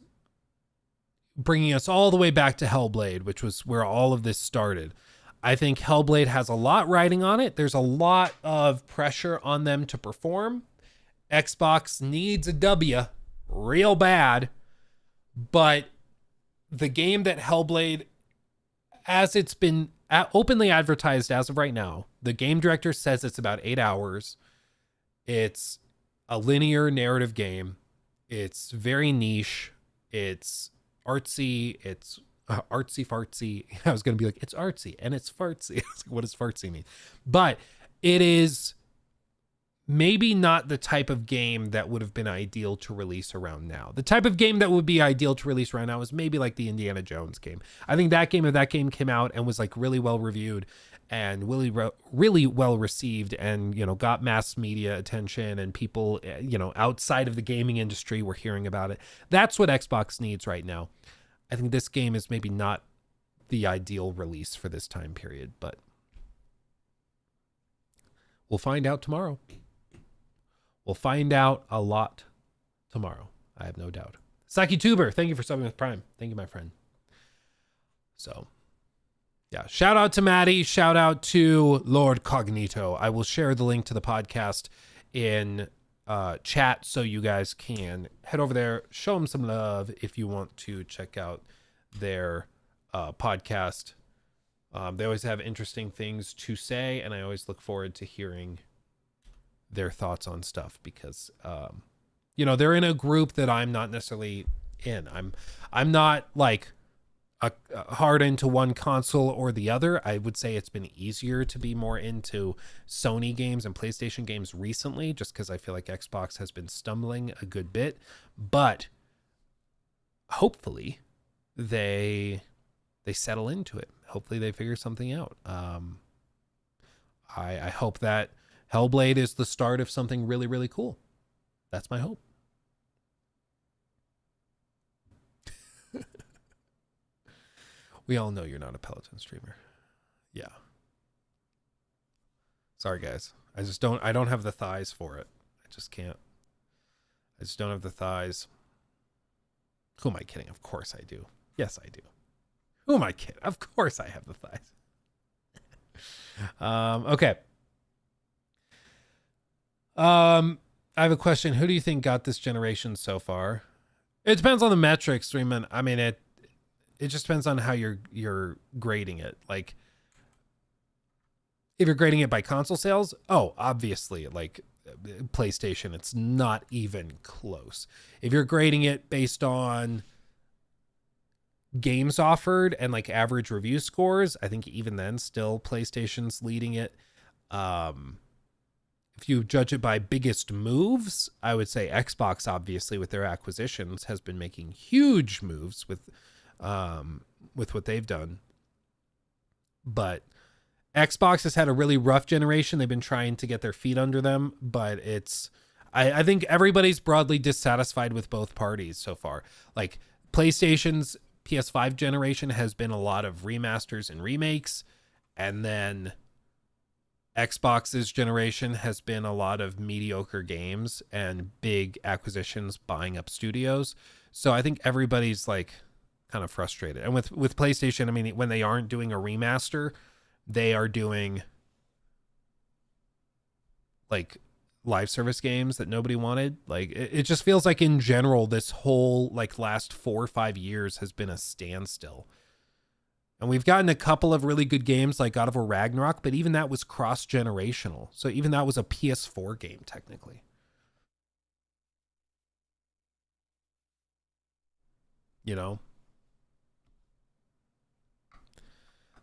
bringing us all the way back to Hellblade, which was where all of this started. I think Hellblade has a lot riding on it. There's a lot of pressure on them to perform. Xbox needs a W real bad, but the game that Hellblade, as it's been openly advertised as of right now, the game director says it's about 8 hours. It's a linear narrative game. It's very niche. It's artsy. It's artsy fartsy. I was going to be like, it's artsy and it's fartsy. What does fartsy mean? But it is maybe not the type of game that would have been ideal to release around now. The type of game that would be ideal to release around now is maybe like the Indiana Jones game. I think that game, if that game came out and was like really well reviewed and really well received, and, you know, got mass media attention, and people, you know, outside of the gaming industry were hearing about it. That's what Xbox needs right now. I think this game is maybe not the ideal release for this time period, but we'll find out tomorrow. We'll find out a lot tomorrow. I have no doubt. Saki Tuber, thank you for subbing with Prime. Thank you, my friend. So, yeah, shout out to Maddie. Shout out to Lord Cognito. I will share the link to the podcast in chat so you guys can head over there, show them some love if you want to check out their podcast. They always have interesting things to say, and I always look forward to hearing their thoughts on stuff because, you know, they're in a group that I'm not necessarily in. I'm not like a hard into one console or the other. I would say it's been easier to be more into Sony games and PlayStation games recently, just because I feel like Xbox has been stumbling a good bit. But hopefully they settle into it. Hopefully they figure something out. I hope that Hellblade is the start of something really, really cool. That's my hope. We all know you're not a Peloton streamer. Yeah. Sorry, guys. I don't have the thighs for it. I just can't. I just don't have the thighs. Who am I kidding? Of course I do. Yes, I do. Who am I kidding? Of course I have the thighs. Okay. I have a question. Who do you think got this generation so far? It depends on the metrics, Streamin'. I mean, it just depends on how you're grading it. Like, if you're grading it by console sales, obviously, like PlayStation, it's not even close. If you're grading it based on games offered and like average review scores, I think even then still PlayStation's leading it. If you judge it by biggest moves, I would say Xbox, obviously, with their acquisitions, has been making huge moves with what they've done. But Xbox has had a really rough generation. They've been trying to get their feet under them, but I think everybody's broadly dissatisfied with both parties so far. Like, PlayStation's PS5 generation has been a lot of remasters and remakes, and then Xbox's generation has been a lot of mediocre games and big acquisitions buying up studios. So I think everybody's like kind of frustrated. And with PlayStation, I mean, when they aren't doing a remaster, they are doing like live service games that nobody wanted. Like, it just feels like in general, this whole like last 4 or 5 years has been a standstill. And we've gotten a couple of really good games like God of War Ragnarok, but even that was cross-generational. So even that was a PS4 game, technically. You know?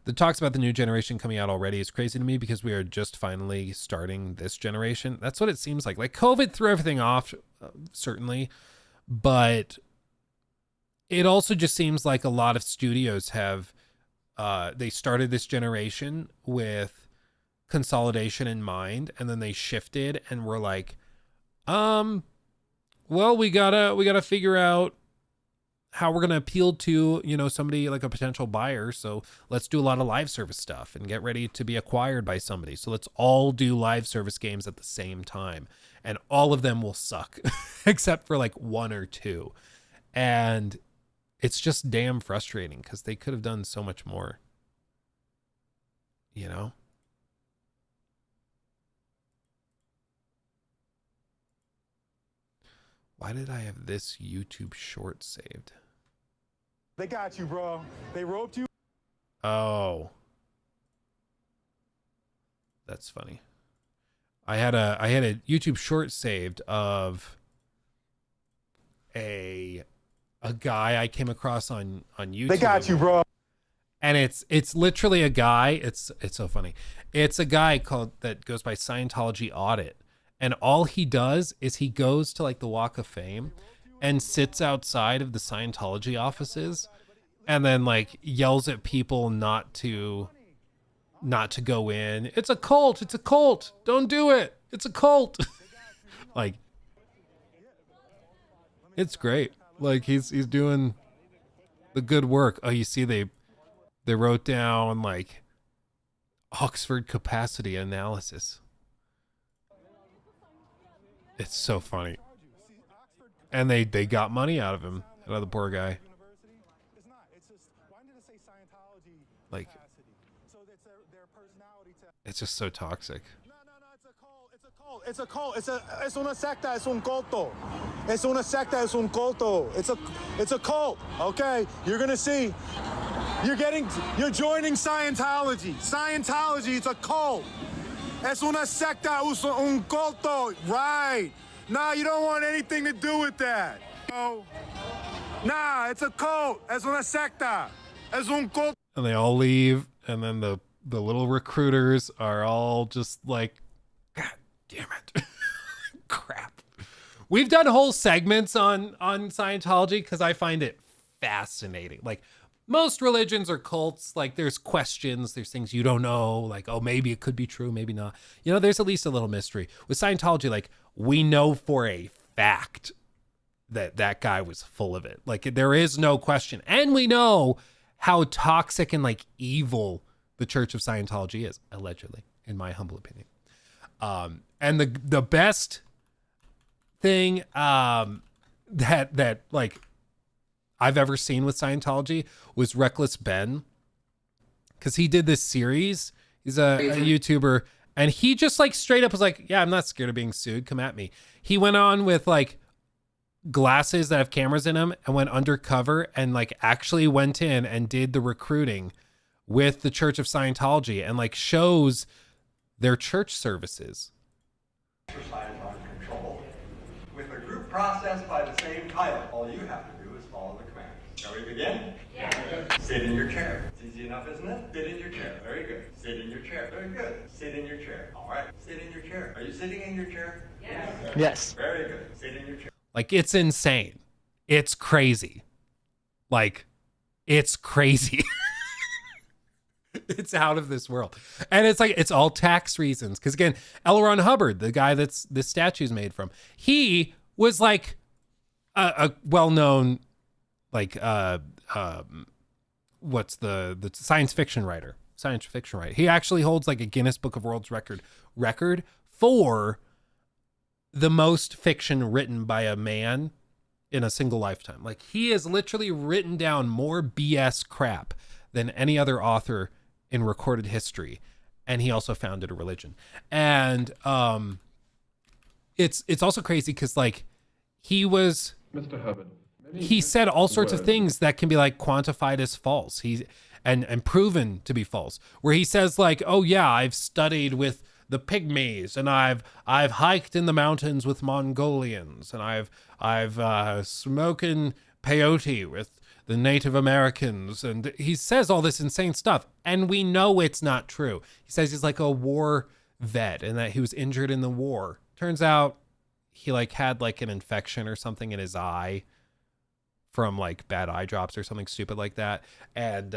The talks about the new generation coming out already is crazy to me because we are just finally starting this generation. That's what it seems like. Like, COVID threw everything off, certainly. But it also just seems like a lot of studios have... they started this generation with consolidation in mind, and then they shifted and were like, well, we gotta figure out how we're gonna appeal to, you know, somebody like a potential buyer. So let's do a lot of live service stuff and get ready to be acquired by somebody. So let's all do live service games at the same time, and all of them will suck except for like 1 or 2. And it's just damn frustrating because they could have done so much more, you know? Why did I have this YouTube short saved? They got you, bro. They roped you. Oh. That's funny. I had a YouTube short saved of a guy I came across on YouTube. They got you, bro. And it's literally a guy. It's so funny. It's a guy that goes by Scientology Audit, and all he does is he goes to like the Walk of Fame and sits outside of the Scientology offices, and then like yells at people not to go in. It's a cult. It's a cult. Don't do it. It's a cult. Like, it's great. Like, he's doing the good work. Oh, you see, they wrote down like Oxford capacity analysis. It's so funny. And they got money out of him, out of the poor guy. Like, it's just so toxic. It's a cult. Es una secta. Es un culto. Es una secta. Es un culto. It's a cult. Okay, you're gonna see. You're joining Scientology. Scientology. It's a cult. Es una secta, un culto. Right. Nah, you don't want anything to do with that. No. Nah, it's a cult. Es una secta. Es un culto. And they all leave, and then the little recruiters are all just like, God damn it. Crap. We've done whole segments on Scientology because I find it fascinating. Like, most religions are cults. Like, there's questions, there's things you don't know. Like, oh, maybe it could be true, maybe not. You know, there's at least a little mystery. With Scientology, like, we know for a fact that guy was full of it. Like, there is no question. And we know how toxic and, like, evil the Church of Scientology is, allegedly, in my humble opinion. And the best thing that like I've ever seen with Scientology was Reckless Ben, because he did this series. He's a YouTuber, and he just like straight up was like, yeah, I'm not scared of being sued, come at me. He went on with like glasses that have cameras in them and went undercover and like actually went in and did the recruiting with the Church of Scientology and like shows their church services. Exercise on control. With a group process by the same title, all you have to do is follow the commands. Shall we begin? Yeah. Sit in your chair. It's easy enough, isn't it? Sit in your chair. Very good. Sit in your chair. Very good. Sit in your chair. All right. Sit in your chair. Are you sitting in your chair? Yes. Yes. Very good. Sit in your chair. Like, it's insane. It's crazy. Like, it's crazy. It's out of this world. And it's like, it's all tax reasons. Because again, L. Ron Hubbard, the guy that's this statue's made from, he was like a well-known, like, what's the science fiction writer. He actually holds like a Guinness Book of World record for the most fiction written by a man in a single lifetime. Like, he has literally written down more BS crap than any other author in recorded history, and he also founded a religion. And it's also crazy because like he was Mr. Hubbard. He said all sorts of things that can be like quantified as false. And proven to be false. Where he says like, oh yeah, I've studied with the pygmies, and I've hiked in the mountains with Mongolians, and I've smoking peyote with the Native Americans, and he says all this insane stuff, and we know it's not true. He says he's like a war vet and that he was injured in the war. Turns out he like had like an infection or something in his eye from like bad eye drops or something stupid like that. And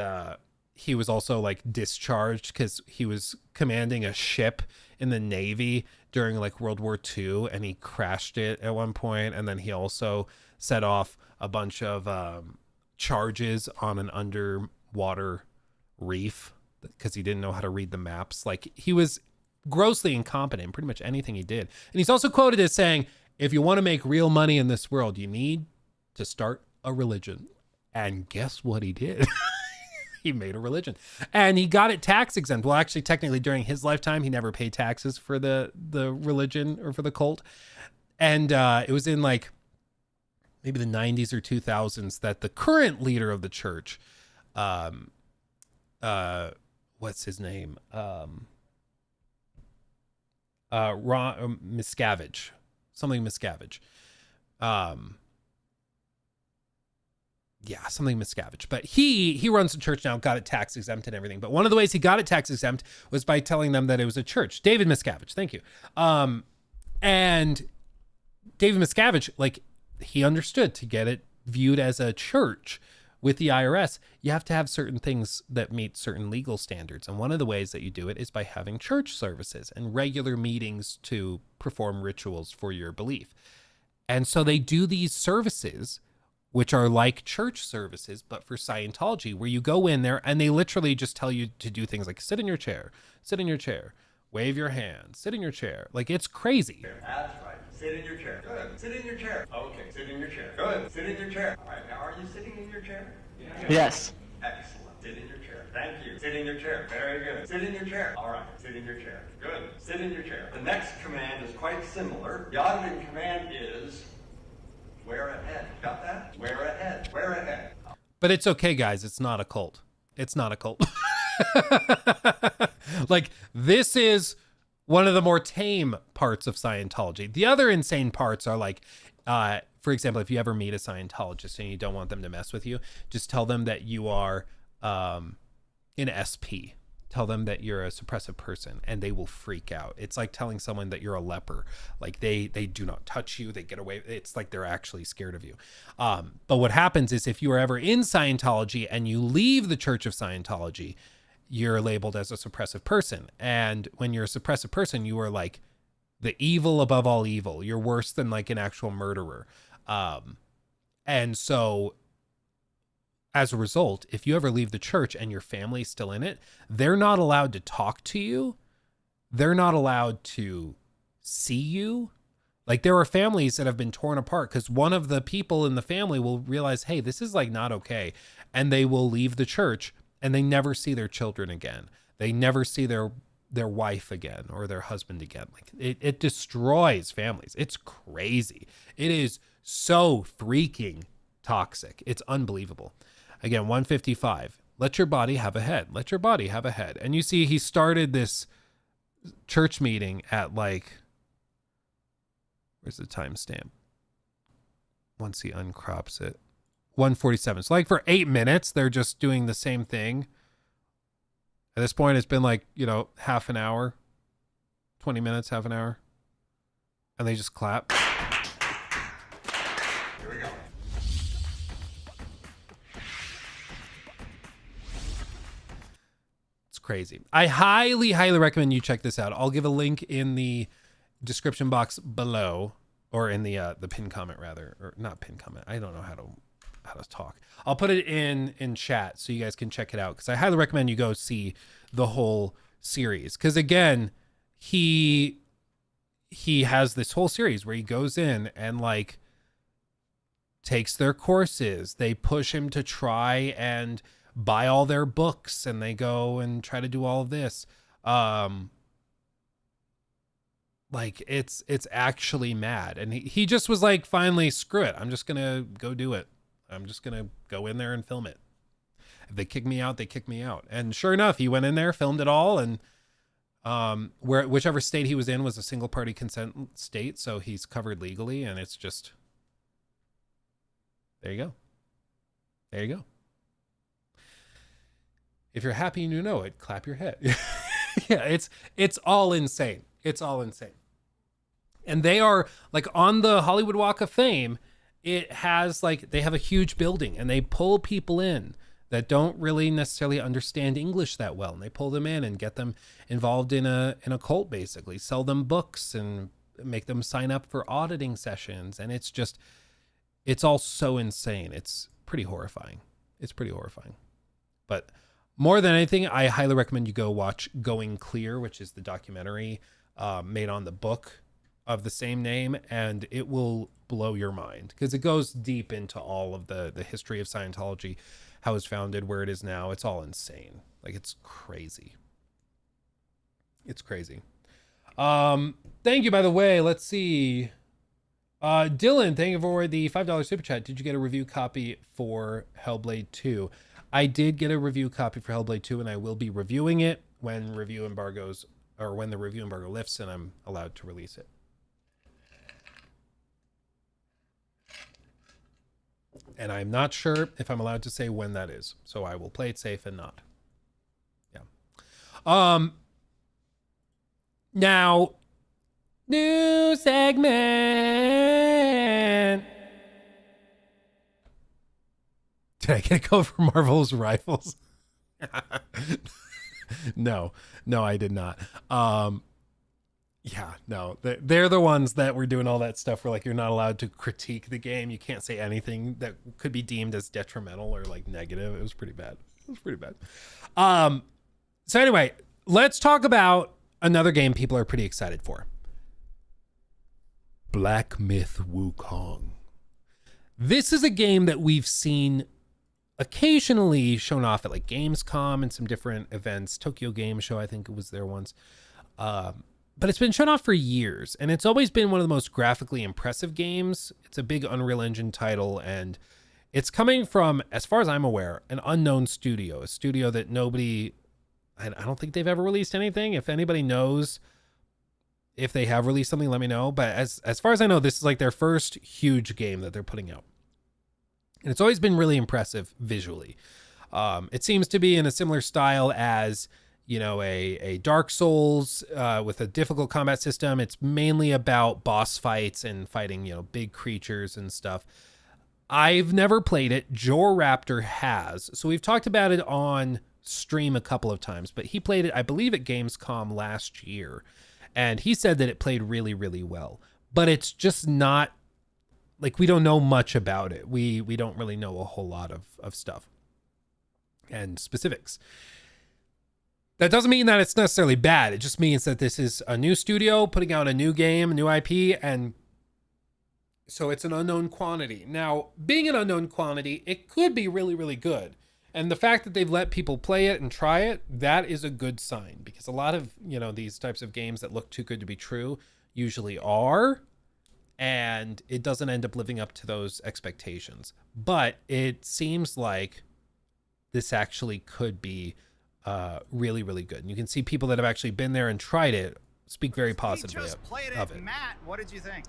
he was also like discharged because he was commanding a ship in the Navy during like World War II, and he crashed it at one point. And then he also set off a bunch of charges on an underwater reef because he didn't know how to read the maps. Like, he was grossly incompetent in pretty much anything he did. And he's also quoted as saying, if you want to make real money in this world, you need to start a religion. And guess what he did? He made a religion, and he got it tax exempt. Well, actually, technically during his lifetime, he never paid taxes for the religion or for the cult. And it was in like maybe the 90s or 2000s that the current leader of the church, what's his name? Ron Miscavige, something Miscavige. Yeah, something Miscavige. But he runs the church now, got it tax exempt and everything. But one of the ways he got it tax exempt was by telling them that it was a church. David Miscavige, thank you. And David Miscavige, like, he understood to get it viewed as a church with the IRS, you have to have certain things that meet certain legal standards. And one of the ways that you do it is by having church services and regular meetings to perform rituals for your belief. And so they do these services, which are like church services, but for Scientology, where you go in there and they literally just tell you to do things like sit in your chair, wave your hand, sit in your chair. Like, it's crazy. That's right. Sit in your chair. Good. Sit in your chair. Okay. Sit in your chair. Good. Sit in your chair. All right. Now, are you sitting in your chair? Yes. Excellent. Sit in your chair. Thank you. Sit in your chair. Very good. Sit in your chair. All right. Sit in your chair. Good. Sit in your chair. The next command is quite similar. The auditing command is wear a head. Got that? Wear a head. Wear a head. But it's okay, guys. It's not a cult. It's not a cult. Like, this is one of the more tame parts of Scientology. The other insane parts are like, for example, if you ever meet a Scientologist and you don't want them to mess with you, just tell them that you are an SP. Tell them that you're a suppressive person and they will freak out. It's like telling someone that you're a leper. Like they do not touch you. They get away. It's like they're actually scared of you. But what happens is if you are ever in Scientology and you leave the Church of Scientology, you're labeled as a suppressive person. And when you're a suppressive person, you are like the evil above all evil. You're worse than like an actual murderer. And so as a result, if you ever leave the church and your family's still in it, they're not allowed to talk to you. They're not allowed to see you. Like there are families that have been torn apart because one of the people in the family will realize, hey, this is like not okay. And they will leave the church and they never see their children again. They never see their wife again or their husband again. Like it destroys families. It's crazy. It is so freaking toxic. It's unbelievable. Again, 155. Let your body have a head. Let your body have a head. And you see, he started this church meeting at like, where's the timestamp? Once he uncrops it, 147. So like for 8 minutes, they're just doing the same thing. At this point, it's been like, half an hour, 20 minutes, half an hour. And they just clap. Here we go. Crazy. I highly recommend you check this out. I'll give a link in the description box below, or in the pinned comment rather, or not pinned comment. I don't know how to talk. I'll put it in chat so you guys can check it out, because I highly recommend you go see the whole series. Because again, he has this whole series where he goes in and like takes their courses. They push him to try and buy all their books, and they go and try to do all of this. Like it's actually mad. And he just was like, finally, screw it. I'm just gonna go do it. I'm just gonna go in there and film it. If they kick me out, they kick me out. And sure enough, he went in there, filmed it all, and whichever state he was in was a single party consent state, so he's covered legally. And it's just, there you go. There you go. If you're happy and you know it, clap your head. Yeah, it's all insane. It's all insane. And they are like on the Hollywood Walk of Fame. It has like, they have a huge building and they pull people in that don't really necessarily understand English that well. And they pull them in and get them involved in a cult, basically sell them books and make them sign up for auditing sessions. And it's just, it's all so insane. It's pretty horrifying. It's pretty horrifying. But more than anything, I highly recommend you go watch Going Clear, which is the documentary made on the book of the same name, and it will blow your mind because it goes deep into all of the history of Scientology, how it's founded, where it is now. It's all insane. Like, it's crazy. It's crazy. Thank you, by the way. Let's see. Dylan, thank you for the $5 super chat. Did you get a review copy for Hellblade 2? I did get a review copy for Hellblade 2, and I will be reviewing it when the review embargo lifts and I'm allowed to release it. And I'm not sure if I'm allowed to say when that is, so I will play it safe and not. Yeah. Now, new segment. Did I get a code for Marvel's Rivals? No, I did not. Yeah, no, they're the ones that were doing all that stuff where like you're not allowed to critique the game. You can't say anything that could be deemed as detrimental or like negative. It was pretty bad. So anyway, let's talk about another game people are pretty excited for. Black Myth Wukong. This is a game that we've seen occasionally shown off at like Gamescom and some different events. Tokyo Game Show, I think it was there once. But it's been shown off for years, and it's always been one of the most graphically impressive games. It's a big Unreal Engine title, and it's coming from, as far as I'm aware, an unknown studio, a studio that nobody, I don't think they've ever released anything. If anybody knows if they have released something, let me know. But as far as I know, this is like their first huge game that they're putting out. And it's always been really impressive visually. It seems to be in a similar style as, you know, a Dark Souls with a difficult combat system. It's mainly about boss fights and fighting, you know, big creatures and stuff. I've never played it. Jor Raptor has. So we've talked about it on stream a couple of times, but he played it, I believe, at Gamescom last year. And he said that it played really, really well. But it's just not, like, we don't know much about it. We don't really know a whole lot of stuff and specifics. That doesn't mean that it's necessarily bad. It just means that this is a new studio putting out a new game, a new IP, and so it's an unknown quantity. Now, being an unknown quantity, it could be really, really good. And the fact that they've let people play it and try it, that is a good sign, because a lot of, you know, these types of games that look too good to be true usually are, and it doesn't end up living up to those expectations. But it seems like this actually could be really, really good. And you can see people that have actually been there and tried it speak very positively of it. Matt, what did you think?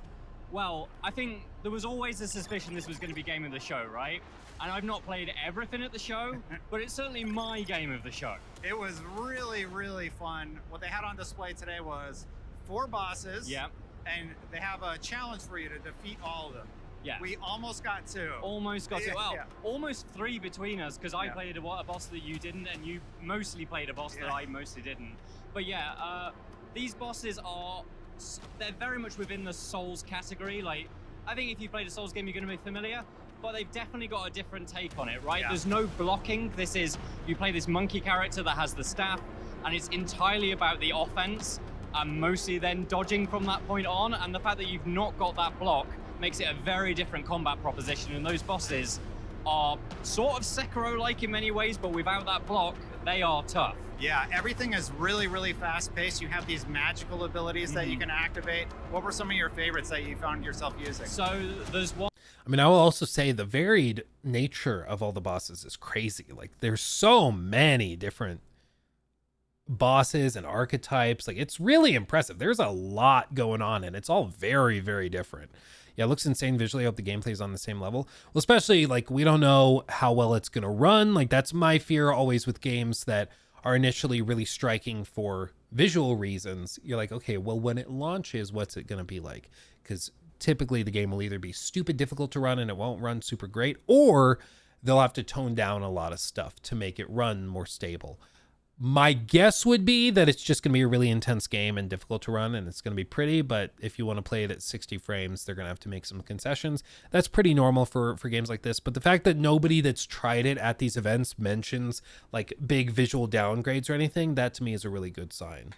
Well, I think there was always a suspicion this was going to be game of the show, right? And I've not played everything at the show, but it's certainly my game of the show. It was really, really fun. What they had on display today was 4 bosses. Yeah. And they have a challenge for you to defeat all of them. Yeah. We almost got 2. Almost got 2. Well, yeah. Almost 3 between us, because I Yeah. played a boss that you didn't, and you mostly played a boss that I mostly didn't. But yeah, these bosses they're very much within the Souls category. Like, I think if you played a Souls game, you're going to be familiar, but they've definitely got a different take on it, right? Yeah. There's no blocking. This is, you play this monkey character that has the staff, and it's entirely about the offense, and mostly then dodging from that point on. And the fact that you've not got that block makes it a very different combat proposition. And those bosses are sort of Sekiro-like in many ways, but without that block, they are tough. Yeah, everything is really, really fast-paced. You have these magical abilities that you can activate. What were some of your favorites that you found yourself using? So there's one. I mean, I will also say the varied nature of all the bosses is crazy. Like, there's so many different bosses and archetypes. Like, it's really impressive. There's a lot going on, and it's all very, very different. Yeah, it looks insane visually. I hope the gameplay is on the same level. Well, especially, like, we don't know how well it's going to run. Like, that's my fear always with games that are initially really striking for visual reasons. You're like, okay, well, when it launches, what's it going to be like? Because typically the game will either be stupid difficult to run and it won't run super great, or they'll have to tone down a lot of stuff to make it run more stable. My guess would be that it's just going to be a really intense game and difficult to run, and it's going to be pretty, but if you want to play it at 60 frames, they're going to have to make some concessions. That's pretty normal for games like this, but the fact that nobody that's tried it at these events mentions like big visual downgrades or anything, that to me is a really good sign.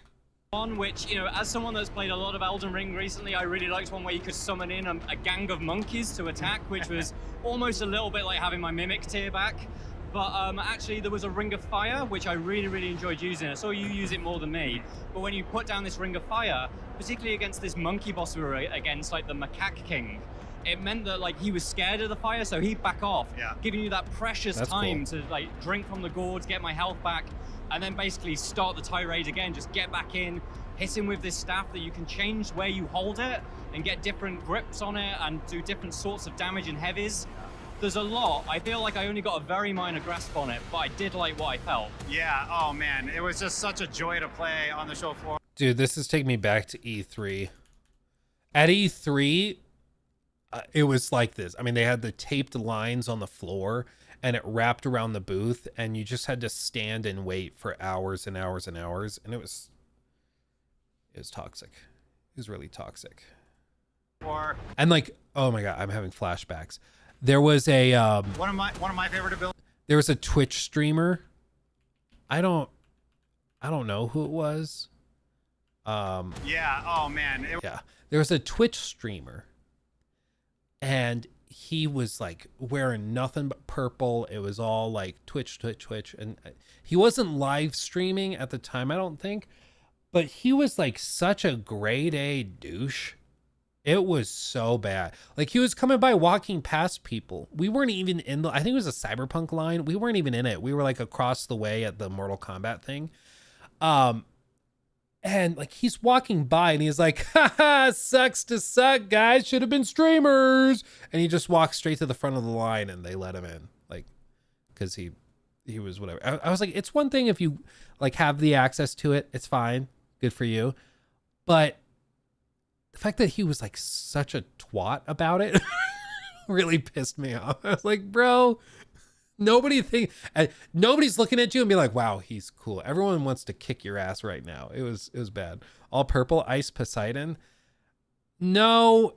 One which, you know, as someone that's played a lot of Elden Ring recently, I really liked one where you could summon in a gang of monkeys to attack, which was almost a little bit like having my Mimic tier back. But actually there was a Ring of Fire, which I really, really enjoyed using. I saw you use it more than me. But when you put down this Ring of Fire, particularly against this monkey boss we were against, like the Macaque King, it meant that like he was scared of the fire, so he'd back off, giving you that precious time to like drink from the gourds, get my health back, and then basically start the tirade again, just get back in, hit him with this staff that you can change where you hold it and get different grips on it and do different sorts of damage and heavies. There's a lot. I feel like I only got a very minor grasp on it, but I did like what I felt. Yeah, oh man, it was just such a joy to play on the show floor. Dude, this is taking me back to E3. At E3, it was like this. I mean, they had the taped lines on the floor and it wrapped around the booth, and you just had to stand and wait for hours and hours and hours, and it was toxic. It was really toxic. And like, oh my god, I'm having flashbacks. There was a one of my favorite abilities. There was a Twitch streamer. I don't know who it was. Yeah. Oh man. Yeah. There was a Twitch streamer, and he was like wearing nothing but purple. It was all like Twitch, and he wasn't live streaming at the time, I don't think, but he was like such a grade A douche. It was so bad. Like, he was coming by walking past people. We weren't even in the, I think it was a Cyberpunk line. We weren't even in it. We were like across the way at the Mortal Kombat thing. And like he's walking by and he's like, haha, sucks to suck, guys. Should have been streamers. And he just walks straight to the front of the line and they let him in. Like, because he was whatever. I was like, it's one thing if you like have the access to it, it's fine. Good for you. But the fact that he was like such a twat about it really pissed me off. I was like, bro, nobody's looking at you and be like, wow, he's cool. Everyone wants to kick your ass right now. It was bad. All purple, Ice Poseidon. No,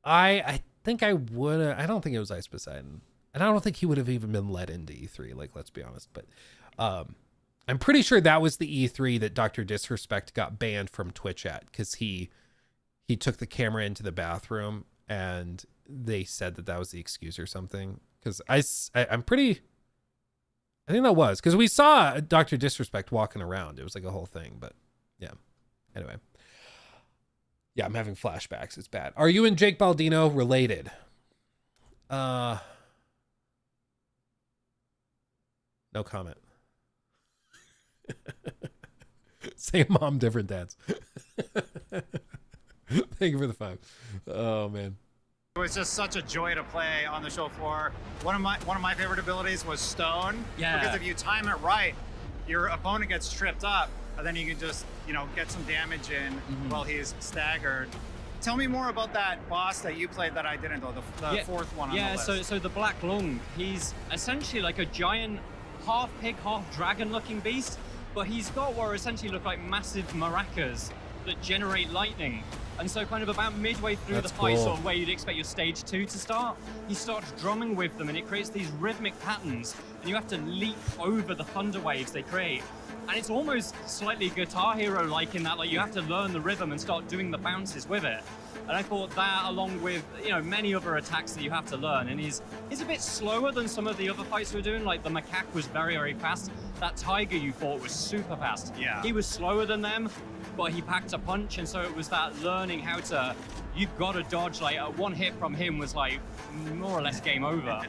I think I would have. I don't think it was Ice Poseidon. And I don't think he would have even been let into E3. Like, let's be honest. But I'm pretty sure that was the E3 that Dr. Disrespect got banned from Twitch at, because he took the camera into the bathroom and they said that was the excuse or something. Because I'm pretty, I think that was, because we saw Dr. Disrespect walking around. It was like a whole thing, but yeah. Anyway. Yeah, I'm having flashbacks. It's bad. Are you and Jake Baldino related? No comment. Same mom, different dads. Thank you for the 5. Oh man. It was just such a joy to play on the show floor. One of my favorite abilities was Stone. Yeah. Because if you time it right, your opponent gets tripped up, and then you can just, get some damage in while he's staggered. Tell me more about that boss that you played that I didn't, though, the fourth one on the list. So the Black Lung, he's essentially like a giant half pig, half dragon looking beast, but he's got what essentially look like massive maracas that generate lightning. And so kind of about midway through the fight, sort of where you'd expect your stage 2 to start, he starts drumming with them and it creates these rhythmic patterns and you have to leap over the thunder waves they create. And it's almost slightly Guitar Hero-like in that like you have to learn the rhythm and start doing the bounces with it. And I thought that, along with many other attacks that you have to learn, and he's a bit slower than some of the other fights we were doing. Like the macaque was very, very fast. That tiger you fought was super fast. Yeah. He was slower than them, but he packed a punch, and so it was that learning how to. You've got to dodge. Like one hit from him was like more or less game over.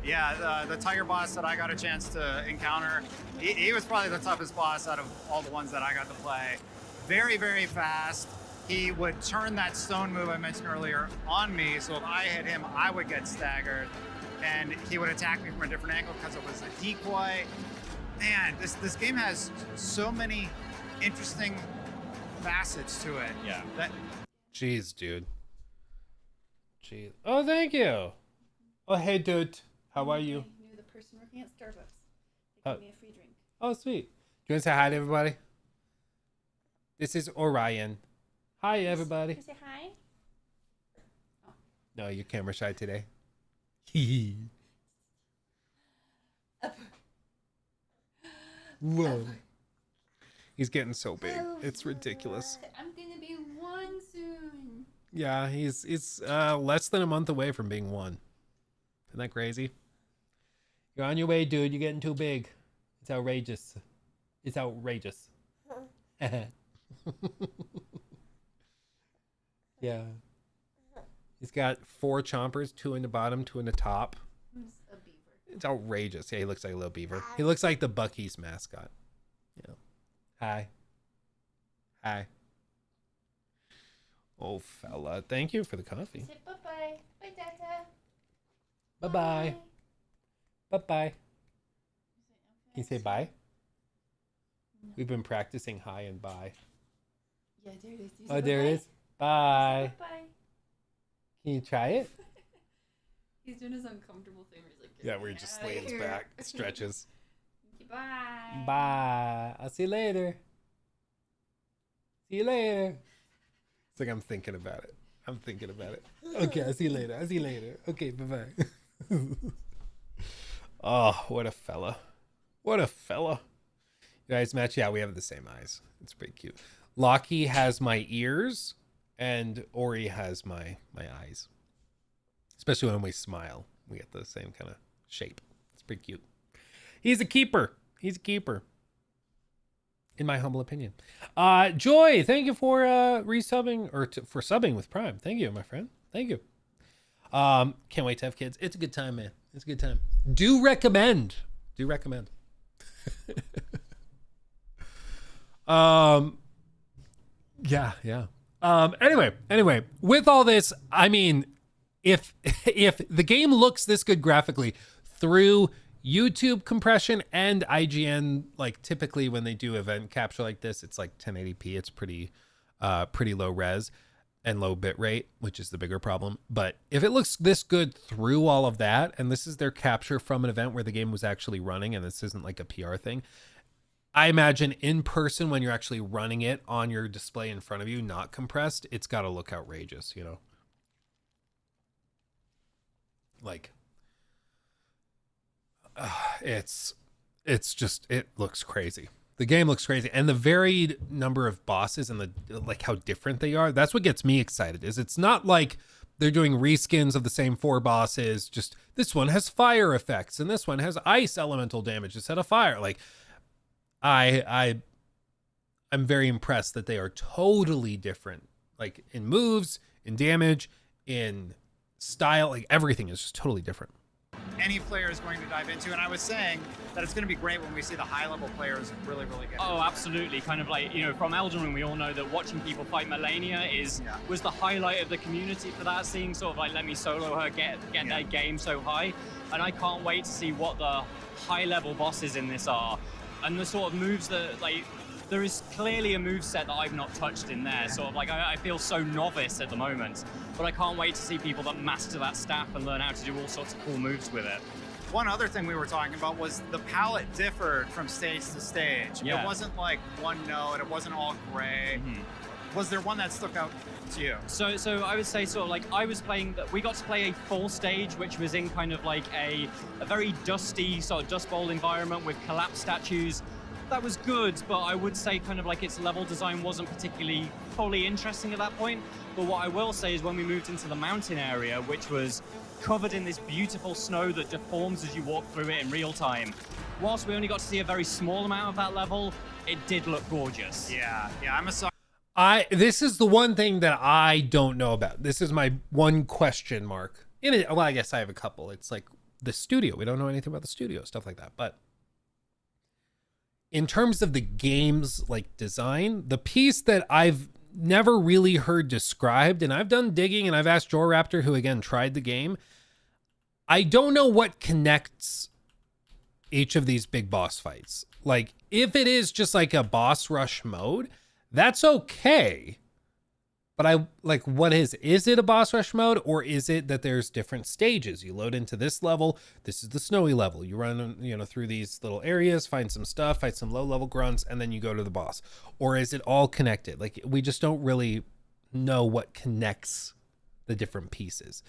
Yeah, the tiger boss that I got a chance to encounter, he was probably the toughest boss out of all the ones that I got to play. Very, very fast. He would turn that stone move I mentioned earlier on me, so if I hit him, I would get staggered, and he would attack me from a different angle because it was a decoy. Man, this game has so many interesting facets to it. Yeah. Jeez, dude. Jeez. Oh, thank you. Oh, hey, dude. How are you? I knew the person working at Starbucks. They gave me a free drink. Oh, sweet. Do you want to say hi to everybody? This is Orion. Hi, everybody. Can I say hi? Oh. No, you're camera shy today. Whoa. He's getting so big. It's ridiculous. I'm gonna be 1 soon. Yeah, he's less than a month away from being 1. Isn't that crazy? You're on your way, dude. You're getting too big. It's outrageous. It's outrageous. Yeah. He's got 4 chompers, 2 in the bottom, 2 in the top. A beaver. It's outrageous. Yeah, he looks like a little beaver. He looks like the Buc-ee's mascot. Yeah. Hi. Hi. Oh, fella. Thank you for the coffee. Say bye-bye. Bye, Dada. Bye-bye. Bye-bye. Can you say bye? No. We've been practicing hi and bye. Yeah, there it is. Oh, there it is. Bye. Bye. Can you try it? He's doing his uncomfortable thing where he's like, yeah, where he just leans back, stretches. Bye. Bye. I'll see you later. See you later. It's like I'm thinking about it. Okay, I'll see you later. Okay, bye-bye. Oh, what a fella. What a fella. You guys match? Yeah, we have the same eyes. It's pretty cute. Lockie has my ears, and Ori has my eyes. Especially when we smile. We get the same kind of shape. It's pretty cute. He's a keeper. In my humble opinion. Joy, thank you for resubbing, or for subbing with Prime. Thank you, my friend. Thank you. Can't wait to have kids. It's a good time, man. It's a good time. Do recommend. Yeah. Anyway, with all this, I mean, if the game looks this good graphically through YouTube compression and IGN, like typically when they do event capture like this, it's like 1080p. It's pretty low res and low bit rate, which is the bigger problem. But if it looks this good through all of that, and this is their capture from an event where the game was actually running, and this isn't like a PR thing, I imagine in person when you're actually running it on your display in front of you, not compressed, it's got to look outrageous, you know? Like, it's just, it looks crazy. The game looks crazy, and the varied number of bosses and the like how different they are, that's what gets me excited. Is it's not like they're doing reskins of the same 4 bosses, just this one has fire effects and this one has ice elemental damage instead of fire. Like I'm very impressed that they are totally different, like in moves, in damage, in style, like everything is just totally different. Any player is going to dive into, and I was saying that it's going to be great when we see the high-level players really get Oh, absolutely. Kind of like, you know, from Elden Ring, we all know that watching people fight Melania was the highlight of the community for that, seeing sort of like, let me solo her, get that game so high. And I can't wait to see what the high-level bosses in this are, and the sort of moves that, like, there is clearly a move set that I've not touched in there. Sort of like, I feel so novice at the moment, but I can't wait to see people that master that staff and learn how to do all sorts of cool moves with it. One other thing we were talking about was the palette differed from stage to stage. Yeah. It wasn't like one note, it wasn't all gray. Mm-hmm. Was there one that stuck out to you? So I would say sort of like we got to play a full stage, which was in kind of like a very dusty sort of Dust Bowl environment with collapsed statues. That was good, but I would say kind of like its level design wasn't particularly fully interesting at that point. But what I will say is when we moved into the mountain area, which was covered in this beautiful snow that deforms as you walk through it in real time, whilst we only got to see a very small amount of that level, it did look gorgeous. Yeah, I'm a sucker. This is the one thing that I don't know about. This is my one question mark. Well, I guess I have a couple. It's like the studio. We don't know anything about the studio, stuff like that. But in terms of the game's like design, the piece that I've never really heard described, and I've done digging and I've asked Joraptor, who again tried the game, I don't know what connects each of these big boss fights. Like if it is just like a boss rush mode, that's okay. But I like, what is it a boss rush mode, or is it that there's different stages? You load into this level. This is the snowy level. You run, through these little areas, find some stuff, fight some low level grunts, and then you go to the boss. Or is it all connected? Like we just don't really know what connects the different pieces.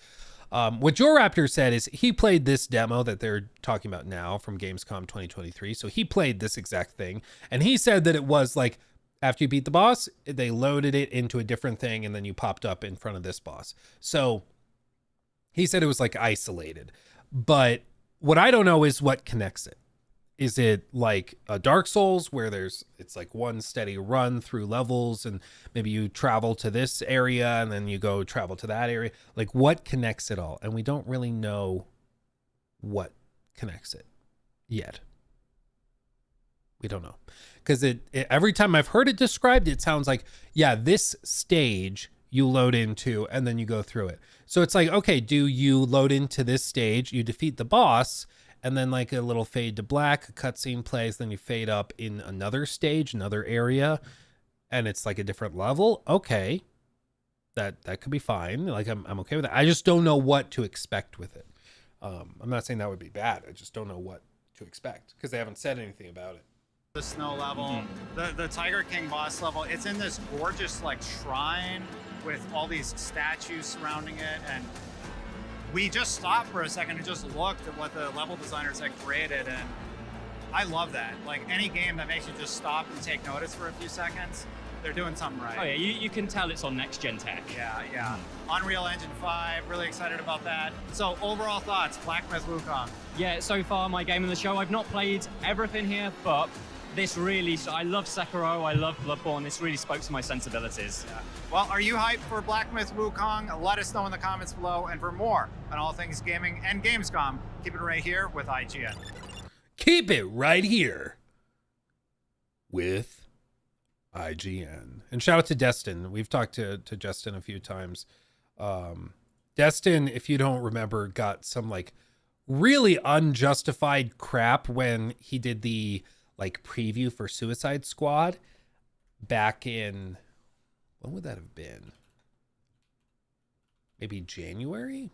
What Joraptor said is he played this demo that they're talking about now from Gamescom 2023. So he played this exact thing, and he said that it was like, after you beat the boss, they loaded it into a different thing, and then you popped up in front of this boss. So he said it was like isolated. But what I don't know is what connects it. Is it like a Dark Souls where it's like one steady run through levels, and maybe you travel to this area and then you go travel to that area? Like what connects it all? And we don't really know what connects it yet. We don't know. Because it every time I've heard it described, it sounds like, yeah, this stage you load into and then you go through it. So it's like, okay, do you load into this stage, you defeat the boss, and then like a little fade to black, a cutscene plays, then you fade up in another stage, another area, and it's like a different level? Okay, that could be fine. Like I'm okay with that. I just don't know what to expect with it. I'm not saying that would be bad. I just don't know what to expect because they haven't said anything about it. The snow level, the Tiger King boss level, it's in this gorgeous like shrine with all these statues surrounding it, and we just stopped for a second and just looked at what the level designers had created, and I love that. Like any game that makes you just stop and take notice for a few seconds, they're doing something right. Oh yeah, you can tell it's on next gen tech. Yeah. Unreal Engine 5, really excited about that. So overall thoughts, Black Myth Wukong. Yeah, so far my game in the show, I've not played everything here, but this really, I love Sekiro, I love Bloodborne, this really spoke to my sensibilities. Yeah. Well, are you hyped for Black Myth Wukong? Let us know in the comments below, and for more on all things gaming and Gamescom, keep it right here with IGN. Keep it right here with IGN. And shout out to Destin. We've talked to Justin a few times. Destin, if you don't remember, got some like really unjustified crap when he did the like preview for Suicide Squad back in, when would that have been? Maybe January?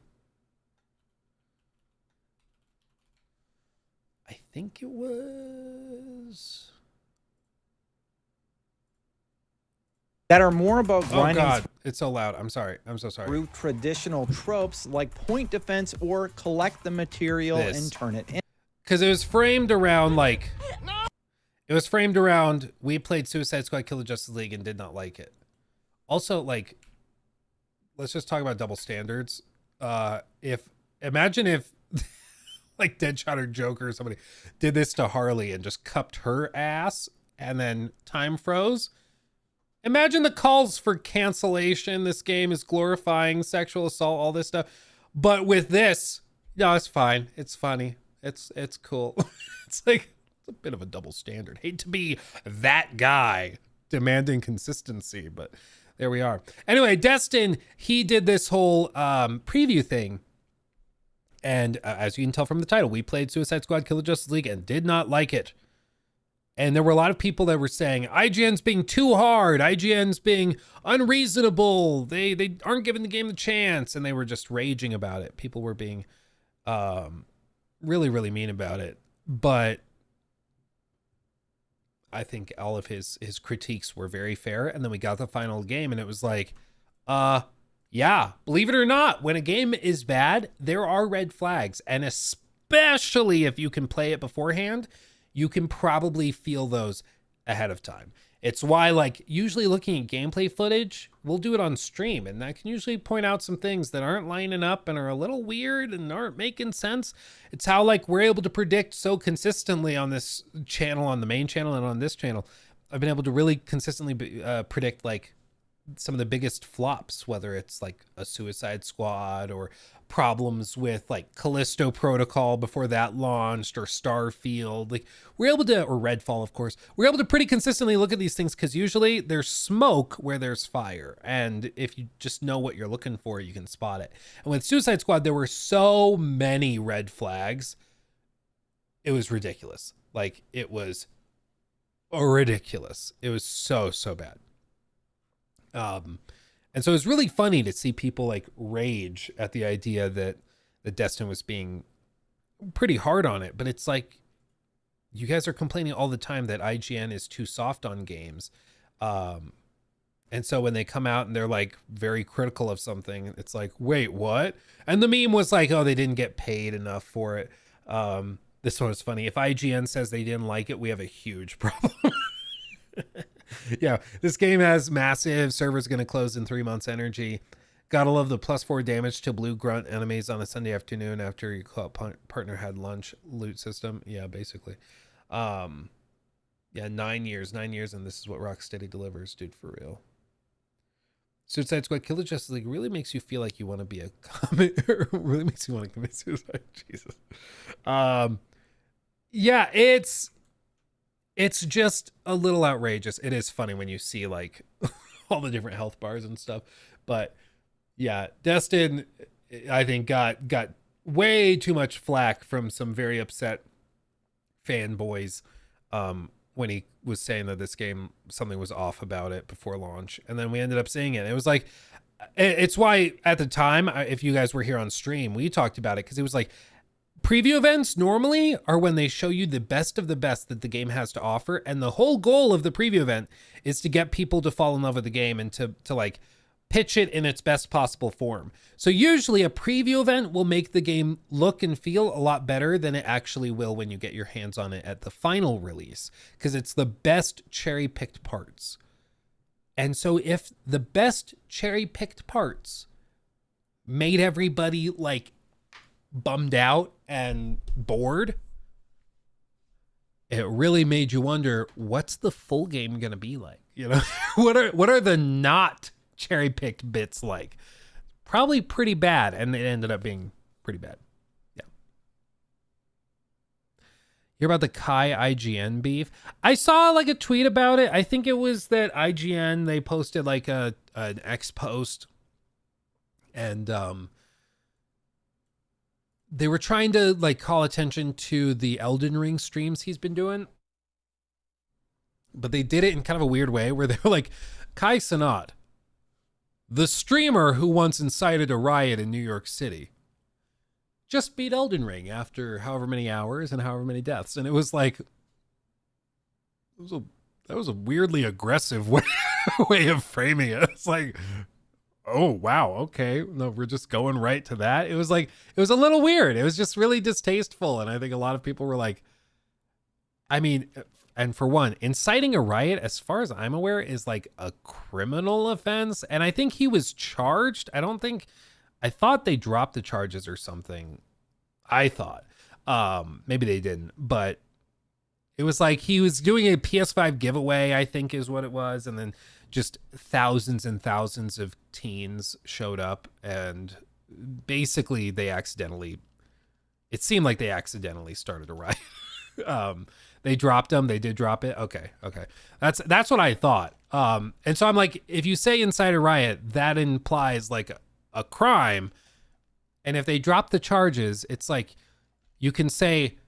I think it was. That are more about Oh grinding God, it's so loud. I'm sorry. I'm so sorry. through traditional tropes like point defense or collect the material This. and turn it in. Because it was framed around like, it was framed around, we played Suicide Squad Kill the Justice League and did not like it. Also, like, let's just talk about double standards. Imagine if like Deadshot or Joker or somebody did this to Harley and just cupped her ass and then time froze. Imagine the calls for cancellation. This game is glorifying sexual assault, all this stuff. But with this, no, it's fine. It's funny. It's cool. It's like it's a bit of a double standard. Hate to be that guy demanding consistency, but there we are. Anyway, Destin, he did this whole preview thing. And as you can tell from the title, we played Suicide Squad Kill the Justice League and did not like it. And there were a lot of people that were saying IGN's being too hard, IGN's being unreasonable, they aren't giving the game the chance, and they were just raging about it. People were being really, really mean about it. But I think all of his critiques were very fair. And then we got the final game and it was like, yeah, believe it or not, when a game is bad, there are red flags. And especially if you can play it beforehand, you can probably feel those ahead of time. It's why, like, usually looking at gameplay footage, we'll do it on stream, and I can usually point out some things that aren't lining up and are a little weird and aren't making sense. It's how, like, we're able to predict so consistently on this channel, on the main channel, and on this channel. I've been able to really consistently predict, like, some of the biggest flops, whether it's like a Suicide Squad or problems with like Callisto Protocol before that launched, or Starfield. Like, we're able to, or Redfall, of course, we're able to pretty consistently look at these things because usually there's smoke where there's fire. And if you just know what you're looking for, you can spot it. And with Suicide Squad, there were so many red flags. It was ridiculous. Like, it was ridiculous. It was so bad. And so it was really funny to see people like rage at the idea that Destin was being pretty hard on it. But it's like, you guys are complaining all the time that IGN is too soft on games. And so when they come out and they're like very critical of something, it's like, wait, what? And the meme was like, oh, they didn't get paid enough for it. This one was funny. If IGN says they didn't like it, we have a huge problem. Yeah, this game has massive servers going to close in 3 months energy. Gotta love the +4 damage to blue grunt enemies on a Sunday afternoon after your partner had lunch loot system. Yeah, basically. Yeah, 9 years, and this is what Rocksteady delivers, dude, for real. Suicide Squad Kill the Justice League really makes you feel like you want to be a comic, really makes you want to commit suicide. Jesus. Yeah, it's just a little outrageous. It is funny when you see like all the different health bars and stuff. But yeah, Destin, I think got way too much flack from some very upset fanboys when he was saying that this game, something was off about it before launch. And then we ended up seeing it. It was like, it's why at the time, if you guys were here on stream, we talked about it because it was like, preview events normally are when they show you the best of the best that the game has to offer. And the whole goal of the preview event is to get people to fall in love with the game and to like pitch it in its best possible form. So usually a preview event will make the game look and feel a lot better than it actually will when you get your hands on it at the final release, because it's the best cherry-picked parts. And so if the best cherry-picked parts made everybody like bummed out and bored, it really made you wonder, what's the full game gonna be like? You know, what are the not cherry-picked bits like? Probably pretty bad, and it ended up being pretty bad. Hear about the Kai IGN beef? I saw like a tweet about it. I think it was that IGN, they posted like an X post, and they were trying to like call attention to the Elden Ring streams he's been doing, but they did it in kind of a weird way where they were like, Kai Cenat, the streamer who once incited a riot in New York City, just beat Elden Ring after however many hours and however many deaths. And it was like, that was a weirdly aggressive way of framing it. It's like, oh, wow, okay. No, we're just going right to that. It was like, it was a little weird. It was just really distasteful. And I think a lot of people were like, I mean, and for one, inciting a riot, as far as I'm aware, is like a criminal offense. And I think he was charged. I thought they dropped the charges or something. I thought. Maybe they didn't. But it was like he was doing a PS5 giveaway, I think is what it was. And then just thousands and thousands of teens showed up. And basically it seemed like they accidentally started a riot. They dropped them. They did drop it. Okay. That's what I thought. And so I'm like, if you say incite a riot, that implies like a crime. And if they drop the charges, it's like you can say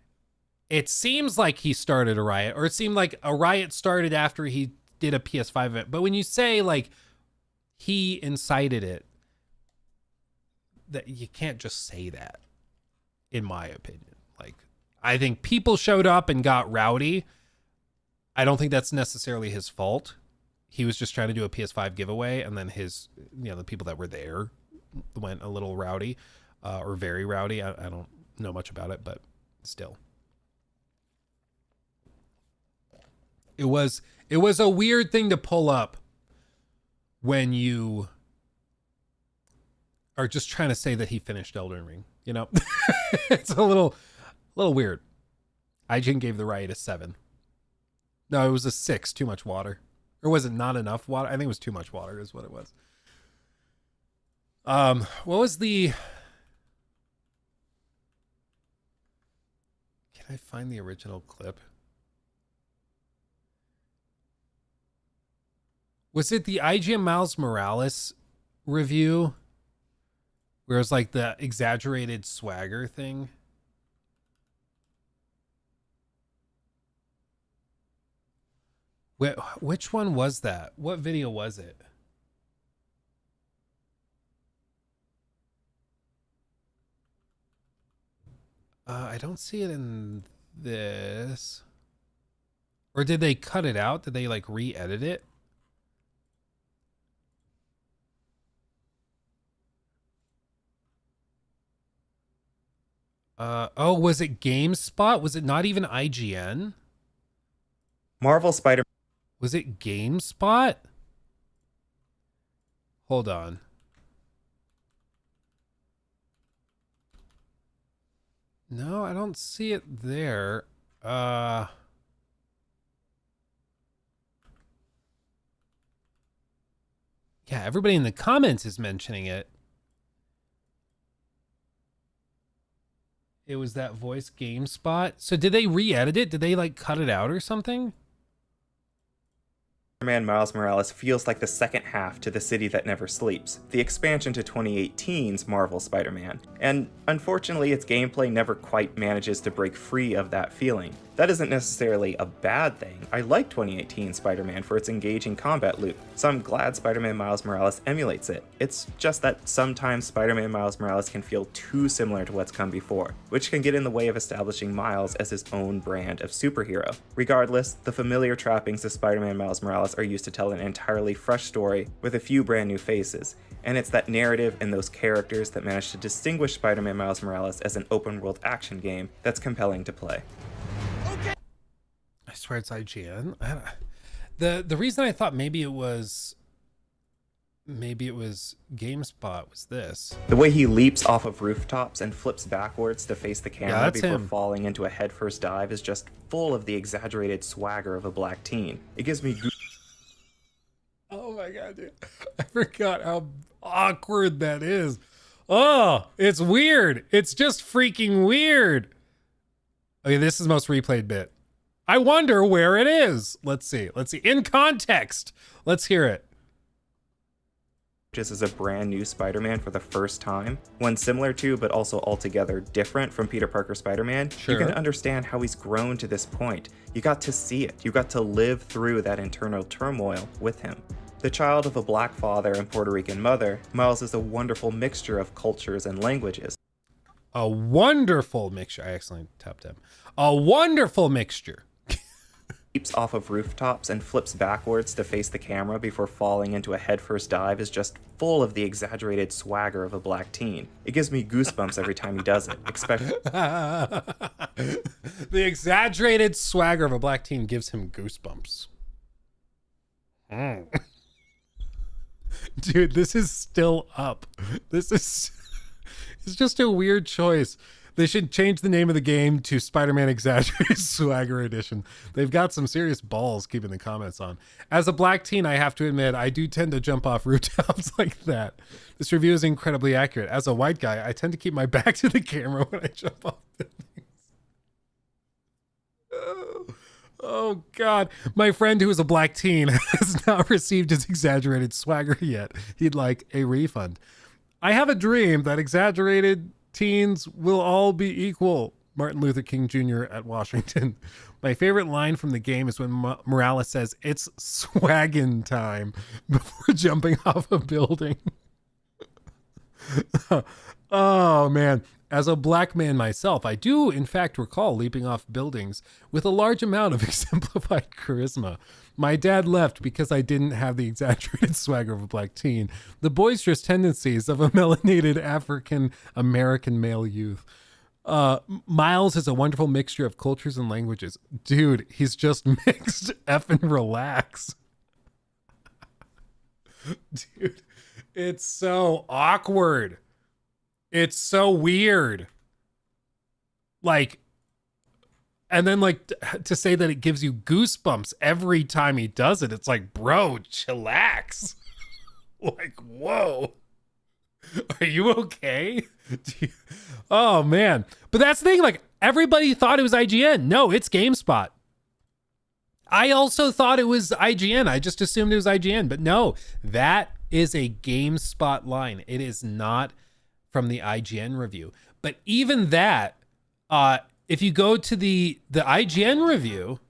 it seems like he started a riot, or it seemed like a riot started after he did a PS5 event. But when you say like he incited it, that you can't just say that, in my opinion. Like, I think people showed up and got rowdy. I don't think that's necessarily his fault. He was just trying to do a PS5 giveaway, and then the people that were there went a little rowdy, or very rowdy. I don't know much about it, but still. It was a weird thing to pull up when you are just trying to say that he finished Elden Ring, you know? It's a little weird. IGN gave the riot a 7. No, it was a 6, too much water. Or was it not enough water? I think it was too much water is what it was. What was the... Can I find the original clip? Was it the IGN Miles Morales review? Where it was like the exaggerated swagger thing? Which one was that? What video was it? I don't see it in this. Or did they cut it out? Did they like re-edit it? Oh, was it GameSpot? Was it not even IGN? Marvel Spider. Was it GameSpot? Hold on. No, I don't see it there. Yeah, everybody in the comments is mentioning it. It was that voice GameSpot. So did they re-edit it? Did they like cut it out or something? Spider-Man Miles Morales feels like the second half to The City That Never Sleeps, the expansion to 2018's Marvel Spider-Man, and unfortunately its gameplay never quite manages to break free of that feeling. That isn't necessarily a bad thing. I like 2018 Spider-Man for its engaging combat loop, so I'm glad Spider-Man Miles Morales emulates it. It's just that sometimes Spider-Man Miles Morales can feel too similar to what's come before, which can get in the way of establishing Miles as his own brand of superhero. Regardless, the familiar trappings of Spider-Man Miles Morales are used to tell an entirely fresh story with a few brand new faces, and it's that narrative and those characters that manage to distinguish Spider-Man Miles Morales as an open-world action game that's compelling to play. I swear it's IGN. The reason I thought maybe it was GameSpot was this. The way he leaps off of rooftops and flips backwards to face the camera that's before him. falling into a headfirst dive is just full of the exaggerated swagger of a black teen. It gives me Oh my god, dude. I forgot how awkward that is. Oh, it's weird. It's just freaking weird. Okay, this is the most replayed bit. I wonder where it is. Let's see. In context. Let's hear it. This is a brand new Spider-Man for the first time, one similar to but also altogether different from Peter Parker Spider-Man. Sure. You can understand how he's grown to this point. You got to see it. You got to live through that internal turmoil with him. The child of a black father and Puerto Rican mother, Miles is a wonderful mixture of cultures and languages. A wonderful mixture. I accidentally tapped him. A wonderful mixture. Leaps off of rooftops and flips backwards to face the camera before falling into a headfirst dive is just full of the exaggerated swagger of a black teen. It gives me goosebumps every time he does it, especially... The exaggerated swagger of a black teen gives him goosebumps. Dude, this is still up. It's just a weird choice. They should change the name of the game to Spider-Man Exaggerated Swagger Edition. They've got some serious balls keeping the comments on. As a black teen, I have to admit, I do tend to jump off rooftops like that. This review is incredibly accurate. As a white guy, I tend to keep my back to the camera when I jump off buildings. Oh, God. My friend who is a black teen has not received his exaggerated swagger yet. He'd like a refund. I have a dream that exaggerated teens will all be equal. Martin Luther King Jr. at Washington. My favorite line from the game is when Morales says, "It's swaggin' time," before jumping off a building. Oh, man. As a black man myself, I do, in fact, recall leaping off buildings with a large amount of exemplified charisma. My dad left because I didn't have the exaggerated swagger of a black teen, the boisterous tendencies of a melanated African-American male youth. Miles is a wonderful mixture of cultures and languages. Dude, he's just mixed. Effing relax. Dude, it's so awkward. It's so weird. Like, and then like to say that it gives you goosebumps every time he does it. It's like, bro, chillax. Like, whoa. Are you okay? Oh, man. But that's the thing. Like, everybody thought it was IGN. No, it's GameSpot. I also thought it was IGN. I just assumed it was IGN. But no, that is a GameSpot line. It is not from the IGN review. But even that, if you go to the IGN review,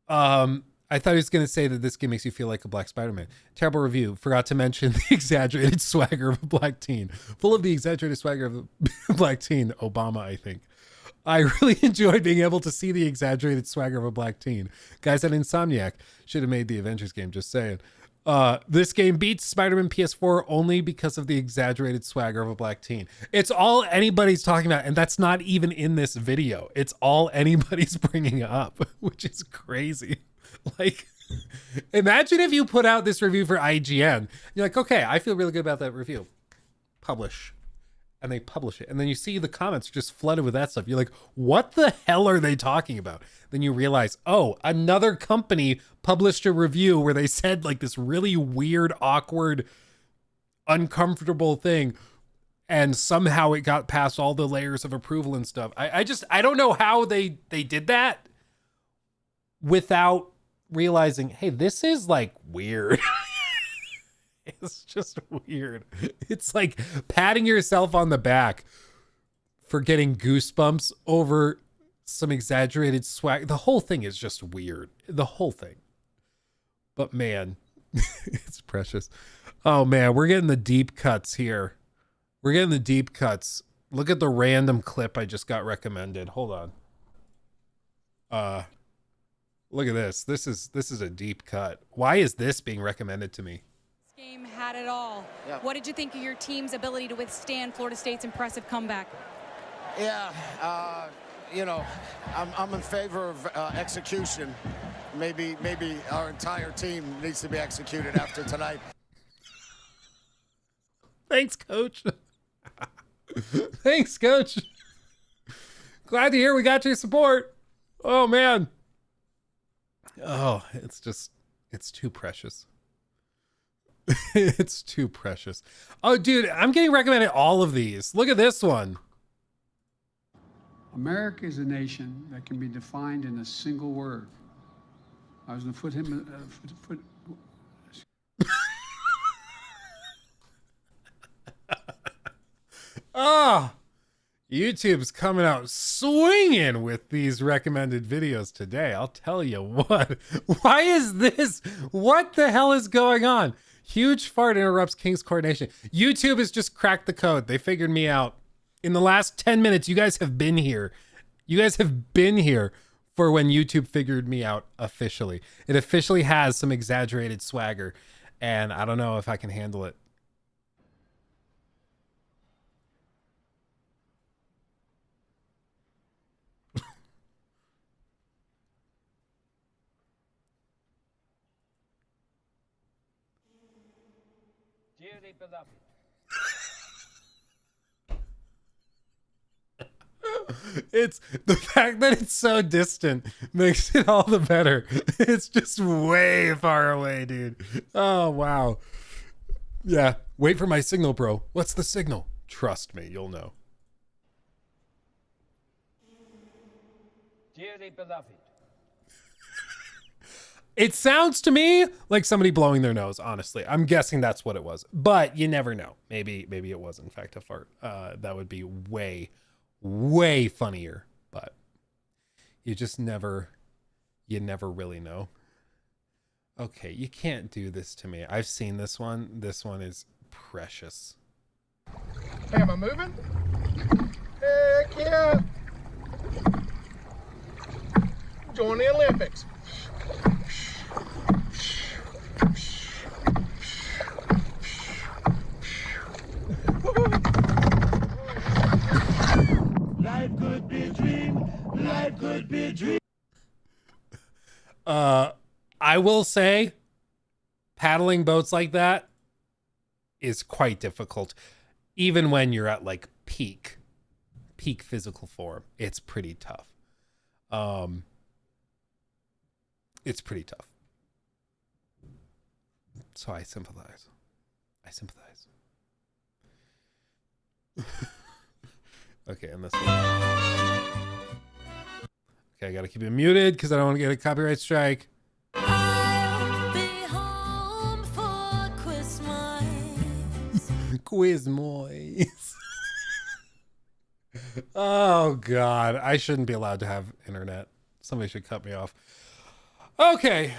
I thought he was going to say that this game makes you feel like a black Spider-Man. Terrible review. Forgot to mention the exaggerated swagger of a black teen. Full of the exaggerated swagger of a black teen. Obama, I think. I really enjoyed being able to see the exaggerated swagger of a black teen. Guys at Insomniac should have made the Avengers game, just saying. This game beats Spider-Man PS4 only because of the exaggerated swagger of a black teen. It's all anybody's talking about, and that's not even in this video. It's all anybody's bringing up, which is crazy. Like, imagine if you put out this review for IGN. You're like, okay, I feel really good about that review. Publish. And they publish it. And then you see the comments just flooded with that stuff. You're like, what the hell are they talking about? Then you realize, oh, another company published a review where they said like this really weird, awkward, uncomfortable thing. And somehow it got past all the layers of approval and stuff. I don't know how they did that without realizing, hey, this is like weird. It's just weird. It's like patting yourself on the back for getting goosebumps over some exaggerated swag. The whole thing is just weird. The whole thing. But man, it's precious. Oh man, we're getting the deep cuts here. We're getting the deep cuts. Look at the random clip I just got recommended. Hold on. Look at this. This is a deep cut. Why is this being recommended to me? Game had it all. Yep. What did you think of your team's ability to withstand Florida State's impressive comeback? Yeah, you know, I'm in favor of execution. Maybe our entire team needs to be executed after tonight. Thanks, Coach. Thanks, Coach. Glad to hear we got your support. Oh, man. Oh, it's too precious. It's too precious. Oh, dude, I'm getting recommended all of these. Look at this one. America is a nation that can be defined in a single word. I was going to put him. Ah, YouTube's coming out swinging with these recommended videos today. I'll tell you what. Why is this? What the hell is going on? Huge fart interrupts King's coordination. YouTube has just cracked the code. They figured me out. In the last 10 minutes, you guys have been here. You guys have been here for when YouTube figured me out officially. It officially has some exaggerated swagger, and I don't know if I can handle it. Dearly beloved. It's the fact that it's so distant makes it all the better. It's just way far away, dude. Oh, wow. Yeah. Wait for my signal, bro. What's the signal? Trust me, you'll know. Dearly beloved. It sounds to me like somebody blowing their nose, honestly. I'm guessing that's what it was, but you never know. Maybe it was in fact a fart. That would be way funnier, but you never really know. Okay, you can't do this to me. I've seen this one. This one is precious. Hey, am I moving? Heck yeah! Join the Olympics. Life could be a dream. Life could be a dream. I will say paddling boats like that is quite difficult. Even when you're at like peak physical form, it's pretty tough. It's pretty tough. So I sympathize. Okay, and this one. Okay, I gotta keep it muted because I don't want to get a copyright strike. Quizmoys. Oh God, I shouldn't be allowed to have internet. Somebody should cut me off. Okay.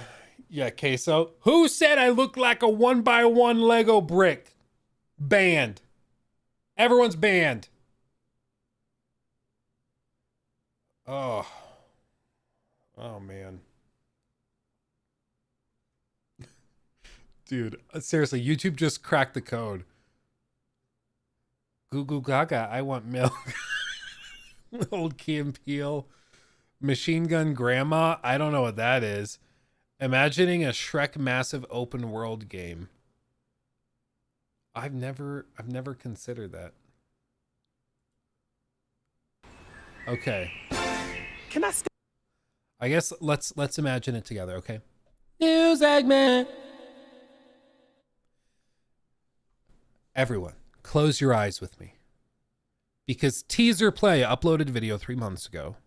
Yeah, Queso. Who said I look like a 1x1 Lego brick? Banned. Everyone's banned. Oh man. Dude, seriously, YouTube just cracked the code. Goo goo gaga, I want milk. Old Key and Peele. Machine Gun Grandma, I don't know what that is. Imagining a Shrek massive open world game. I've never considered that. Okay. Can I guess let's imagine it together, okay? New segment. Everyone, close your eyes with me. Because Teaser Play uploaded video 3 months ago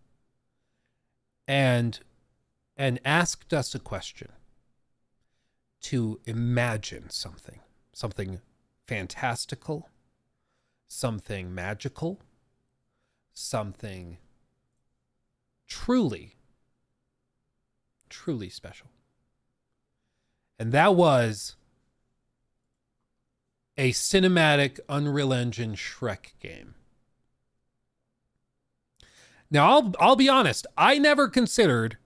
and asked us a question to imagine something fantastical, something magical, something truly special. And that was a cinematic Unreal Engine Shrek game. Now, I'll be honest, I never considered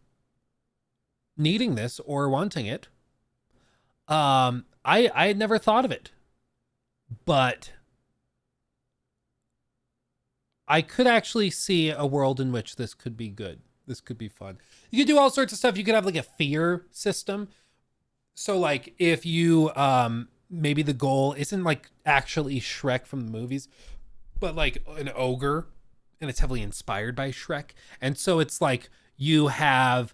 needing this or wanting it. I had never thought of it. But I could actually see a world in which this could be good. This could be fun. You could do all sorts of stuff. You could have like a fear system. So like if you maybe the goal isn't like actually Shrek from the movies, but like an ogre, and it's heavily inspired by Shrek. And so it's like you have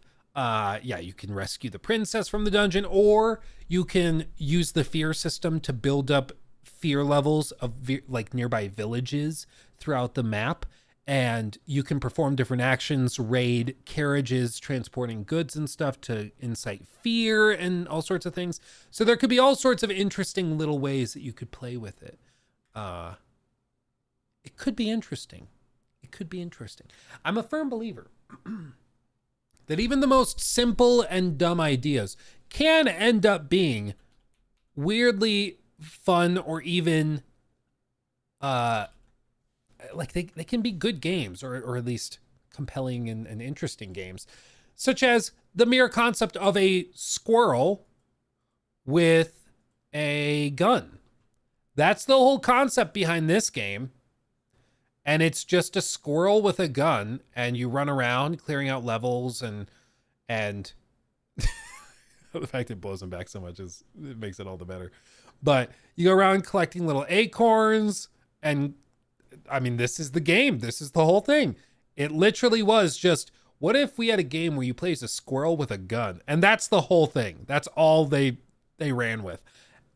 you can rescue the princess from the dungeon, or you can use the fear system to build up fear levels of like nearby villages throughout the map. and you can perform different actions, raid carriages, transporting goods and stuff to incite fear and all sorts of things. So there could be all sorts of interesting little ways that you could play with it. It could be interesting. It could be interesting. I'm a firm believer that even the most simple and dumb ideas can end up being weirdly fun, or even like they can be good games, or at least compelling and interesting games, such as the mere concept of a squirrel with a gun. That's the whole concept behind this game. And it's just a squirrel with a gun, and you run around clearing out levels, and the fact it blows them back so much it makes it all the better. But you go around collecting little acorns, and I mean, this is the game. This is the whole thing. It literally was just, what if we had a game where you play as a squirrel with a gun? And that's the whole thing. That's all they ran with.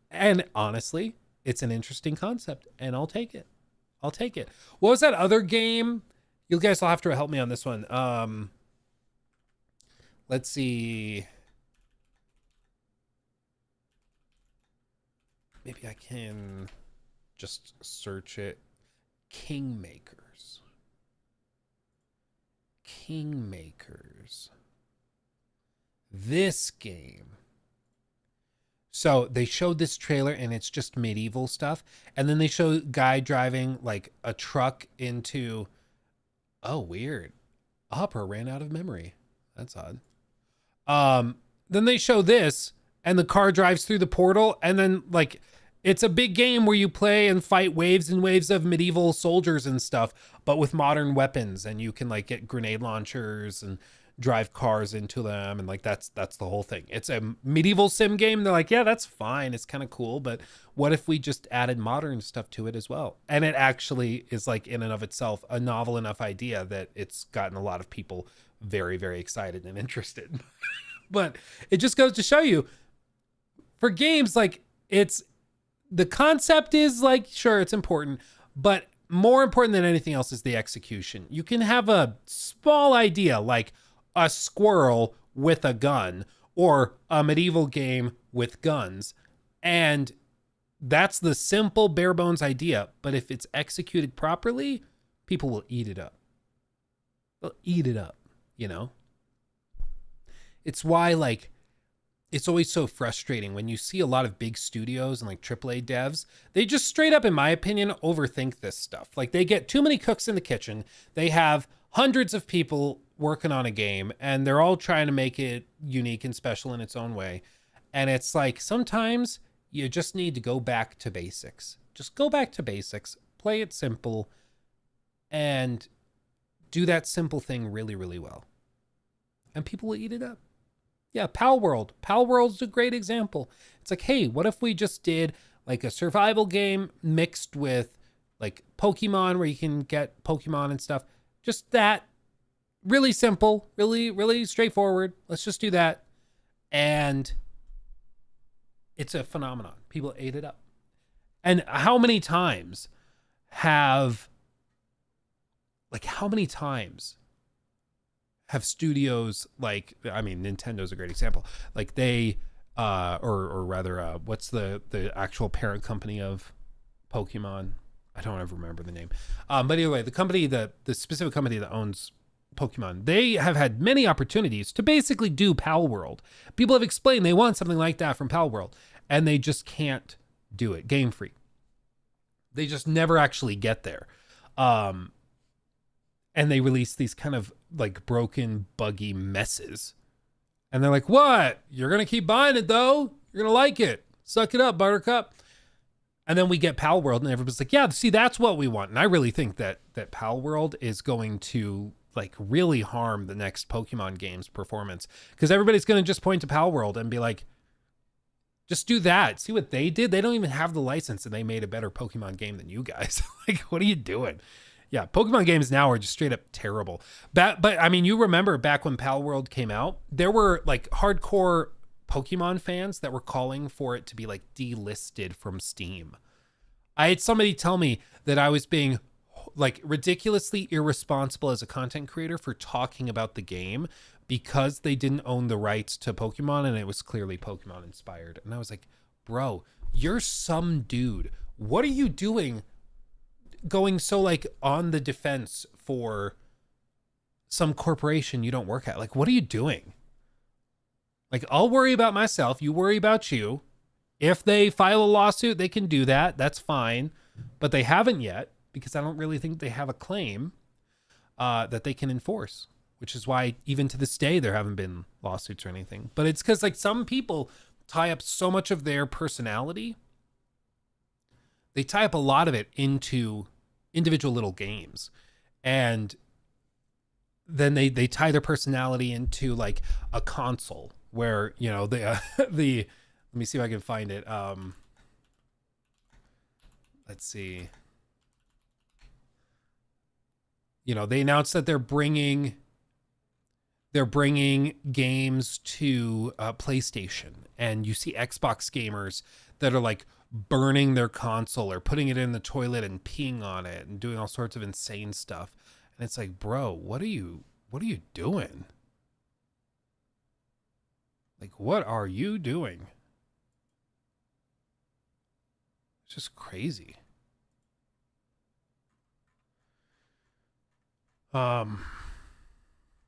And honestly, it's an interesting concept, and I'll take it. I'll take it. What was that other game? You guys will have to help me on this one. Let's see. Maybe I can just search it. Kingmakers. This game. So they showed this trailer, and it's just medieval stuff. And then they show a guy driving like a truck into, oh, weird. Opera ran out of memory. That's odd. Then they show this, and the car drives through the portal, and then like it's a big game where you play and fight waves and waves of medieval soldiers and stuff, but with modern weapons, and you can like get grenade launchers and drive cars into them, and like that's the whole thing. It's a medieval sim game. They're like, yeah, that's fine, it's kind of cool, but what if we just added modern stuff to it as well? And it actually is like in and of itself a novel enough idea that it's gotten a lot of people very, very excited and interested. But it just goes to show you, for games, like, it's the concept is like, sure, it's important, but more important than anything else is the execution. You can have a small idea like a squirrel with a gun, or a medieval game with guns, and that's the simple bare bones idea. But if it's executed properly, people will eat it up. They'll eat it up, you know? It's why, like, it's always so frustrating when you see a lot of big studios and like AAA devs. They just straight up, in my opinion, overthink this stuff. Like, they get too many cooks in the kitchen. They have hundreds of people working on a game, and they're all trying to make it unique and special in its own way. And it's like, sometimes you just need to go back to basics. Just go back to basics, play it simple, and do that simple thing really, really well. And people will eat it up. Yeah, Pal World. Pal World's a great example. It's like, hey, what if we just did like a survival game mixed with like Pokemon, where you can get Pokemon and stuff? Just that. Really simple, really, really straightforward. Let's just do that. And it's a phenomenon. People ate it up. And how many times have studios, like, I mean, Nintendo's a great example. Like they, or rather, what's the actual parent company of Pokemon? I don't ever remember the name. But anyway, the specific company that owns Pokemon, they have had many opportunities to basically do Pal World. People have explained they want something like that from Pal World, and they just can't do it. Game Freak. They just never actually get there. And they release these kind of like broken, buggy messes. And they're like, what? You're going to keep buying it though. You're going to like it. Suck it up, Buttercup. And then we get Pal World, and everybody's like, yeah, see, that's what we want. And I really think that Pal World is going to like really harm the next Pokemon game's performance, because everybody's going to just point to Pal World and be like, just do that. See what they did? They don't even have the license, and they made a better Pokemon game than you guys. Like, what are you doing? Yeah, Pokemon games now are just straight up terrible. But I mean, you remember back when Pal World came out, there were like hardcore Pokemon fans that were calling for it to be like delisted from Steam. I had somebody tell me that I was being like ridiculously irresponsible as a content creator for talking about the game because they didn't own the rights to Pokemon and it was clearly Pokemon inspired. And I was like, bro, you're some dude. What are you doing going so like on the defense for some corporation you don't work at? Like, what are you doing? Like, I'll worry about myself. You worry about you. If they file a lawsuit, they can do that. That's fine. But they haven't yet because I don't really think they have a claim that they can enforce, which is why even to this day, there haven't been lawsuits or anything. But it's because like some people tie up so much of their personality. They tie up a lot of it into individual little games. And then they tie their personality into like a console where, you know, the let me see if I can find it. Let's see. You know, they announced that they're bringing games to PlayStation, and you see Xbox gamers that are like burning their console or putting it in the toilet and peeing on it and doing all sorts of insane stuff. And it's like, bro, what are you doing? Like, what are you doing? It's just crazy. They're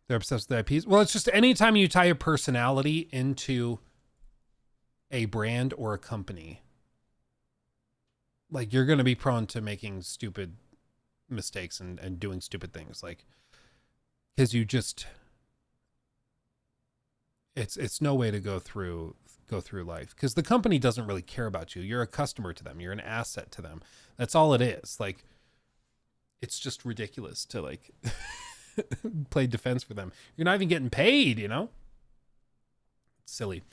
obsessed with IPs. Well, it's just anytime you tie a personality into a brand or a company, like you're going to be prone to making stupid mistakes and doing stupid things, like, because you just, it's no way to go through life, because the company doesn't really care about you. You're a customer to them. You're an asset to them. That's all it is. Like, it's just ridiculous to like play defense for them. You're not even getting paid, you know? It's silly.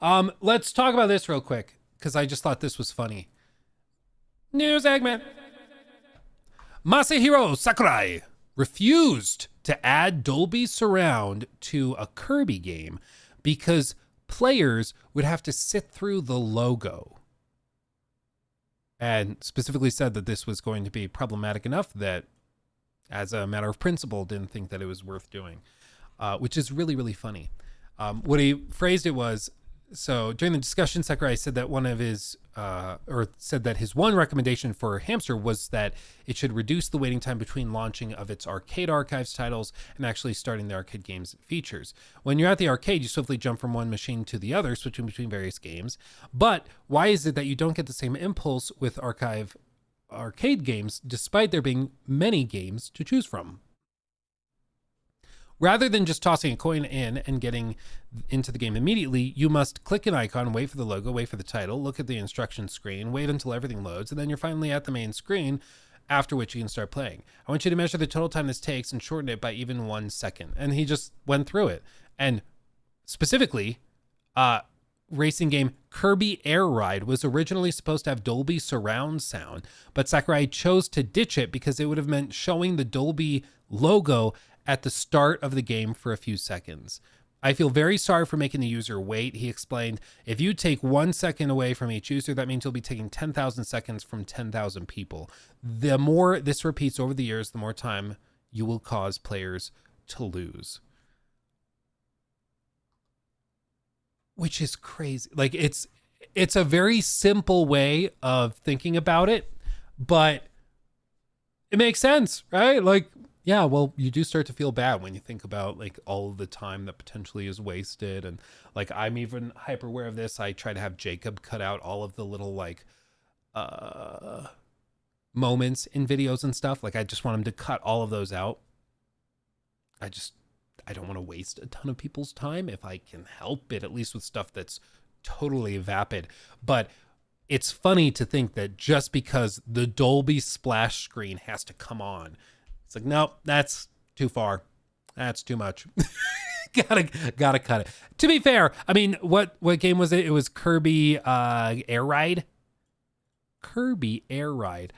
Let's talk about this real quick, because I just thought this was funny. News segment. Masahiro Sakurai refused to add Dolby Surround to a Kirby game because players would have to sit through the logo, and specifically said that this was going to be problematic enough that, as a matter of principle, didn't think that it was worth doing, which is really, really funny. What he phrased it was, so during the discussion, Sakurai said that said that his one recommendation for Hamster was that it should reduce the waiting time between launching of its arcade archives titles and actually starting the arcade games features. When you're at the arcade, you swiftly jump from one machine to the other, switching between various games. But why is it that you don't get the same impulse with arcade games, despite there being many games to choose from? Rather than just tossing a coin in and getting into the game immediately, you must click an icon, wait for the logo, wait for the title, look at the instruction screen, wait until everything loads, and then you're finally at the main screen, after which you can start playing. I want you to measure the total time this takes and shorten it by even 1 second. And he just went through it. And specifically, racing game Kirby Air Ride was originally supposed to have Dolby surround sound, but Sakurai chose to ditch it because it would have meant showing the Dolby logo at the start of the game for a few seconds. I feel very sorry for making the user wait, he explained. If you take 1 second away from each user, that means you'll be taking 10,000 seconds from 10,000 people. The more this repeats over the years, the more time you will cause players to lose. Which is crazy. Like, it's a very simple way of thinking about it, but it makes sense, right? Like, yeah, well, you do start to feel bad when you think about like all of the time that potentially is wasted. And like, I'm even hyper aware of this. I try to have Jacob cut out all of the little like moments in videos and stuff. Like, I just want him to cut all of those out. I don't want to waste a ton of people's time if I can help it, at least with stuff that's totally vapid. But it's funny to think that just because the Dolby splash screen has to come on, it's like, no, that's too far. That's too much. gotta cut it. To be fair, I mean, what game was it? It was Kirby Air Ride. Kirby Air Ride.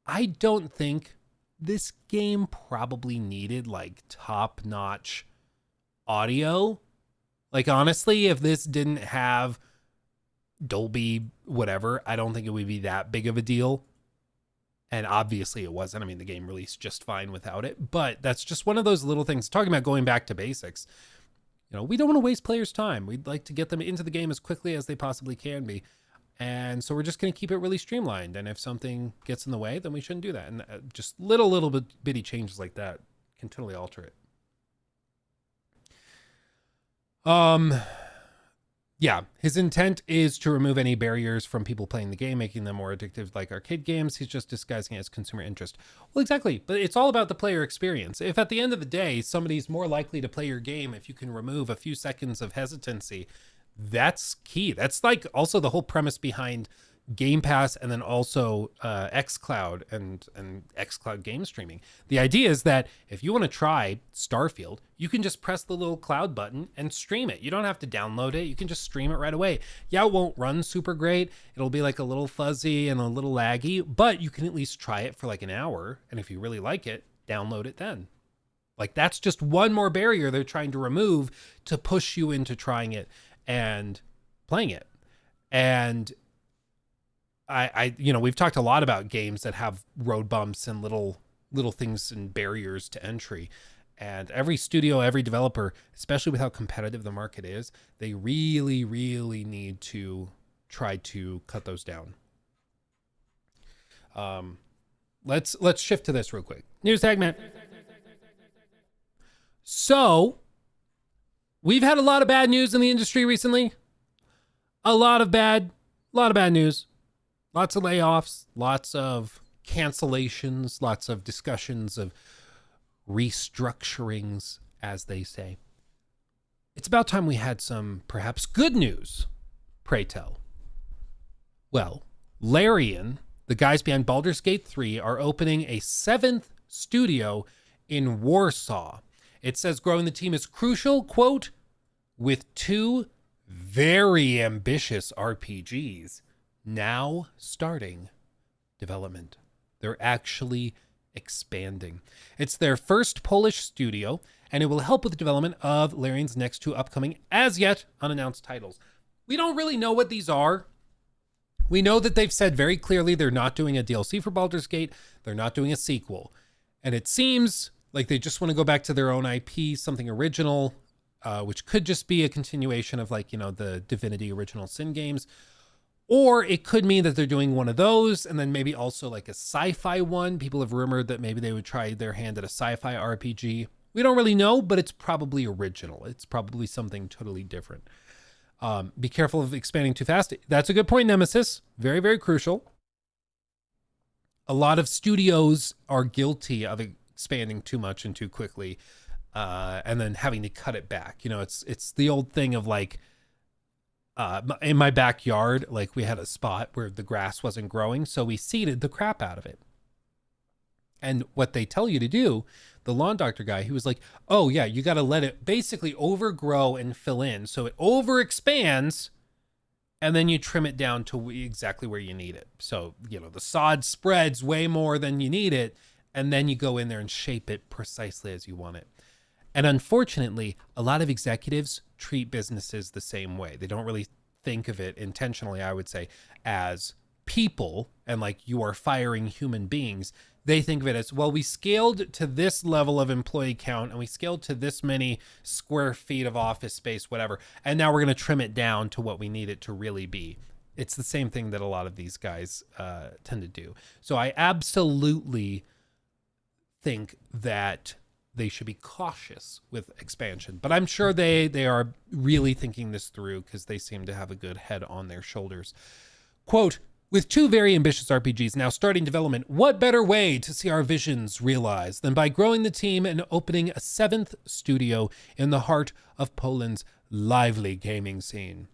I don't think this game probably needed like top-notch audio. Like, honestly, if this didn't have Dolby whatever, I don't think it would be that big of a deal. And obviously it wasn't. I mean, the game released just fine without it, but that's just one of those little things. Talking about going back to basics, you know, we don't want to waste players' time. We'd like to get them into the game as quickly as they possibly can be. And so we're just going to keep it really streamlined. And if something gets in the way, then we shouldn't do that. And just little bitty changes like that can totally alter it. Yeah, his intent is to remove any barriers from people playing the game, making them more addictive like arcade games. He's just disguising it as consumer interest. Well, exactly. But it's all about the player experience. If at the end of the day, somebody's more likely to play your game if you can remove a few seconds of hesitancy, that's key. That's like also the whole premise behind Game Pass and then also xCloud and xCloud game streaming. The idea is that if you want to try Starfield, you can just press the little cloud button and stream it. You don't have to download it. You can just stream it right away. Yeah, it won't run super great. It'll be like a little fuzzy and a little laggy, but you can at least try it for like an hour. And if you really like it, download it then. Like that's just one more barrier they're trying to remove to push you into trying it and playing it. And I you know, we've talked a lot about games that have road bumps and little things and barriers to entry. And every studio, every developer, especially with how competitive the market is, they really, really need to try to cut those down. Let's shift to this real quick. News segment. So, we've had a lot of bad news in the industry recently. A lot of bad news. Lots of layoffs, lots of cancellations, lots of discussions of restructurings, as they say. It's about time we had some perhaps good news, pray tell. Well, Larion, the guys behind Baldur's Gate 3, are opening a 7th studio in Warsaw. It says growing the team is crucial, quote, with 2 very ambitious RPGs now starting development. They're actually expanding. It's their first Polish studio, and it will help with the development of Larion's next 2 upcoming, as yet unannounced titles. We don't really know what these are. We know that they've said very clearly they're not doing a DLC for Baldur's Gate. They're not doing a sequel. And it seems like they just want to go back to their own IP, something original, which could just be a continuation of like, you know, the Divinity Original Sin games. Or it could mean that they're doing one of those and then maybe also like a sci-fi one. People have rumored that maybe they would try their hand at a sci-fi RPG. We don't really know, but it's probably original. It's probably something totally different. Be careful of expanding too fast. That's a good point, Nemesis. Very, very crucial. A lot of studios are guilty of expanding too much and too quickly, and then having to cut it back. You know, it's the old thing of like, in my backyard, like we had a spot where the grass wasn't growing, so we seeded the crap out of it. And what they tell you to do, the lawn doctor guy, he was like, oh yeah, you got to let it basically overgrow and fill in. So it overexpands and then you trim it down to exactly where you need it. So, you know, the sod spreads way more than you need it. And then you go in there and shape it precisely as you want it. And unfortunately, a lot of executives treat businesses the same way. They don't really think of it intentionally, I would say, as people and like you are firing human beings. They think of it as, well, we scaled to this level of employee count and we scaled to this many square feet of office space, whatever. And now we're going to trim it down to what we need it to really be. It's the same thing that a lot of these guys tend to do. So I absolutely think that they should be cautious with expansion, but I'm sure they are really thinking this through because they seem to have a good head on their shoulders. Quote, with 2 very ambitious RPGs now starting development, what better way to see our visions realized than by growing the team and opening a 7th studio in the heart of Poland's lively gaming scene.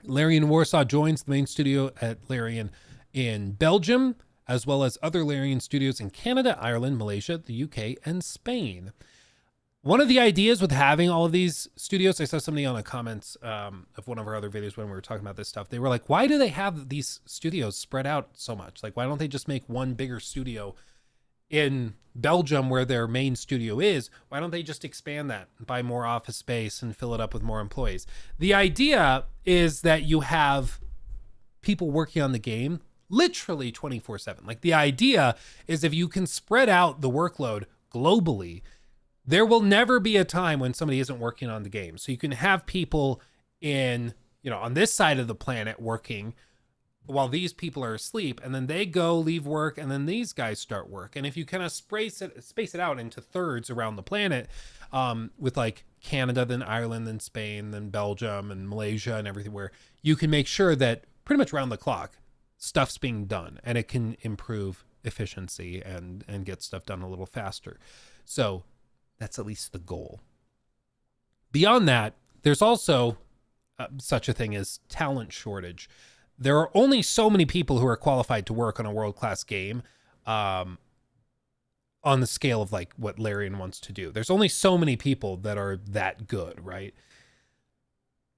Larion Warsaw joins the main studio at Larion in Belgium, as well as other Larion studios in Canada, Ireland, Malaysia, the UK, and Spain. One of the ideas with having all of these studios, I saw somebody on the comments of one of our other videos when we were talking about this stuff. They were like, why do they have these studios spread out so much? Like, why don't they just make one bigger studio in Belgium where their main studio is? Why don't they just expand that, buy more office space and fill it up with more employees? The idea is that you have people working on the game literally 24/7. Like the idea is if you can spread out the workload globally, there will never be a time when somebody isn't working on the game. So you can have people in, you know, on this side of the planet working while these people are asleep, and then they go leave work, and then these guys start work. And if you kind of space it out into thirds around the planet, with like Canada, then Ireland, then Spain, then Belgium, and Malaysia, and everywhere, you can make sure that pretty much round the clock stuff's being done, and it can improve efficiency and get stuff done a little faster. So that's at least the goal. Beyond that, there's also such a thing as talent shortage. There are only so many people who are qualified to work on a world-class game on the scale of like what Larion wants to do. There's only so many people that are that good, right?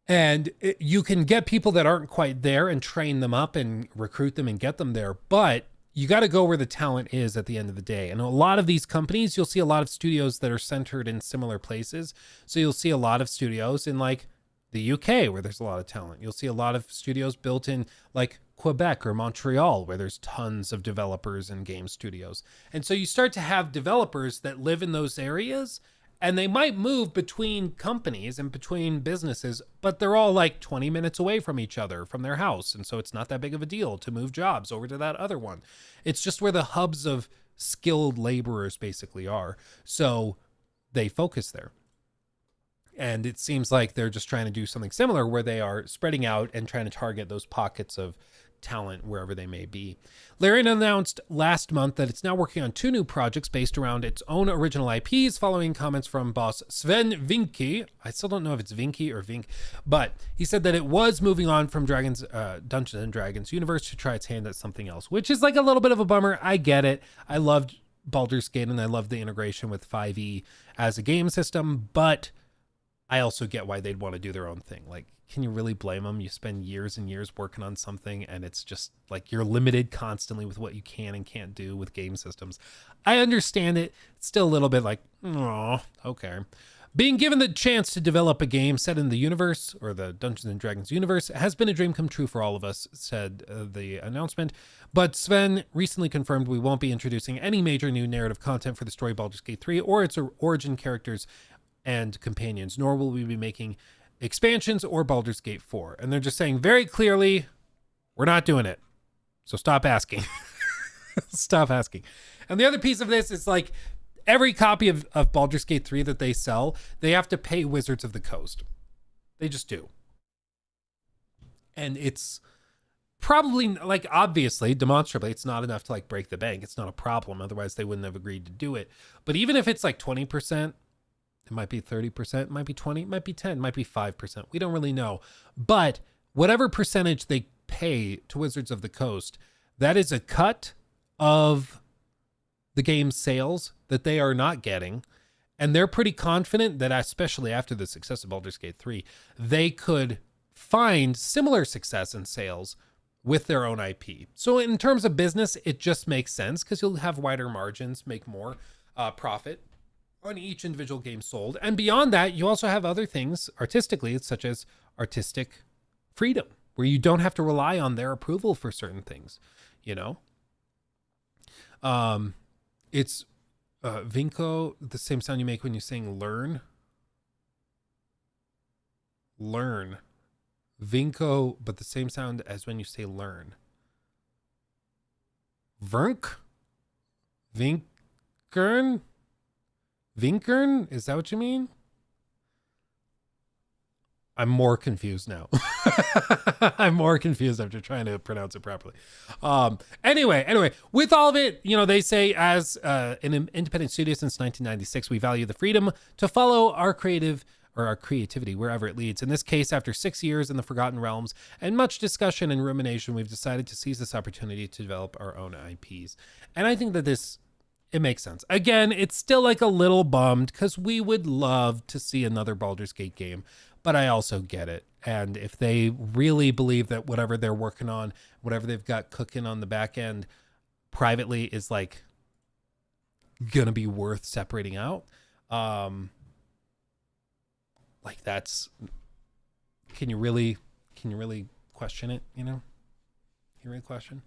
And you can get people that aren't quite there and train them up and recruit them and get them there, but you got to go where the talent is at the end of the day. And a lot of these companies, you'll see a lot of studios that are centered in similar places. So you'll see a lot of studios in like the UK where there's a lot of talent. You'll see a lot of studios built in like Quebec or Montreal where there's tons of developers and game studios. And so you start to have developers that live in those areas, and they might move between companies and between businesses, but they're all like 20 minutes away from each other from their house. And so it's not that big of a deal to move jobs over to that other one. It's just where the hubs of skilled laborers basically are. So they focus there. And it seems like they're just trying to do something similar where they are spreading out and trying to target those pockets of talent wherever they may be. Larion announced last month that it's now working on 2 new projects based around its own original IPs, following comments from boss Sven Vinke. I still don't know if it's Vinke or Vink, but he said that it was moving on from Dungeons and Dragons universe to try its hand at something else, which is like a little bit of a bummer. I get it. I loved Baldur's Gate and I love the integration with 5e as a game system, but I also get why they'd want to do their own thing. Like, can you really blame them? You spend years and years working on something, and it's just like you're limited constantly with what you can and can't do with game systems. I understand it. It's still a little bit like, oh, okay. Being given the chance to develop a game set in the universe, or the Dungeons and Dragons universe, has been a dream come true for all of us, said the announcement. But Sven recently confirmed we won't be introducing any major new narrative content for the story of Baldur's Gate 3 or its origin characters and companions, nor will we be making expansions or Baldur's Gate 4. And they're just saying very clearly, we're not doing it. So stop asking. Stop asking. And the other piece of this is like every copy of Baldur's Gate 3 that they sell, they have to pay Wizards of the Coast. They just do. And it's probably like, obviously, demonstrably, it's not enough to like break the bank. It's not a problem. Otherwise they wouldn't have agreed to do it. But even if it's like 20%, it might be 30%, it might be 20, it might be 10, it might be 5%. We don't really know. But whatever percentage they pay to Wizards of the Coast, that is a cut of the game's sales that they are not getting. And they're pretty confident that, especially after the success of Baldur's Gate 3, they could find similar success in sales with their own IP. So in terms of business, it just makes sense because you'll have wider margins, make more profit on each individual game sold. And beyond that, you also have other things artistically, such as artistic freedom, where you don't have to rely on their approval for certain things, you know? It's Vinco, the same sound you make when you sing learn. Learn. Vinco, but the same sound as when you say learn. Vernk? Vinkern? Vinkern? Is that what you mean? I'm more confused now. I'm more confused after trying to pronounce it properly. Anyway, with all of it, you know, they say as an independent studio since 1996, we value the freedom to follow our creativity wherever it leads. In this case, after 6 years in the Forgotten Realms and much discussion and rumination, we've decided to seize this opportunity to develop our own IPs. And I think that it makes sense. Again, it's still like a little bummed because we would love to see another Baldur's Gate game, but I also get it. And if they really believe that whatever they're working on, whatever they've got cooking on the back end privately is like gonna be worth separating out, like that's, can you really question it? You know, can you really question?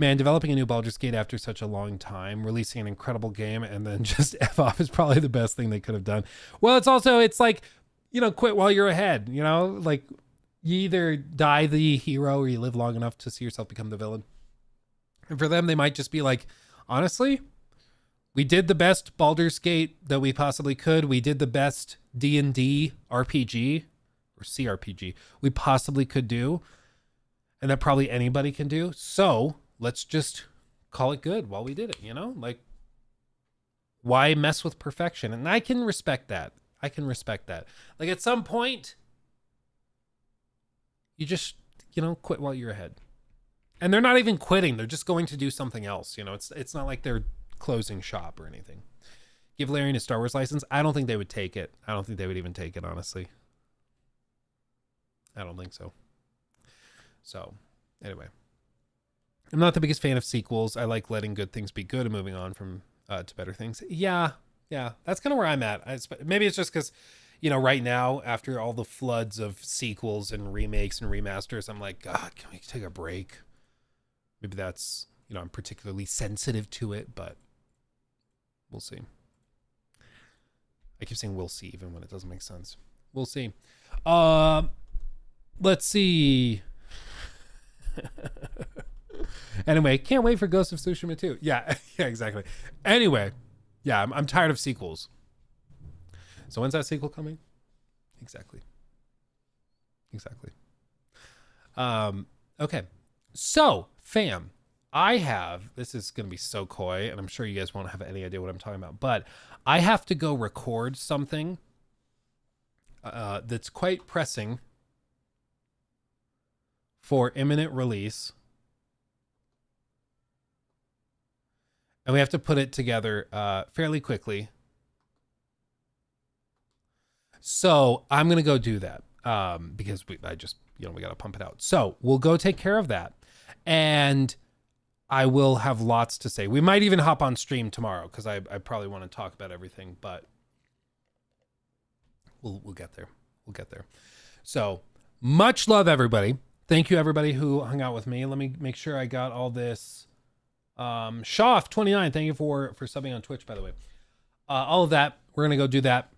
Man, developing a new Baldur's Gate after such a long time, releasing an incredible game, and then just F off is probably the best thing they could have done. Well, it's like, quit while you're ahead, like you either die the hero or you live long enough to see yourself become the villain. And for them, they might just be like, honestly, we did the best Baldur's Gate that we possibly could. We did the best D&D RPG or CRPG we possibly could do, and that probably anybody can do. So let's just call it good while we did it, like, why mess with perfection? And I can respect that. Like, at some point, you just, quit while you're ahead. And they're not even quitting. They're just going to do something else. It's not like they're closing shop or anything. Give Larion a Star Wars license. I don't think they would take it. I don't think they would even take it, honestly. I don't think so. So, anyway. I'm not the biggest fan of sequels. I like letting good things be good and moving on from to better things. Yeah. That's kind of where I'm at. Maybe it's just because, right now, after all the floods of sequels and remakes and remasters, I'm like, God, can we take a break? Maybe that's, I'm particularly sensitive to it, but we'll see. I keep saying we'll see even when it doesn't make sense. We'll see. Let's see. Anyway, can't wait for Ghost of Tsushima 2. Yeah, exactly. Anyway, yeah, I'm tired of sequels. So when's that sequel coming? Exactly. Okay. So, fam, this is going to be so coy, and I'm sure you guys won't have any idea what I'm talking about, but I have to go record something that's quite pressing for imminent release. And we have to put it together fairly quickly. So I'm going to go do that because we got to pump it out. So we'll go take care of that. And I will have lots to say. We might even hop on stream tomorrow because I probably want to talk about everything, but we'll get there. So much love, everybody. Thank you, everybody who hung out with me. Let me make sure I got all this. Shoff29, thank you for subbing on Twitch, by the way. All of that, we're going to go do that.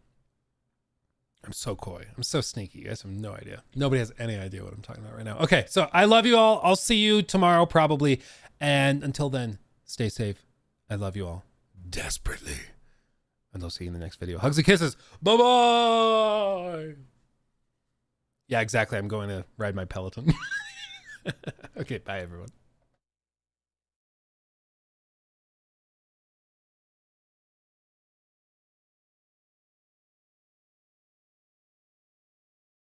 I'm so coy. I'm so sneaky. You guys have no idea. Nobody has any idea what I'm talking about right now. Okay, so I love you all. I'll see you tomorrow probably. And until then, stay safe. I love you all desperately. And I'll see you in the next video. Hugs and kisses. Bye-bye. Yeah, exactly. I'm going to ride my Peloton. Okay, bye, everyone.